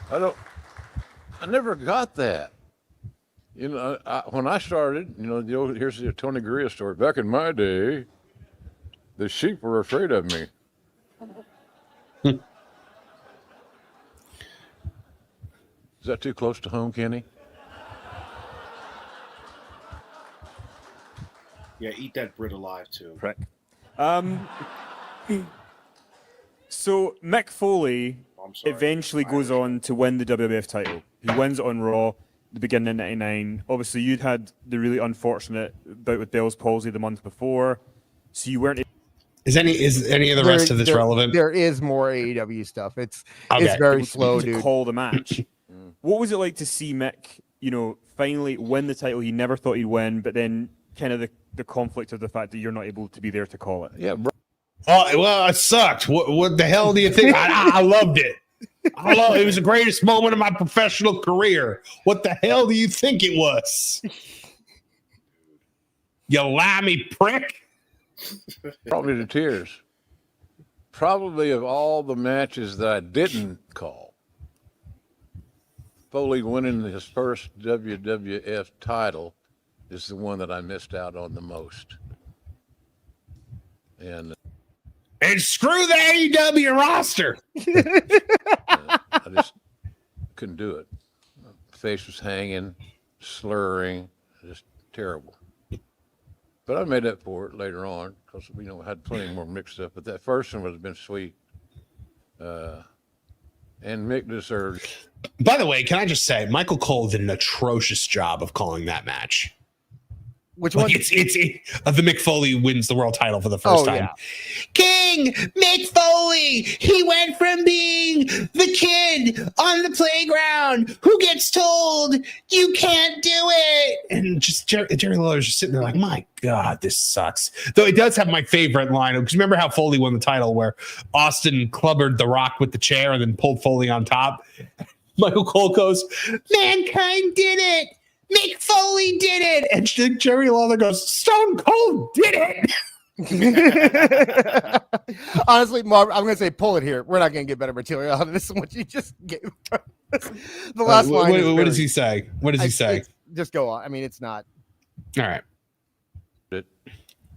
I never got that. You know, when I started, you know, here's the Tony Gurria story. Back in my day, the sheep were afraid of me. Is that too close to home, Kenny? Yeah, eat that Brit alive too. Prick. So Mick Foley eventually goes on to win the WWF title. He wins it on Raw, the beginning of '99. Obviously, you'd had the really unfortunate bout with Bell's palsy the month before, so you weren't. Is any of the rest of this relevant? There is more AEW stuff. It's very slow, dude. Call the match. What was it like to see Mick, you know, finally win the title he never thought he'd win, but then kind of the conflict of the fact that you're not able to be there to call it? Yeah, bro. Oh, well, it sucked. What the hell do you think? I loved it. It was the greatest moment of my professional career. What the hell do you think it was? You limey prick. Brought me to tears. Probably of all the matches that I didn't call, Foley winning his first WWF title is the one that I missed out on the most. And screw the AEW roster. I just couldn't do it. My face was hanging, slurring, just terrible. But I made up for it later on because we I had plenty more mixed up. But that first one would have been sweet. And Mick deserved. By the way, can I just say, Michael Cole did an atrocious job of calling that match. Which one? It's the Mick Foley wins the world title for the first time. Yeah. King Mick Foley. He went from being the kid on the playground who gets told you can't do it, and just Jerry Lawler's just sitting there like, my God, this sucks. Though it does have my favorite line, because remember how Foley won the title where Austin clubbered The Rock with the chair and then pulled Foley on top. Michael Cole goes, "Mankind did it. Mick Foley did it," and Jerry Lawler goes, "Stone Cold did it." Honestly, Marv, I'm going to say pull it here. We're not going to get better material out of this than what you just gave. The last line. What does he say? What does he say? Just go on. I mean, it's not. All right.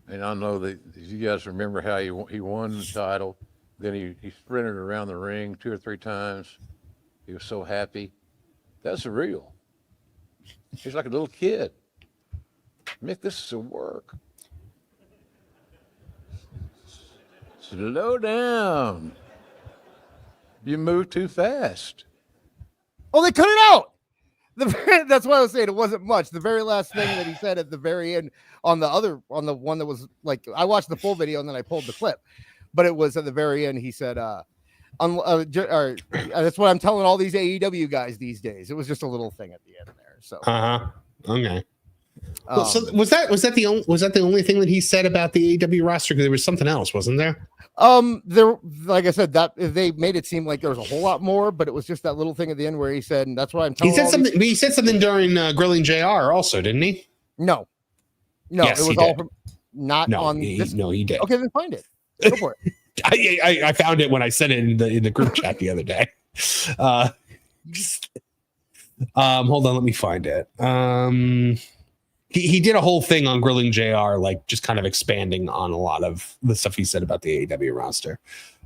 And I know that you guys remember how he won the title. Then he sprinted around the ring 2 or 3 times. He was so happy. That's real. He's like a little kid. Mick, this is a work. Slow down. You move too fast. Oh, they cut it out. That's what I was saying. It wasn't much. The very last thing that he said at the very end on the one that was like, I watched the full video and then I pulled the clip, but it was at the very end. He said, that's what I'm telling all these AEW guys these days. It was just a little thing at the end there. So, okay. Well, so was that the only thing that he said about the AEW roster? Because there was something else, wasn't there? There, like I said, that they made it seem like there was a whole lot more, but it was just that little thing at the end where he said, and that's why I'm telling He said something. He said something during Grilling JR also, didn't he? No, yes, it was all from, not on this. No, he did. Okay, then find it. Go for it. I found it when I sent it in the group chat the other day. Hold on, let me find it. He did a whole thing on Grilling JR, like just kind of expanding on a lot of the stuff he said about the AEW roster.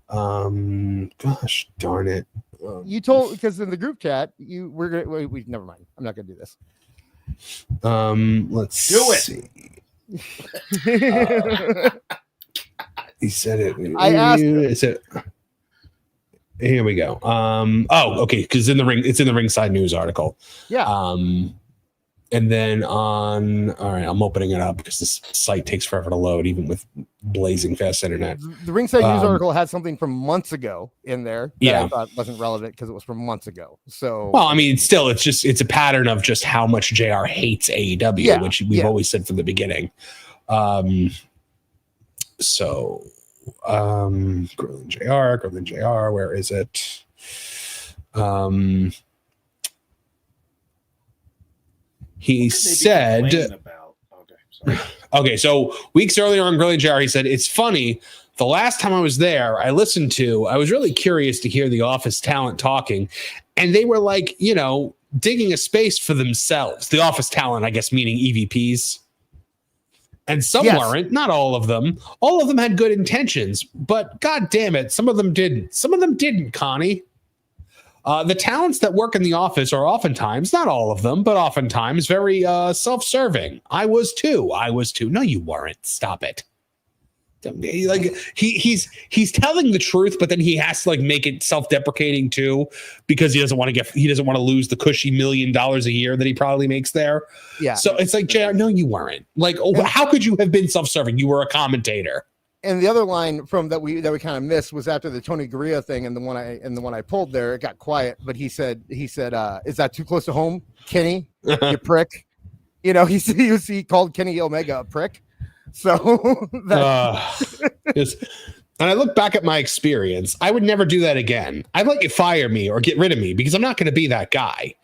Gosh darn it. You told, because in the group chat, we're gonna wait, never mind. I'm not gonna do this. Let's do it. See. He said it. I asked him. Is it? Here we go. Okay, because it's in the Ringside News article. Yeah. And then all right, I'm opening it up because this site takes forever to load, even with blazing fast internet. The Ringside News article had something from months ago in there that yeah. I thought wasn't relevant because it was from months ago. So, well, I mean, still, it's a pattern of just how much JR hates AEW, which we've always said from the beginning. Grilling JR, where is it? He said, okay, so weeks earlier on Grilling JR, he said, it's funny. The last time I was there, I was really curious to hear the Office talent talking. And they were like, digging a space for themselves. The Office talent, I guess, meaning EVPs. And some weren't, not all of them. All of them had good intentions, but God damn it, some of them didn't. Some of them didn't, Connie. The talents that work in the office are oftentimes, not all of them, but oftentimes very self-serving. I was too. No, you weren't. Stop it. Like he's telling the truth, but then he has to like make it self-deprecating too, because he doesn't want to lose the cushy $1 million a year that he probably makes there. Yeah. So it's like, JR, no, you weren't. Like, how could you have been self-serving? You were a commentator. And the other line from that we kind of missed was after the Tony Gurria thing, and the one I pulled there, it got quiet. But he said, is that too close to home, Kenny? You prick. He called Kenny Omega a prick. So yes. And I look back at my experience, I would never do that again. I'd let you fire me or get rid of me because I'm not going to be that guy.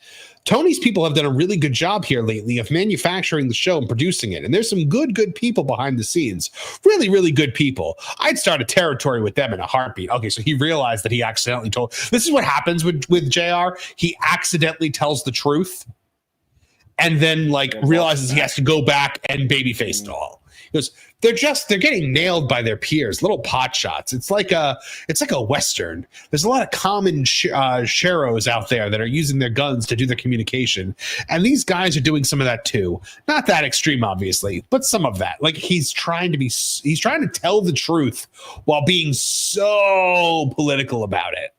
Tony's people have done a really good job here lately of manufacturing the show and producing it. And there's some good people behind the scenes. Really, really good people. I'd start a territory with them in a heartbeat. Okay, so he realized that he accidentally told. This is what happens with JR. He accidentally tells the truth and then realizes he has to go back and babyface it all. He goes, they're getting nailed by their peers, little pot shots. It's like a Western. There's a lot of common sheros out there that are using their guns to do their communication. And these guys are doing some of that too. Not that extreme, obviously, but some of that. Like he's trying to tell the truth while being so political about it.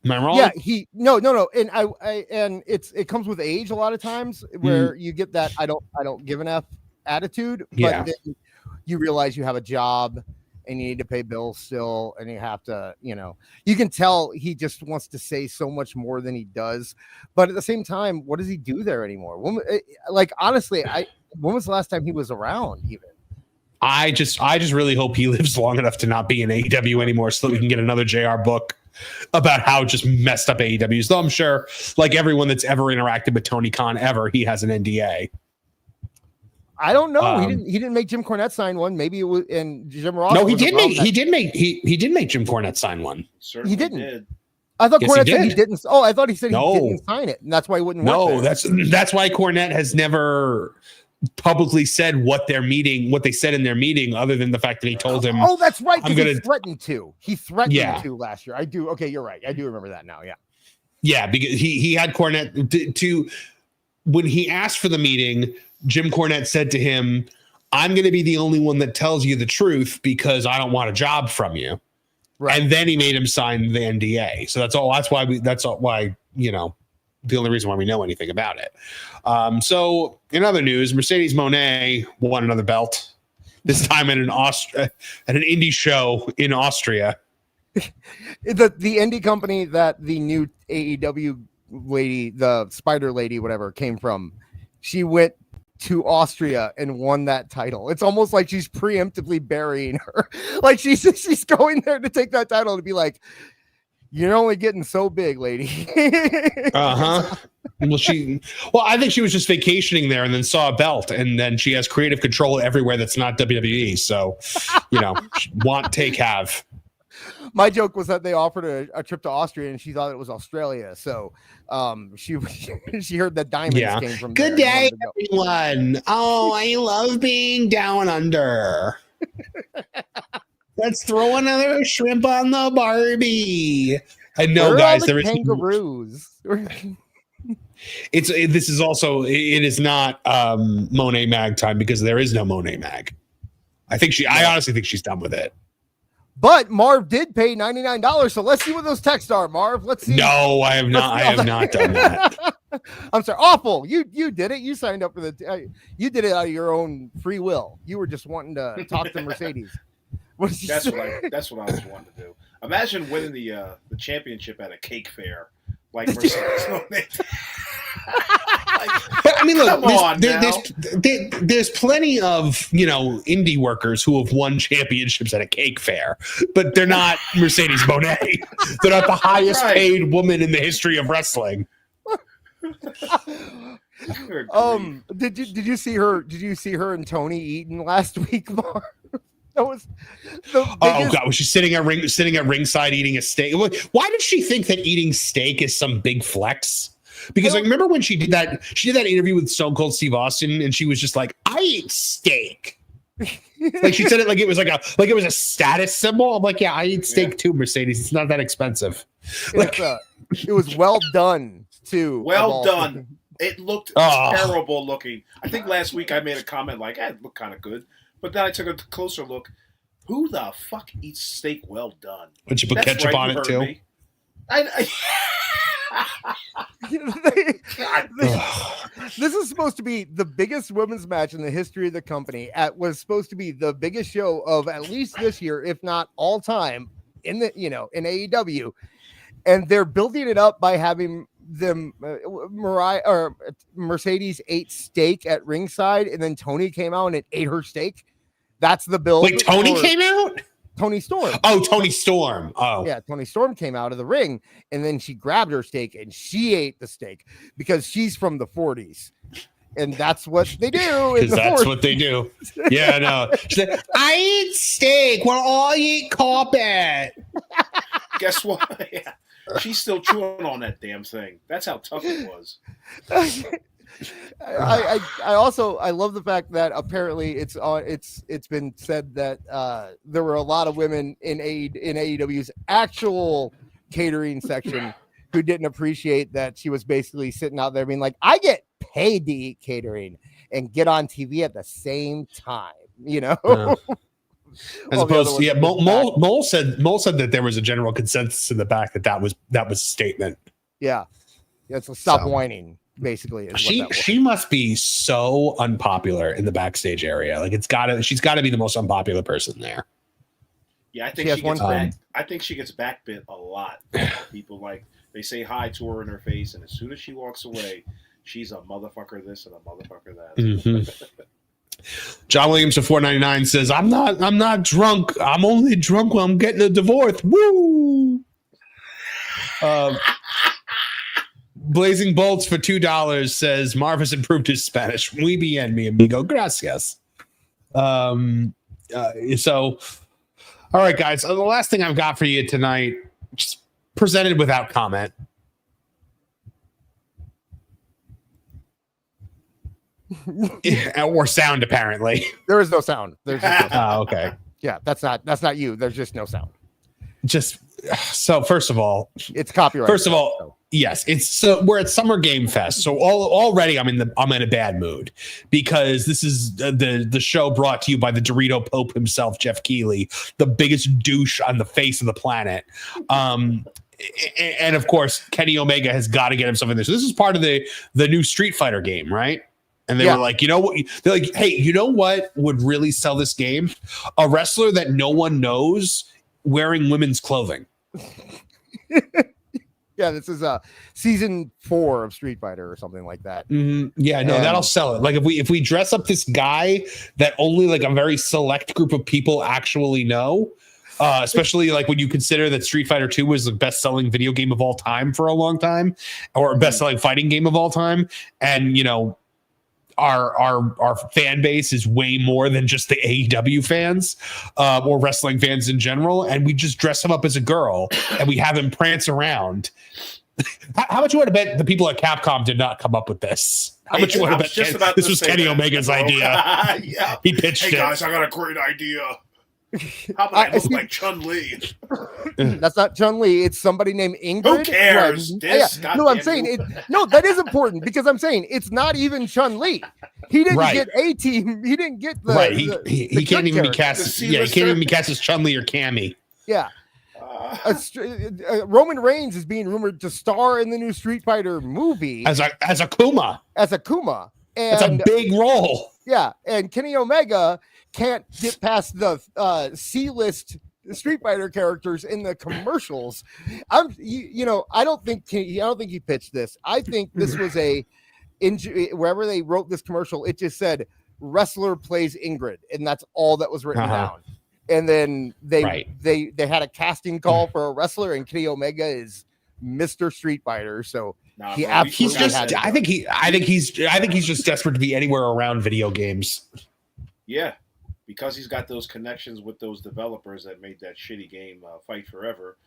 Am I wrong? Yeah, no. And and it comes with age a lot of times where you get that I don't give an F attitude, but then you realize you have a job and you need to pay bills still, and you have to, you can tell he just wants to say so much more than he does. But at the same time, what does he do there anymore? Honestly, when was the last time he was around even? I just really hope he lives long enough to not be in AEW anymore so that we can get another JR book about how just messed up AEW is. Though I'm sure, like everyone that's ever interacted with Tony Khan ever, he has an NDA. I don't know. He didn't make Jim Cornette sign one. Maybe it was, and Jim Ross. No, he did make Jim Cornette sign one. He didn't. I thought Cornette said he didn't. Oh, I thought he said he didn't sign it, and that's why he wouldn't. No, that's why Cornette has never publicly said what they said in their meeting, other than the fact that he told him. Oh, that's right. He threatened to. He threatened to last year. I do. Okay, you're right. I do remember that now. Yeah. Yeah, because he had Cornette to when he asked for the meeting. Jim Cornette said to him, "I'm going to be the only one that tells you the truth because I don't want a job from you." Right. And then he made him sign the NDA. So that's all. That's why the only reason why we know anything about it. So in other news, Mercedes Moné won another belt, this time at an indie show in Austria. The indie company that the new AEW lady, the Spider Lady, whatever, came from. she went to Austria and won that title. It's almost like she's preemptively burying her. Like she's going there to take that title to be like, you're only getting so big, lady. Uh-huh. Well, I think she was just vacationing there and then saw a belt, and then she has creative control everywhere that's not WWE. So, want, take, have. My joke was that they offered a trip to Austria and she thought it was Australia. So she heard that diamonds came from Good there. day, everyone. Oh, I love being down under. Let's throw another shrimp on the Barbie. I know, guys. There is kangaroos. This is not Monet Mag time because there is no Monet Mag. I honestly think she's done with it. But Marv did pay $99, so let's see what those texts are, Marv. Let's see. No, I have not. I have not done that. I'm sorry. Awful. You did it. You signed up for you did it out of your own free will. You were just wanting to talk to Mercedes. That's what I was wanting to do. Imagine winning the championship at a cake fair, like Mercedes. But I mean, look, there's plenty of indie workers who have won championships at a cake fair, but they're not Mercedes Moné. They're not the highest paid woman in the history of wrestling. Did you see her? Did you see her and Tony eating last week, Mark? That was the biggest... Oh God, was she sitting at ringside eating a steak? Why did she think that eating steak is some big flex? Because I remember when she did that interview with Stone Cold Steve Austin, and she was just like, "I eat steak." Like she said it like it was it was a status symbol. I'm like, yeah, I eat steak too, Mercedes. It's not that expensive. It was well done too. Well done. It looked terrible looking. I think last week I made a comment like, "It looked kind of good," but then I took a closer look. Who the fuck eats steak well done? Would you put ketchup on it too? This is supposed to be the biggest women's match in the history of the company. Was supposed to be the biggest show of at least this year, if not all time, in AEW, and they're building it up by having them Mercedes ate steak at ringside, and then Tony came out and ate her steak. That's the build. Wait, Tony came out? Tony Storm. Oh, Tony Storm. Oh. Yeah, Tony Storm came out of the ring, and then she grabbed her steak and she ate the steak because she's from the 40s. And that's what they do. Because that's what they do. Yeah, no. She's like, I eat steak while I eat carpet. Guess what? Yeah. She's still chewing on that damn thing. That's how tough it was. I also love the fact that apparently it's been said that there were a lot of women in AEW's actual catering section who didn't appreciate that she was basically sitting out there being like, I get paid to eat catering and get on TV at the same time, As opposed to Mole said that there was a general consensus in the back that was a statement. Yeah, so stop whining. Basically, she must be so unpopular in the backstage area. Like she's got to be the most unpopular person there. Yeah, I think she gets backbit a lot. People they say hi to her in her face, and as soon as she walks away, she's a motherfucker this and a motherfucker that. Mm-hmm. John Williams to 499 says, I'm not drunk. I'm only drunk when I'm getting a divorce. Woo! Blazing Bolts for $2 says Marv has improved his Spanish. Muy bien, mi amigo. Gracias. So, all right, guys. The last thing I've got for you tonight, just presented without comment. Or sound, apparently. There is no sound. There's just no sound. Oh, okay. Yeah, that's not you. There's just no sound. So first of all, it's copyright. First of all, yes, we're at Summer Game Fest, so already I'm in a bad mood because this is the show brought to you by the Dorito Pope himself, Jeff Keighley, the biggest douche on the face of the planet. And of course, Kenny Omega has got to get himself in there. So this is part of the new Street Fighter game, right? And they were like, you know what? They're like, hey, you know what would really sell this game? A wrestler that no one knows wearing women's clothing. Yeah, this is season 4 of Street Fighter or something like that. Yeah, no, that'll sell it. Like if we dress up this guy that only like a very select group of people actually know, especially like when you consider that Street Fighter 2 was the best-selling video game of all time for a long time, or best-selling fighting game of all time, and you know, our fan base is way more than just the AEW fans or wrestling fans in general, and we just dress him up as a girl and we have him prance around. How much you want to bet the people at Capcom did not come up with this? How much you want to bet this was Kenny Omega's idea? Yeah. He pitched Hey it. guys, I got a great idea. How about I look like Chun-Li? That's not Chun-Li. It's somebody named Ingrid. Who cares? No, I'm saying no, that is important because I'm saying it's not even Chun-Li. He didn't get A-Team. He didn't get the He can't even be cast. Yeah, he can't even be cast as Chun-Li or Cammy. Yeah. Roman Reigns is being rumored to star in the new Street Fighter movie as Akuma. As Akuma. That's a big role. Yeah, and Kenny Omega can't get past the C-list Street Fighter characters in the commercials. I don't think he pitched this. I think this was wherever they wrote this commercial, it just said wrestler plays Ingrid, and that's all that was written down. And then they had a casting call for a wrestler, and Kenny Omega is Mr. Street Fighter. So he absolutely I think he's just desperate to be anywhere around video games. Yeah, because he's got those connections with those developers that made that shitty game Fight Forever.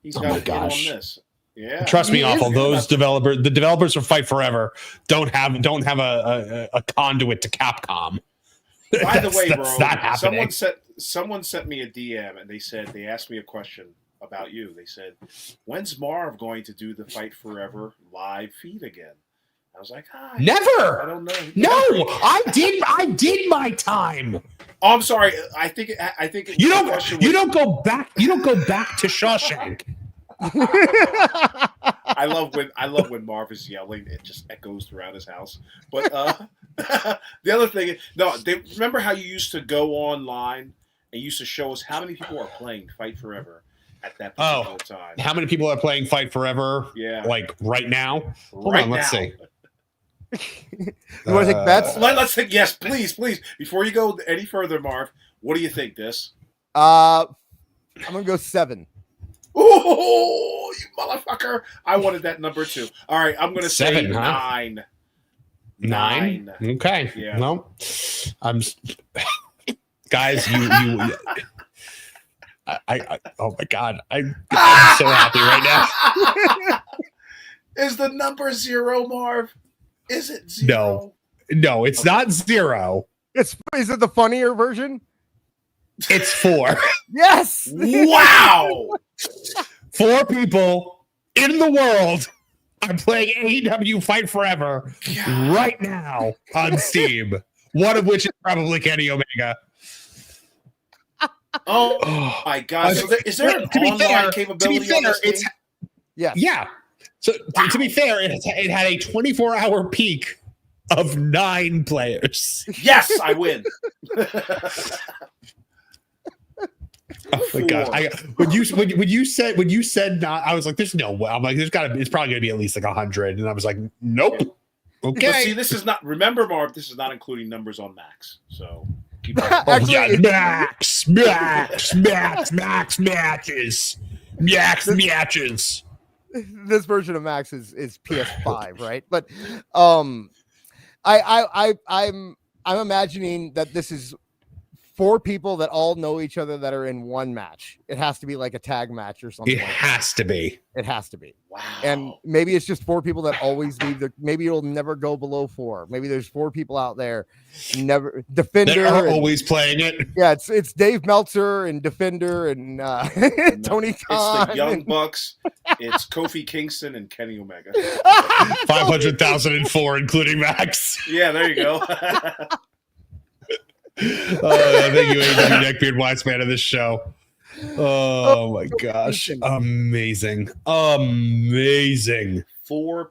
He's got to get on this. Yeah, trust me, awful. Those the developers of Fight Forever don't have a conduit to Capcom. By the way, bro, someone sent me a DM and they asked me a question about you. They said, "When's Marv going to do the Fight Forever live feed again?" I was like, never. I don't know. No, I did my time. Oh, I'm sorry. I think you don't go back to Shawshank. I love when Marv is yelling. It just echoes throughout his house. But the other thing, remember how you used to go online and used to show us how many people are playing Fight Forever at that particular time. How many people are playing Fight Forever? Yeah, like right now. Hold on, let's see. You want to take bets? Let's take yes, please. Before you go any further, Marv, what do you think? This? I'm gonna go 7. Oh, you motherfucker! I wanted that number too. All right, I'm gonna say 7, huh? 9. 9. Okay. Yeah. No, I'm. Guys, you. I oh my god, I'm so happy right now. Is the number 0, Marv? Is it 0? No, it's not 0. Is it the funnier version? It's 4. Yes. Wow. 4 people in the world are playing AEW Fight Forever right now on Steam. One of which is probably Kenny Omega. Oh my god! So is there an online capability on this game? Yeah. So to be fair, it had a 24-hour peak of 9 players. Yes, I win. Oh my god! When you said not, I was like, "There's no way." I'm like, "It's probably gonna be at least like 100," and I was like, "Nope." Okay. But see, this is not. Remember, Marv, this is not including numbers on Max. So keep Actually, Max matches. This version of Max is PS5, right? But I'm imagining that this is 4 people that all know each other that are in one match. It has to be like a tag match or something. It has to be. It has to be. Wow. And maybe it's just 4 people that always leave. Maybe it'll never go below 4. Maybe there's 4 people out there, never Defender. They're always playing it. Yeah, it's Dave Meltzer and Defender and Tony Khan. It's the Young Bucks. It's Kofi Kingston and Kenny Omega. 500,004, including Max. Yeah, there you go. Thank you, AEW Neckbeard Wiseman of this show. Oh my gosh. Amazing. 4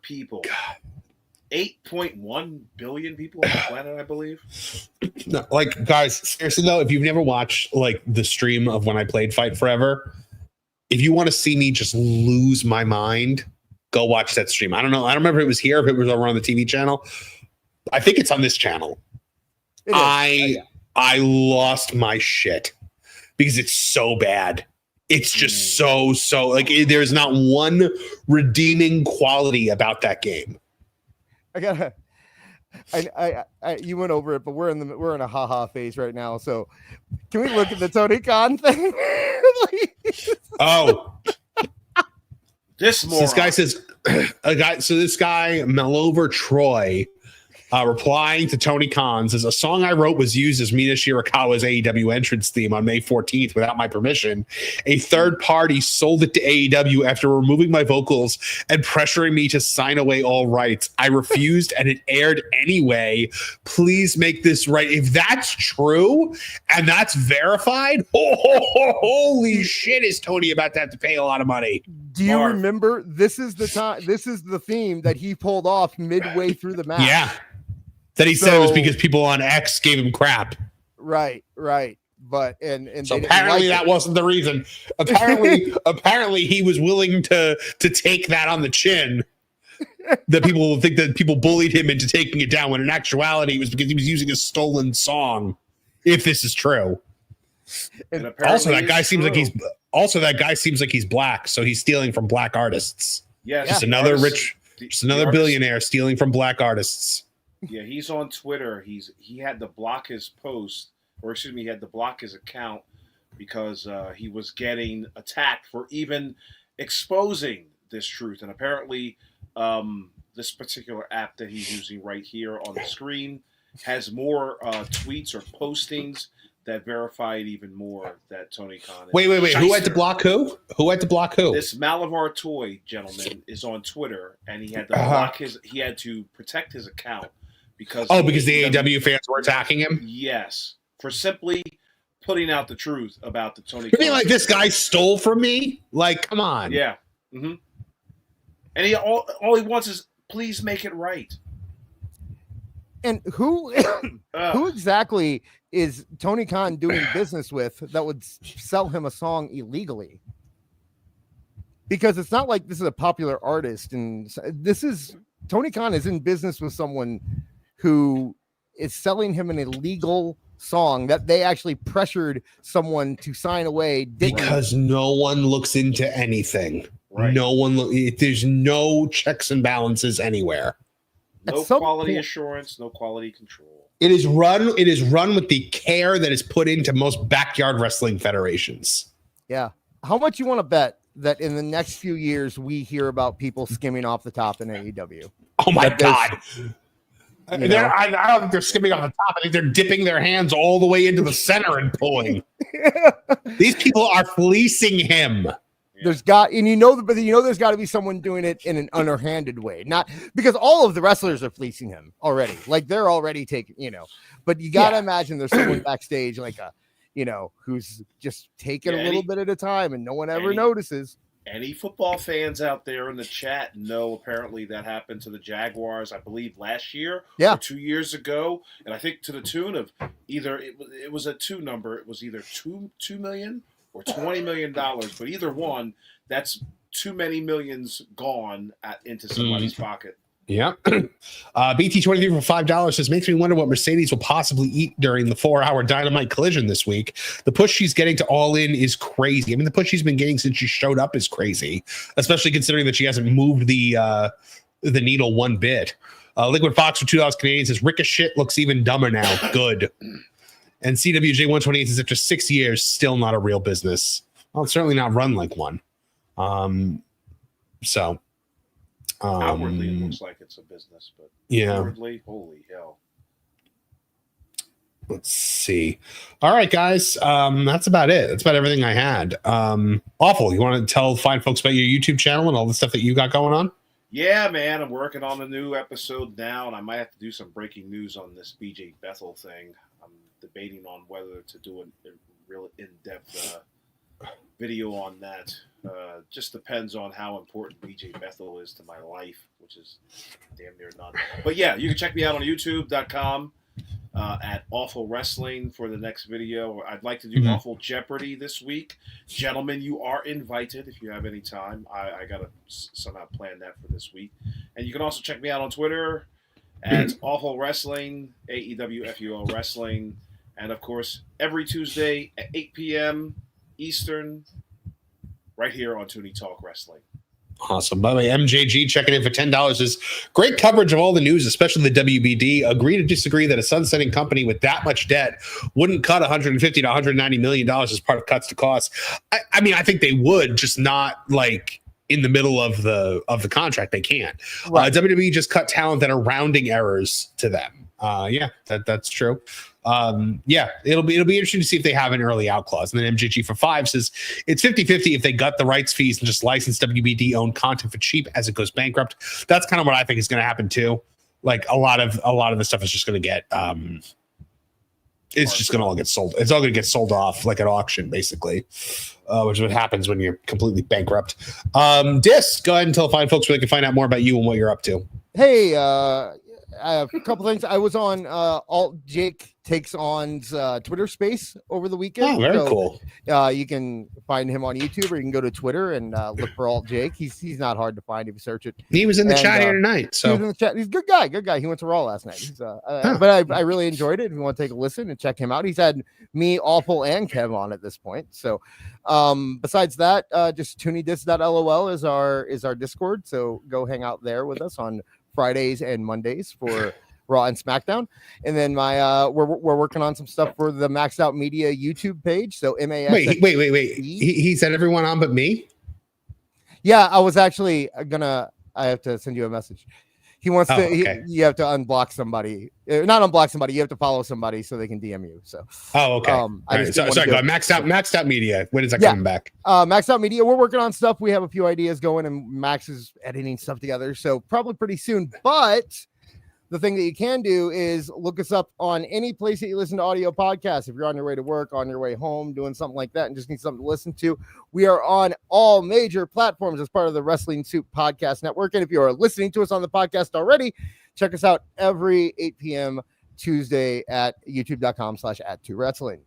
people. God. 8.1 billion people on the planet, I believe. No, like, guys, seriously though, if you've never watched like the stream of when I played Fight Forever, if you want to see me just lose my mind, go watch that stream. I don't know. I don't remember if it was here, if it was over on the TV channel. I think it's on this channel. I lost my shit because it's so bad. It's just so like there's not one redeeming quality about that game. You went over it, but we're in a haha phase right now. So can we look at the Tony Khan thing? So this guy says this guy Melover Troy replying to Tony Khan says, a song I wrote was used as Mina Shirakawa's AEW entrance theme on May 14th without my permission. A third party sold it to AEW after removing my vocals and pressuring me to sign away all rights. I refused and it aired anyway. Please make this right. If that's true and that's verified, holy shit, is Tony about to have to pay a lot of money. Do you remember this is the theme that he pulled off midway through the match? Yeah. That he said it was because people on X gave him crap. Right. But and so apparently that wasn't the reason. Apparently he was willing to take that on the chin. That people think that people bullied him into taking it down when in actuality it was because he was using a stolen song. If this is true. And also that guy seems like he's black, so he's stealing from black artists. Yeah, just another billionaire stealing from black artists. Yeah, he's on Twitter. He had to block his post, or excuse me, he had to block his account because he was getting attacked for even exposing this truth. And apparently, this particular app that he's using right here on the screen has more tweets or postings that verify it even more that Tony Khan is. Wait. Who had to block who? Who had to block who? This Malavar Toy gentleman is on Twitter, and he had to block he had to protect his account because the AEW fans were attacking him. Yes, for simply putting out the truth about the Tony. You mean like this guy stole from me? Like, come on. Yeah. Mm-hmm. And all he wants is please make it right. And who exactly is Tony Khan doing business with that would sell him a song illegally? Because it's not like this is a popular artist, and Tony Khan is in business with someone who is selling him an illegal song that they actually pressured someone to sign away. Because no one looks into anything. Right. There's no checks and balances anywhere. No quality assurance, no quality control. It is run with the care that is put into most backyard wrestling federations. Yeah. How much you want to bet that in the next few years we hear about people skimming off the top in AEW? Oh my God. I don't think they're skimming off the top. I think they're dipping their hands all the way into the center and pulling. These people are fleecing him. There's got there's got to be someone doing it in an underhanded way, not because all of the wrestlers are fleecing him already. Like they're already taking, but you got to imagine there's someone backstage like who's just taking a little bit at a time and no one ever notices. Any football fans out there in the chat know apparently that happened to the Jaguars, I believe last year or 2 years ago. And I think to the tune of either it was a two number. It was either $2 million or $20 million, but either one, that's too many millions gone into somebody's pocket. Yeah. BT23 for $5 says, makes me wonder what Mercedes will possibly eat during the 4-hour Dynamite collision this week. The push she's getting to All In is crazy. I mean, the push she's been getting since she showed up is crazy, especially considering that she hasn't moved the needle one bit. Liquid Fox for $2 Canadian says, Ricochet looks even dumber now. Good. And CWJ 128 says, after 6 years, still not a real business. Well, it's certainly not run like one. Outwardly, it looks like it's a business, but inwardly, holy hell. Let's see. All right, guys. That's about it. That's about everything I had. Awful. You want to tell fine folks about your YouTube channel and all the stuff that you got going on? Yeah, man. I'm working on a new episode now, and I might have to do some breaking news on this BJ Bethel thing. I'm debating on whether to do a real in-depth video on that. Just depends on how important BJ Bethel is to my life, which is damn near none. But yeah, you can check me out on youtube.com. at Awful Wrestling for the next video. I'd like to do Awful Jeopardy this week. Gentlemen, you are invited if you have any time. I got to somehow plan that for this week. And you can also check me out on Twitter at Awful Wrestling, AEW FUL Wrestling. And, of course, every Tuesday at 8 p.m. Eastern, right here on Tooney Talk Wrestling. Awesome. By the way, MJG checking in for $10 is great coverage of all the news, especially the WBD. Agree to disagree that a sunsetting company with that much debt wouldn't cut $150 to $190 million as part of cuts to costs. I mean, I think they would, just not like in the middle of the contract. They can't. Right. WWE just cut talent that are rounding errors to them. That's true. It'll be interesting to see if they have an early out clause. And then MGG for 5 says it's 50-50 if they gut the rights fees and just license WBD owned content for cheap as it goes bankrupt. That's kind of what I think is going to happen too. Like a lot of the stuff is just going to get it's just going to all get sold. It's all going to get sold off like at auction, basically, which is what happens when you're completely bankrupt. Dis, go ahead and tell fine folks where they can find out more about you and what you're up to. Hey, a couple things. I was on Alt Jake Takes On's Twitter space over the weekend. Oh, very cool. You can find him on YouTube, or you can go to Twitter and look for Alt Jake. He's not hard to find if you search it. He was in the chat here tonight. So he was in the chat. He's a good guy. Good guy. He went to Raw last night. But I really enjoyed it. If you want to take a listen and check him out, he's had me, Awful, and Kev on at this point. So besides that, just TooneyDis.lol is our Discord. So go hang out there with us on Fridays and Mondays for Raw and SmackDown. And then we're working on some stuff for the Maxed Out Media YouTube page. So MAX. Wait. He said everyone on but me? Yeah, I was actually I have to send you a message. He wants to. Okay. You have to unblock somebody, not unblock somebody. You have to follow somebody so they can DM you. So. Oh, okay. Sorry. Maxed Out Media. When is that coming back? Maxed Out Media. We're working on stuff. We have a few ideas going, and Max is editing stuff together. So probably pretty soon. But the thing that you can do is look us up on any place that you listen to audio podcasts. If you're on your way to work, on your way home, doing something like that, and just need something to listen to, we are on all major platforms as part of the Wrestling Soup Podcast Network. And if you are listening to us on the podcast already, check us out every 8 p.m. Tuesday at youtube.com/@2wrestling.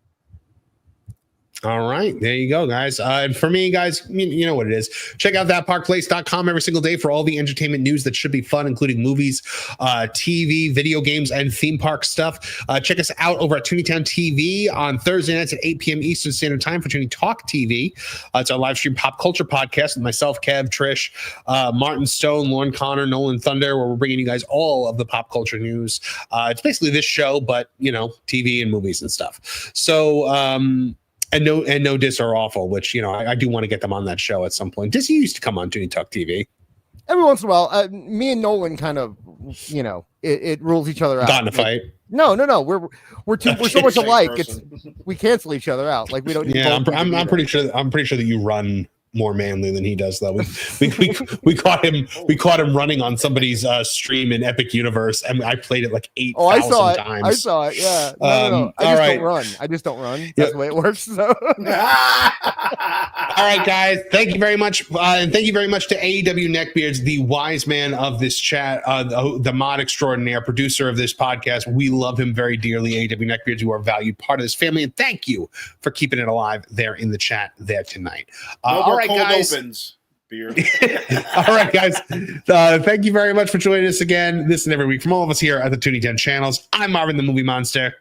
All right, there you go, guys. And for me, guys, you know what it is. Check out thatparkplace.com every single day for all the entertainment news that should be fun, including movies, TV, video games, and theme park stuff. Check us out over at Tooneytown TV on Thursday nights at 8 p.m. Eastern Standard Time for Tooney Talk TV. It's our live stream pop culture podcast with myself, Kev, Trish, Martin Stone, Lauren Connor, Nolan Thunder, where we're bringing you guys all of the pop culture news. It's basically this show, but, TV and movies and stuff. So, And no Dis are awful, which I do want to get them on that show at some point. Dis used to come on Tooney Talk TV every once in a while. Me and Nolan kind of, it rules each other out. Got in a fight? No. We're so much alike. We cancel each other out. Like we don't. Yeah, I'm pretty sure that you run more manly than he does, though. We caught him running on somebody's stream in Epic Universe, and I played it like 8,000 times. I saw it. Yeah. No. I just don't run. That's the way it works. So. All right, guys. Thank you very much, and thank you very much to AEW Neckbeards, the wise man of this chat, the mod extraordinaire, producer of this podcast. We love him very dearly. AEW Neckbeards, you are a valued part of this family, and thank you for keeping it alive there in the chat there tonight. All right, guys. Opens. Beer. All right, guys. Thank you very much for joining us again this and every week from all of us here at the Tooney 10 channels. I'm Marvin the Movie Monster.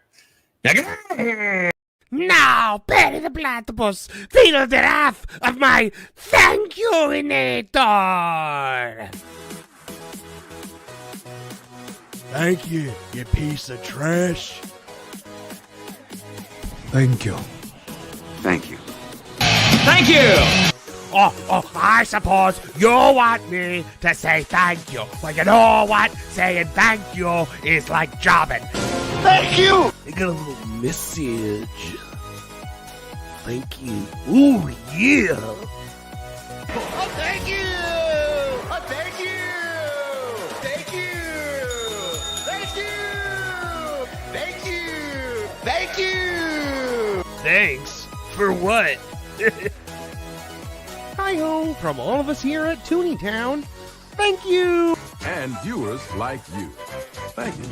Now, Perry the Platypus, feel the wrath of my thank you-inator. Thank you, you piece of trash. Thank you. Thank you. Thank you! Oh, I suppose you want me to say thank you. Well, you know what? Saying thank you is like jobbing. Thank you! I got a little message. Thank you. Ooh, yeah! Oh, thank you! Oh, thank you! Thank you! Thank you! Thank you! Thank you! Thanks? For what? Hi-ho from all of us here at Tooneytown. Thank you! And viewers like you. Thank you.